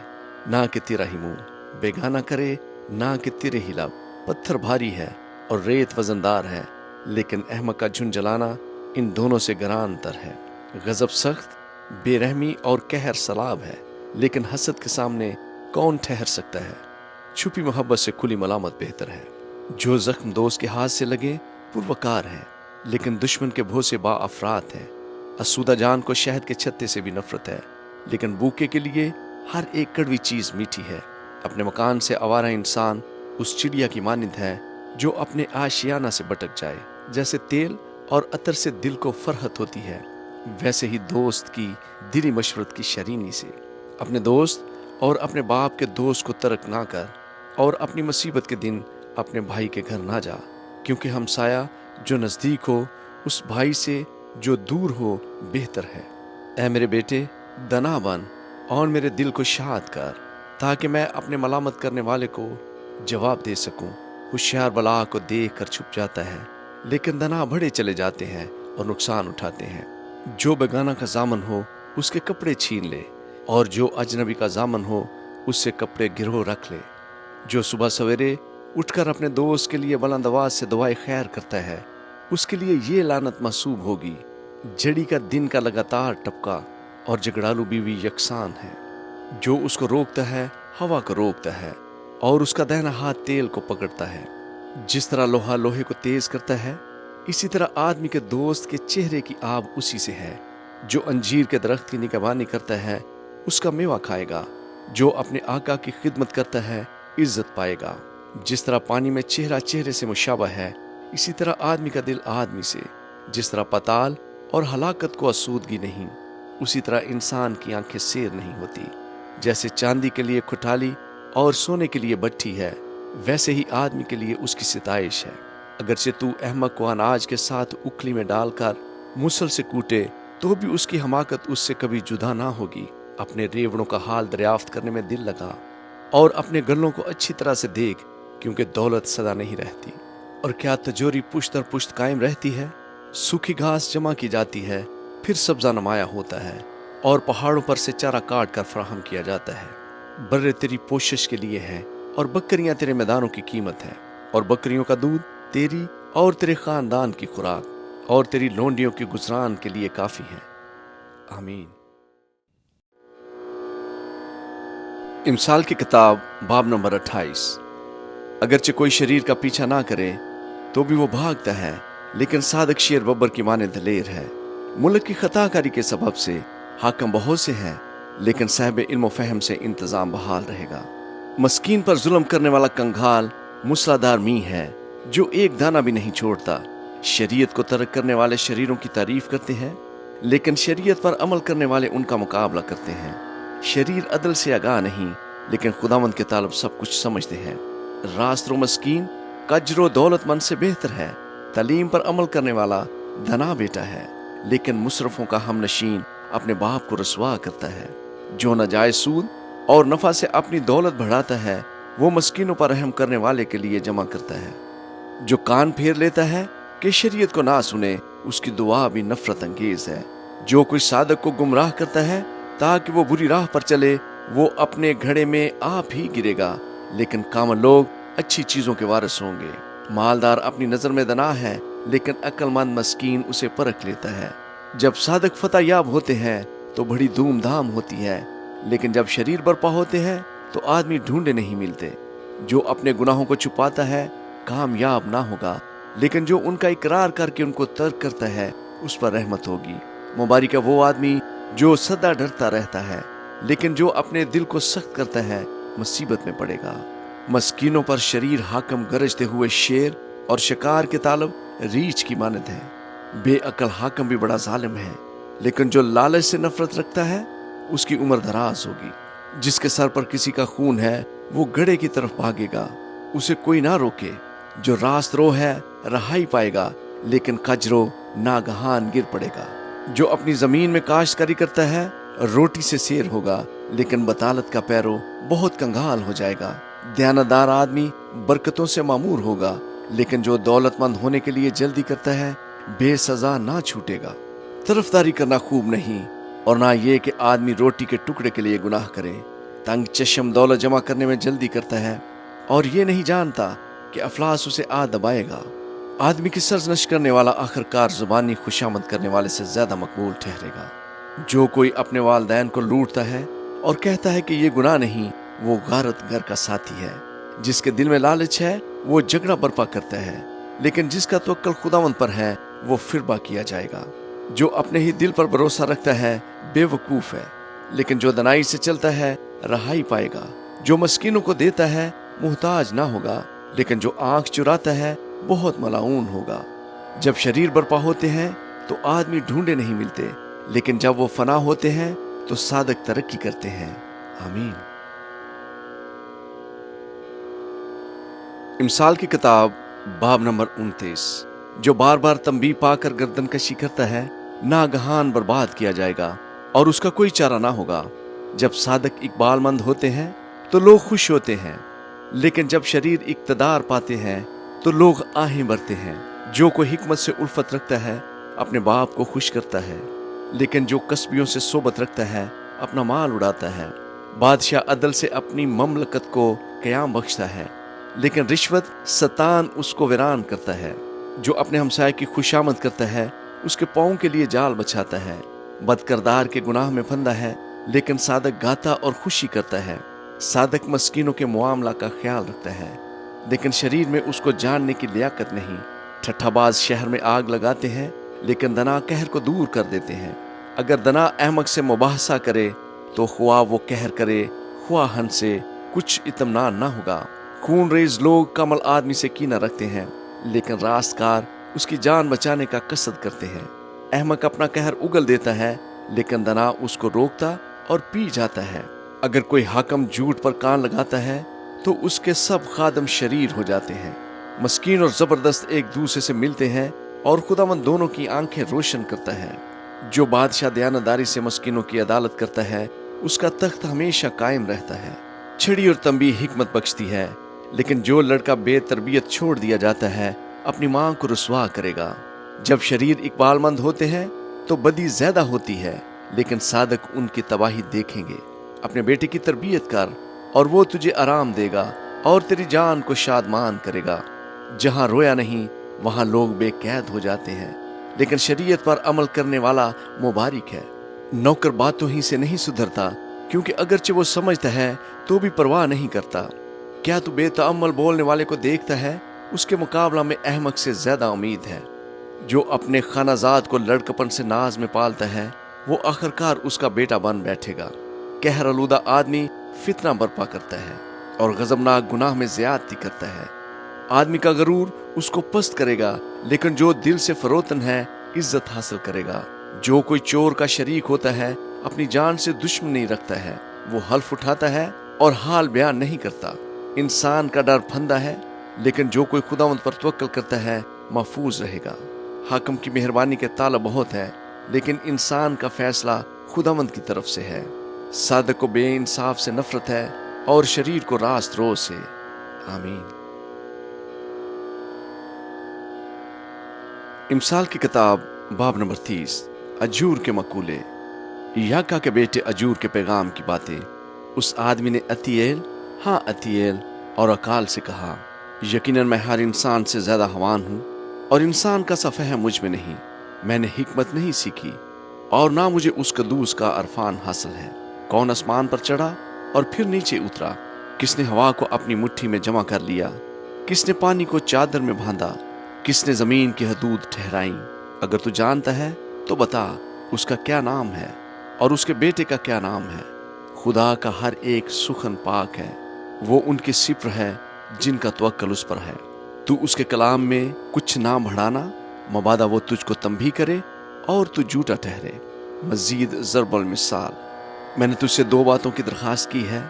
ना कि तेरा ही मुंह, बेगाना करे ना कि तेरे ही लब। पत्थर भारी है और रेत वजनदार है, लेकिन अहमक का झुंझलाना इन दोनों से गरान तर है। गजब सख्त, बेरहमी और कहर सलाब है, लेकिन हसद के सामने कौन ठहर सकता है। छुपी मोहब्बत से खुली मलामत बेहतर है। जो जख्म दोस्त के हाथ से लगे पुरवकार है, लेकिन दुश्मन के भों से बाअफरात है। असूदा जान को शहद के छत्ते से भी नफरत है, लेकिन भूखे के लिए हर एक कड़वी चीज मीठी है। اپنے مکان سے آوارہ انسان اس چڑیا کی مانند ہے جو اپنے آشیانہ سے بٹک جائے۔ جیسے تیل اور عطر سے دل کو فرحت ہوتی ہے، ویسے ہی دوست کی دلی مشورت کی شرینی سے۔ اپنے دوست اور اپنے باپ کے دوست کو ترک نہ کر، اور اپنی مصیبت کے دن اپنے بھائی کے گھر نہ جا، کیونکہ ہمسایہ جو نزدیک ہو اس بھائی سے جو دور ہو بہتر ہے۔ اے میرے بیٹے، دنا بن اور میرے دل کو شاد کر، تاکہ میں اپنے ملامت کرنے والے کو جواب دے سکوں۔ ہوشیار بلا کو دیکھ کر چھپ جاتا ہے، لیکن دنا بڑے چلے جاتے ہیں اور نقصان اٹھاتے ہیں۔ جو بیگانہ کا ضامن ہو اس کے کپڑے چھین لے، اور جو اجنبی کا ضامن ہو اس سے کپڑے گرو رکھ لے۔ جو صبح سویرے اٹھ کر اپنے دوست کے لیے بلند آواز سے دعائے خیر کرتا ہے، اس کے لیے یہ لعنت محسوب ہوگی، جڑی کا دن کا لگاتار ٹپکا اور جھگڑالو بیوی یکساں ہے۔ جو اس کو روکتا ہے ہوا کو روکتا ہے، اور اس کا دہنا ہاتھ تیل کو پکڑتا ہے۔ جس طرح لوہا لوہے کو تیز کرتا ہے، اسی طرح آدمی کے دوست کے چہرے کی آب اسی سے ہے۔ جو انجیر کے درخت کی نگہبانی کرتا ہے اس کا میوہ کھائے گا، جو اپنے آقا کی خدمت کرتا ہے عزت پائے گا۔ جس طرح پانی میں چہرہ چہرے سے مشابہ ہے، اسی طرح آدمی کا دل آدمی سے۔ جس طرح پتال اور ہلاکت کو آسودگی نہیں، اسی طرح انسان کی آنکھیں سیر نہیں ہوتی۔ جیسے چاندی کے لیے کھٹالی اور سونے کے لیے بٹھی ہے، ویسے ہی آدمی کے لیے اس کی ستائش ہے۔ اگرچہ تو احمق کو اناج کے ساتھ اکھلی میں ڈال کر مسل سے کوٹے، تو بھی اس کی حماقت اس سے کبھی جدا نہ ہوگی۔ اپنے ریوڑوں کا حال دریافت کرنے میں دل لگا، اور اپنے گلوں کو اچھی طرح سے دیکھ، کیونکہ دولت سدا نہیں رہتی۔ اور کیا تجوری پشت در پشت قائم رہتی ہے؟ سوکھی گھاس جمع کی جاتی ہے، پھر سبزہ نمایاں ہوتا ہے، اور پہاڑوں پر سے چارہ کاٹ کر فراہم کیا جاتا ہے۔ برے تیری پوشش کے لیے ہیں، اور بکریاں تیرے میدانوں کی قیمت ہے، اور بکریوں کا دودھ تیری اور تیرے خاندان کی خوراک اور تیری لونڈیوں کی گزران کے لیے کافی ہے۔ آمین۔ امثال کی کتاب باب نمبر 28۔ اگرچہ کوئی شریر کا پیچھا نہ کرے تو بھی وہ بھاگتا ہے، لیکن صادق شیر ببر کی مانند دلیر ہے۔ ملک کی خطا کاری کے سبب سے حاکم بہت سے ہیں، لیکن صاحب علم و فہم سے انتظام بحال رہے گا۔ مسکین پر ظلم کرنے والا کنگھال مسلادار می ہے، جو ایک دانہ بھی نہیں چھوڑتا۔ شریعت کو ترک کرنے والے شریروں کی تعریف کرتے ہیں، لیکن شریعت پر عمل کرنے والے ان کا مقابلہ کرتے ہیں۔ شریر عدل سے آگاہ نہیں، لیکن خداوند کے طالب سب کچھ سمجھتے ہیں۔ راست رو مسکین کجر و دولت مند سے بہتر ہے۔ تعلیم پر عمل کرنے والا دنا بیٹا ہے، لیکن مصرفوں کا ہم نشین اپنے باپ کو رسوا کرتا ہے۔ جو ناجائز سود اور نفع سے اپنی دولت بڑھاتا ہے، وہ مسکینوں پر رحم کرنے والے کے لیے جمع کرتا ہے۔ جو کان پھیر لیتا ہے کہ شریعت کو نہ سنے، اس کی دعا بھی نفرت انگیز ہے۔ جو کوئی صادق کو گمراہ کرتا ہے تاکہ وہ بری راہ پر چلے، وہ اپنے گھڑے میں آپ ہی گرے گا، لیکن کامل لوگ اچھی چیزوں کے وارث ہوں گے۔ مالدار اپنی نظر میں دنا ہے، لیکن عقل مند مسکین اسے پرکھ لیتا ہے۔ جب صادق فتح یاب ہوتے ہیں تو بڑی دھوم دھام ہوتی ہے، لیکن جب شریر برپا ہوتے ہیں تو آدمی ڈھونڈے نہیں ملتے۔ جو اپنے گناہوں کو چھپاتا ہے کامیاب نہ ہوگا، لیکن جو ان کا اقرار کر کے ان کو ترک کرتا ہے اس پر رحمت ہوگی۔ مبارک ہے وہ آدمی جو سدا ڈرتا رہتا ہے، لیکن جو اپنے دل کو سخت کرتا ہے مصیبت میں پڑے گا۔ مسکینوں پر شریر حاکم گرجتے ہوئے شیر اور شکار کے طالب ریچھ کی مانند ہے۔ بے عقل حاکم بھی بڑا ظالم ہے، لیکن جو لالچ سے نفرت رکھتا ہے اس کی عمر دراز ہوگی۔ جس کے سر پر کسی کا خون ہے وہ گڑھے کی طرف بھاگے گا، اسے کوئی نہ روکے۔ جو راست رو ہے رہائی پائے گا، لیکن کجرو ناگہان گر پڑے گا۔ جو اپنی زمین میں کاشتکاری کرتا ہے روٹی سے سیر ہوگا، لیکن بطالت کا پیرو بہت کنگال ہو جائے گا۔ دیانتدار آدمی برکتوں سے معمور ہوگا، لیکن جو دولت مند ہونے کے لیے جلدی کرتا ہے بے سزا نہ چھوٹے گا۔ طرفداری کرنا خوب نہیں، اور نہ یہ کہ آدمی روٹی کے ٹکڑے کے لیے گناہ کرے۔ تنگ چشم دولت جمع کرنے میں جلدی کرتا ہے، اور یہ نہیں جانتا کہ افلاس اسے آ دبائے گا۔ آدمی کی سرزنش کرنے والا آخر کار زبانی خوشامد کرنے والے سے زیادہ مقبول ٹھہرے گا۔ جو کوئی اپنے والدین کو لوٹتا ہے اور کہتا ہے کہ یہ گناہ نہیں، وہ غارت گر کا ساتھی ہے۔ جس کے دل میں لالچ ہے وہ جھگڑا برپا کرتا ہے، لیکن جس کا توکل خداوند پر ہے وہ فربا کیا جائے گا۔ جو اپنے ہی دل پر بھروسہ رکھتا ہے بے وقوف ہے، لیکن جو دنائی سے چلتا ہے رہائی پائے گا۔ जो मस्कीनों को देता है मुहताज ना होगा, लेकिन जो आंख चुराता है बहुत मलाऊन होगा। जब शरीर बर्पा होते हैं तो आदमी ढूंढे नहीं मिलते, लेकिन जब वो फना होते हैं तो सादक तरक्की करते हैं। आमीन। इमसाल की किताब बाब नंबर 29। जो बार बार तंबीह पाकर गर्दन कशी करता है नागहान बर्बाद किया जाएगा और उसका कोई चारा ना होगा। जब सादक इकबालमंद होते हैं तो लोग खुश होते हैं, लेकिन जब शरीर इक्तदार पाते हैं तो लोग आहें भरते हैं। जो कोई हिकमत से उल्फत रखता है अपने बाप को खुश करता है, लेकिन जो कसबियों से सोबत रखता है अपना माल उड़ाता है। बादशाह अदल से अपनी ममलकत को क़याम बख्शता है, लेकिन रिश्वत सतान उसको वीरान करता है। जो अपने हमसाये की खुशामद करता है उसके पाँव के लिए जाल बछाता है। बदकरदार के गुनाह में फंदा है, लेकिन सादक गाता और खुशी करता है। सादक मस्कीनों के मुआमला का ख्याल रखता है, लेकिन शरीर में उसको जानने की लियाकत नहीं। ठट्ठाबाज शहर में आग लगाते हैं, लेकिन दना कहर को दूर कर देते हैं। अगर दना अहमक से मुबाहसा करे तो ख्वाह वो कहर करे, ख्वाह हन से कुछ इत्मीनान ना होगा। खून रेज लोग कमल आदमी से कीना रखते हैं, लेकिन रास्तकार उसकी जान बचाने का कसद करते हैं। अहमक अपना कहर उगल देता है, लेकिन दना उसको रोकता और पी जाता है। अगर कोई हाकम झूठ पर कान लगाता है तो उसके सब खादम शरीर हो जाते हैं। मस्कीन और जबरदस्त एक दूसरे से मिलते हैं और खुदावंद दोनों की आंखें रोशन करता है। जो बादशाह दयानतदारी से मस्कीनों की अदालत करता है उसका तख्त हमेशा कायम रहता है। छिड़ी और तंबीह हिकमत बख्शती है, लेकिन जो लड़का बेतरबियत छोड़ दिया जाता है अपनी मां को रुसवा करेगा। जब शरीर इकबालमंद होते हैं तो बदी ज्यादा होती है, लेकिन सादक उनकी तबाही देखेंगे। अपने बेटे की तरबियत कर और वो तुझे आराम देगा और तेरी जान को शादमान करेगा। जहां रोया नहीं वहां लोग बेकैद हो जाते हैं, लेकिन शरीयत पर अमल करने वाला मुबारक है। नौकर बातों ही से नहीं सुधरता, क्योंकि अगरचे वो समझता है तो भी परवाह नहीं करता। क्या तू बेतअम्मल बोलने वाले को देखता है? उसके मुकाबला में अहमक से ज्यादा उम्मीद है। जो अपने खानाजाद को लड़कपन से नाज में पालता है वो आखिरकार उसका बेटा बन बैठेगा। कहर आलूदा आदमी फितना बर्पा करता है और गजबनाक गुनाह में ज्यादती करता है। आदमी का गरूर उसको पस्त करेगा, लेकिन जो दिल से फरोतन है इज्जत हासिल करेगा। जो कोई चोर का शरीक होता है अपनी जान से दुश्मनी रखता है। वो हल्फ उठाता है और हाल बयान नहीं करता। इंसान का डर फंदा है, लेकिन जो कोई खुदावंद पर तवक्कल करता है महफूज रहेगा। हाकम की मेहरबानी के ताला बहुत है, लेकिन इंसान का फैसला खुदावंद की तरफ से है। सादक को बेइंसाफ से नफरत है और शरीर को रास्त रोज से। आमीन। इमसाल की किताब बाब नंबर 30। अजूर के मकूले। याका के बेटे अजूर के पैगाम की बातें। उस आदमी ने अतीएल, हाँ अतीएल और अकाल से कहा, यकीनन मैं हर इंसान से ज्यादा हवान हूँ और इंसान का सा फहम मुझ में नहीं। मैंने हिकमत नहीं सीखी और ना मुझे उस कदूस का अरफान हासिल है। कौन आसमान पर चढ़ा और फिर नीचे उतरा? किसने हवा को अपनी मुट्ठी में जमा कर लिया? किसने पानी को चादर में बांधा? किसने जमीन की हदूद ठहराई? अगर तू जानता है तो बता, उसका क्या नाम है और उसके बेटे का क्या नाम है? खुदा का हर एक सुखन पाक है, वो उनकी सिप्र है जिनका तवक्कल उस पर है। तू उसके कलाम में कुछ ना बढ़ाना, मबादा वो तुझको तंबीह करे और तू झूठा ठहरे। मजीद ज़रबुल मिसाल। मैंने तुझसे 2 बातों की दरखास्त की है,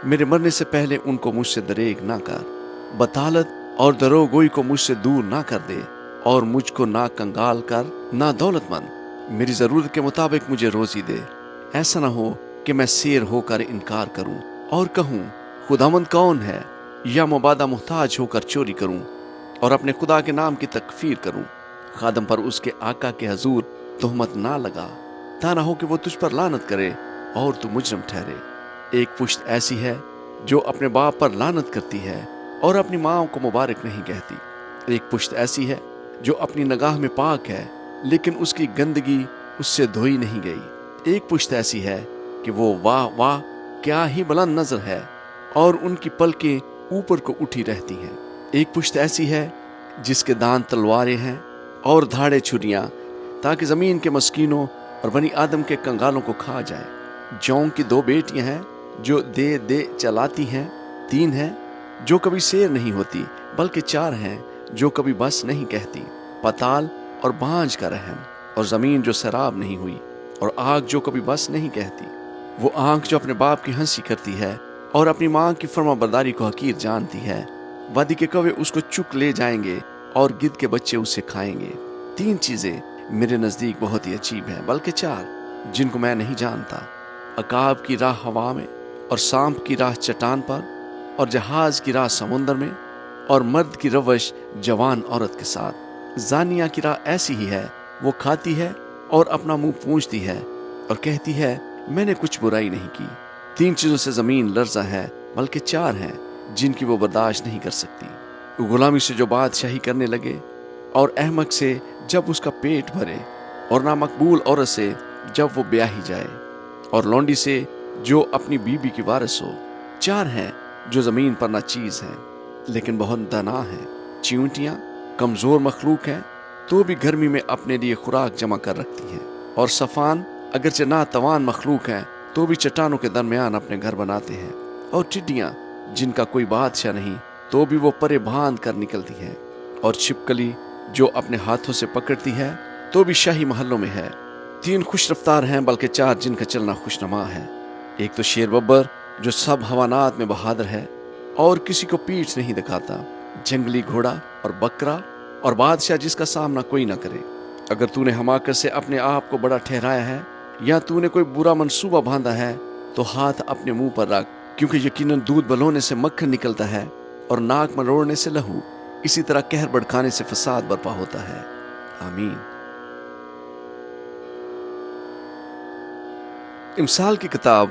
मेरे मरने से पहले उनको मुझसे दरेग ना कर। बतालत और दरोगोई को मुझसे दूर ना कर दे और मुझको ना कंगाल कर ना दौलतमंद। मेरी जरूरत के मुताबिक मुझे रोजी दे। ऐसा ना हो कि मैं शेर होकर इनकार करूं और कहूं खुदावंद कौन है, या मुबादा मुहताज होकर चोरी करूं और अपने खुदा के नाम की तकफीर करूं। खादम पर उसके आका के हजूर तोहमत ना लगा, ता ना हो कि वो तुझ पर लानत करे और तू मुजरम ठहरे। एक पुश्त ऐसी है जो अपने बाप पर लानत करती है और अपनी माँ को मुबारक नहीं कहती। एक पुश्त ऐसी है जो अपनी नगाह में पाक है, लेकिन उसकी गंदगी उससे धोई नहीं गई। एक पुश्त ऐसी है कि वो वाह वाह क्या ही बुलंद नजर है और उनकी पलकें ऊपर को उठी रहती हैं। एक पुश्त ऐसी है जिसके दांत तलवारें हैं और धाड़े छुरियां, ताकि जमीन के मस्कीनों और बनी आदम के कंगालों को खा जाए। जौं की 2 बेटियां हैं جو دے چلاتی ہیں، 3 ہیں جو کبھی سیر نہیں ہوتی بلکہ 4 ہیں جو کبھی بس نہیں کہتی، پتال اور بانجھ کا رحم، اور زمین جو سیراب نہیں ہوئی، اور آگ جو کبھی بس نہیں کہتی، وہ آنکھ جو اپنے باپ کی ہنسی کرتی ہے اور اپنی ماں کی فرما برداری کو حقیر جانتی ہے۔ وادی کے کوے اس کو چک لے جائیں گے اور گدھ کے بچے اسے کھائیں گے۔ 3 چیزیں میرے نزدیک بہت ہی عجیب ہیں، بلکہ 4 جن کو میں نہیں جانتا: عقاب کی راہ ہوا میں، اور سانپ کی راہ چٹان پر، اور جہاز کی راہ سمندر میں، اور مرد کی روش جوان عورت کے ساتھ۔ زانیہ کی راہ ایسی ہی ہے، وہ کھاتی ہے اور اپنا منہ پونچھتی ہے اور کہتی ہے میں نے کچھ برائی نہیں کی۔ 3 چیزوں سے زمین لرزہ ہے، بلکہ 4 ہیں جن کی وہ برداشت نہیں کر سکتی: غلامی سے جو بادشاہی کرنے لگے، اور احمق سے جب اس کا پیٹ بھرے، اور نامقبول عورت سے جب وہ بیاہی جائے، اور لونڈی سے جو اپنی بیوی کی وارث ہو۔ 4 ہیں جو زمین پر ناچیز ہیں لیکن بہت دانا ہیں۔ چیونٹیاں کمزور مخلوق ہیں تو بھی گرمی میں اپنے لیے خوراک جمع کر رکھتی ہیں، اور صفان اگرچہ ناتوان مخلوق ہیں تو بھی چٹانوں کے درمیان اپنے گھر بناتے ہیں، اور ٹڈیاں جن کا کوئی بادشاہ نہیں تو بھی وہ پرے باندھ کر نکلتی ہیں، اور چھپکلی جو اپنے ہاتھوں سے پکڑتی ہے تو بھی شاہی محلوں میں ہے۔ 3 خوش رفتار ہیں، بلکہ 4 جن کا چلنا خوشنما ہے: ایک تو شیر ببر جو سب حیوانات میں بہادر ہے اور کسی کو پیٹھ نہیں دکھاتا، جنگلی گھوڑا اور بکرا، اور بادشاہ جس کا سامنا کوئی نہ کرے۔ اگر تو نے حماقت سے اپنے آپ کو بڑا ٹھہرایا ہے یا تو نے کوئی برا منصوبہ باندھا ہے تو ہاتھ اپنے منہ پر رکھ، کیونکہ یقیناً دودھ بلونے سے مکھن نکلتا ہے اور ناک مروڑنے سے لہو، اسی طرح قہر بھڑکانے سے فساد برپا ہوتا ہے۔ آمین۔ امثال کی کتاب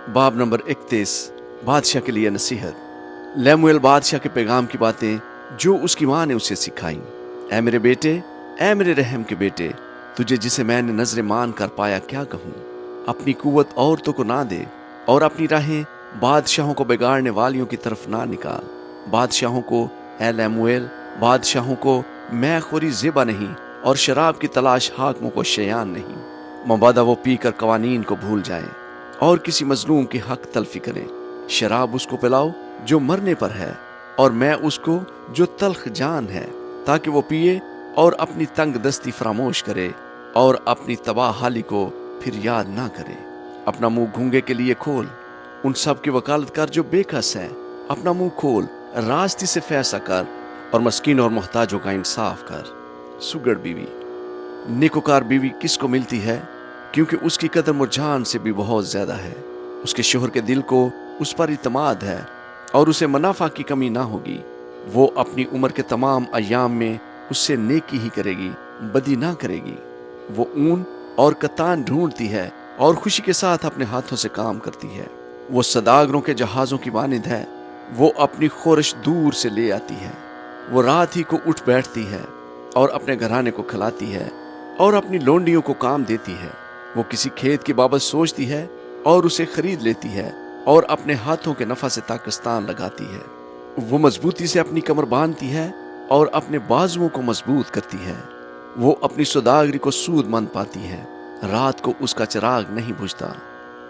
باب نمبر 31، بادشاہ کے لیے نصیحت۔ لیمویل بادشاہ کے پیغام کی باتیں جو اس کی ماں نے اسے سکھائیں۔ اے میرے بیٹے، اے میرے رحم کے بیٹے، تجھے جسے میں نے نظر مان کر پایا کیا کہوں؟ اپنی قوت عورتوں کو نہ دے، اور اپنی راہیں بادشاہوں کو بگاڑنے والیوں کی طرف نہ نکال۔ بادشاہوں کو، اے لیمویل، بادشاہوں کو میں خوری زیبا نہیں، اور شراب کی تلاش حاکموں کو شیان نہیں۔ مبادا وہ پی کر قوانین کو بھول جائیں اور کسی مظلوم کی حق تلفی کریں۔ شراب اس کو پلاؤ جو مرنے پر ہے، اور میں اس کو جو تلخ جان ہے، تاکہ وہ پیے اور اپنی تنگ دستی فراموش کرے اور اپنی تباہ حالی کو پھر یاد نہ کرے۔ اپنا منہ گونگے کے لیے کھول، ان سب کی وکالت کر جو بے کس ہیں۔ اپنا منہ کھول، راستی سے فیصلہ کر، اور مسکینوں اور محتاجوں کا انصاف کر۔ سگڑ بیوی۔ نیکوکار بیوی کس کو ملتی ہے؟ کیونکہ اس کی قدر مرجان سے بھی بہت زیادہ ہے۔ اس کے شوہر کے دل کو اس پر اعتماد ہے اور اسے منافع کی کمی نہ ہوگی۔ وہ اپنی عمر کے تمام ایام میں اس سے نیکی ہی کرے گی، بدی نہ کرے گی۔ وہ اون اور کتان ڈھونڈتی ہے اور خوشی کے ساتھ اپنے ہاتھوں سے کام کرتی ہے۔ وہ سداگروں کے جہازوں کی مانند ہے، وہ اپنی خورش دور سے لے آتی ہے۔ وہ رات ہی کو اٹھ بیٹھتی ہے اور اپنے گھرانے کو کھلاتی ہے اور اپنی لونڈیوں کو کام دیتی ہے۔ وہ کسی کھیت کی بابت سوچتی ہے اور اسے خرید لیتی ہے، اور اپنے ہاتھوں کے نفع سے تاکستان لگاتی ہے۔ وہ مضبوطی سے اپنی کمر باندھتی ہے اور اپنے بازوؤں کو مضبوط کرتی ہے۔ وہ اپنی سوداگری کو سود مند پاتی ہے، رات کو اس کا چراغ نہیں بجھتا۔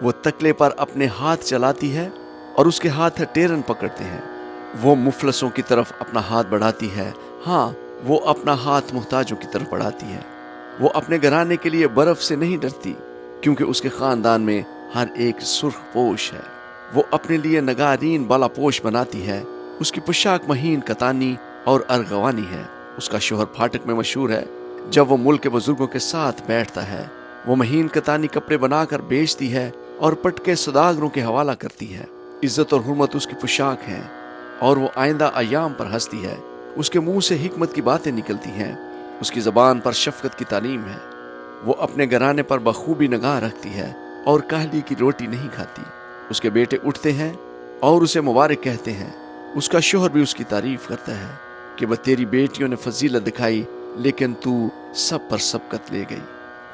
وہ تکلے پر اپنے ہاتھ چلاتی ہے اور اس کے ہاتھ ٹیرن پکڑتے ہیں۔ وہ مفلسوں کی طرف اپنا ہاتھ بڑھاتی ہے، ہاں وہ اپنا ہاتھ محتاجوں کی طرف بڑھاتی ہے۔ وہ اپنے گھرانے کے لیے برف سے نہیں ڈرتی، کیونکہ اس کے خاندان میں ہر ایک سرخ پوش ہے۔ وہ اپنے لیے نگارین بالا پوش بناتی ہے، اس کی پوشاک مہین کتانی اور ارغوانی ہے۔ اس کا شوہر پھاٹک میں مشہور ہے، جب وہ ملک کے بزرگوں کے ساتھ بیٹھتا ہے۔ وہ مہین کتانی کپڑے بنا کر بیچتی ہے اور پٹکے سوداگروں کے حوالہ کرتی ہے۔ عزت اور حرمت اس کی پوشاک ہے، اور وہ آئندہ ایام پر ہنستی ہے۔ اس کے منہ سے حکمت کی باتیں نکلتی ہیں، اس کی زبان پر شفقت کی تعلیم ہے۔ وہ اپنے گھرانے پر بخوبی نگاہ رکھتی ہے اور کاہلی کی روٹی نہیں کھاتی۔ اس کے بیٹے اٹھتے ہیں اور اسے مبارک کہتے ہیں، اس کا شوہر بھی اس کی تعریف کرتا ہے کہ وہ تیری بیٹیوں نے فضیلت دکھائی، لیکن تو سب پر سبقت لے گئی۔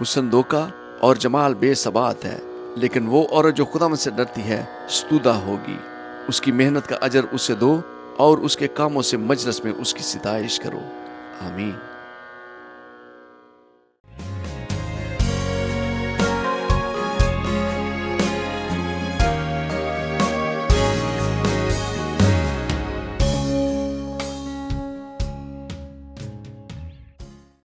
حسن دھوکا اور جمال بے ثبات ہے، لیکن وہ عورت جو خدا سے ڈرتی ہے ستودہ ہوگی۔ اس کی محنت کا اجر اسے دو اور اس کے کاموں سے مجلس میں اس کی ستائش کرو۔ آمین۔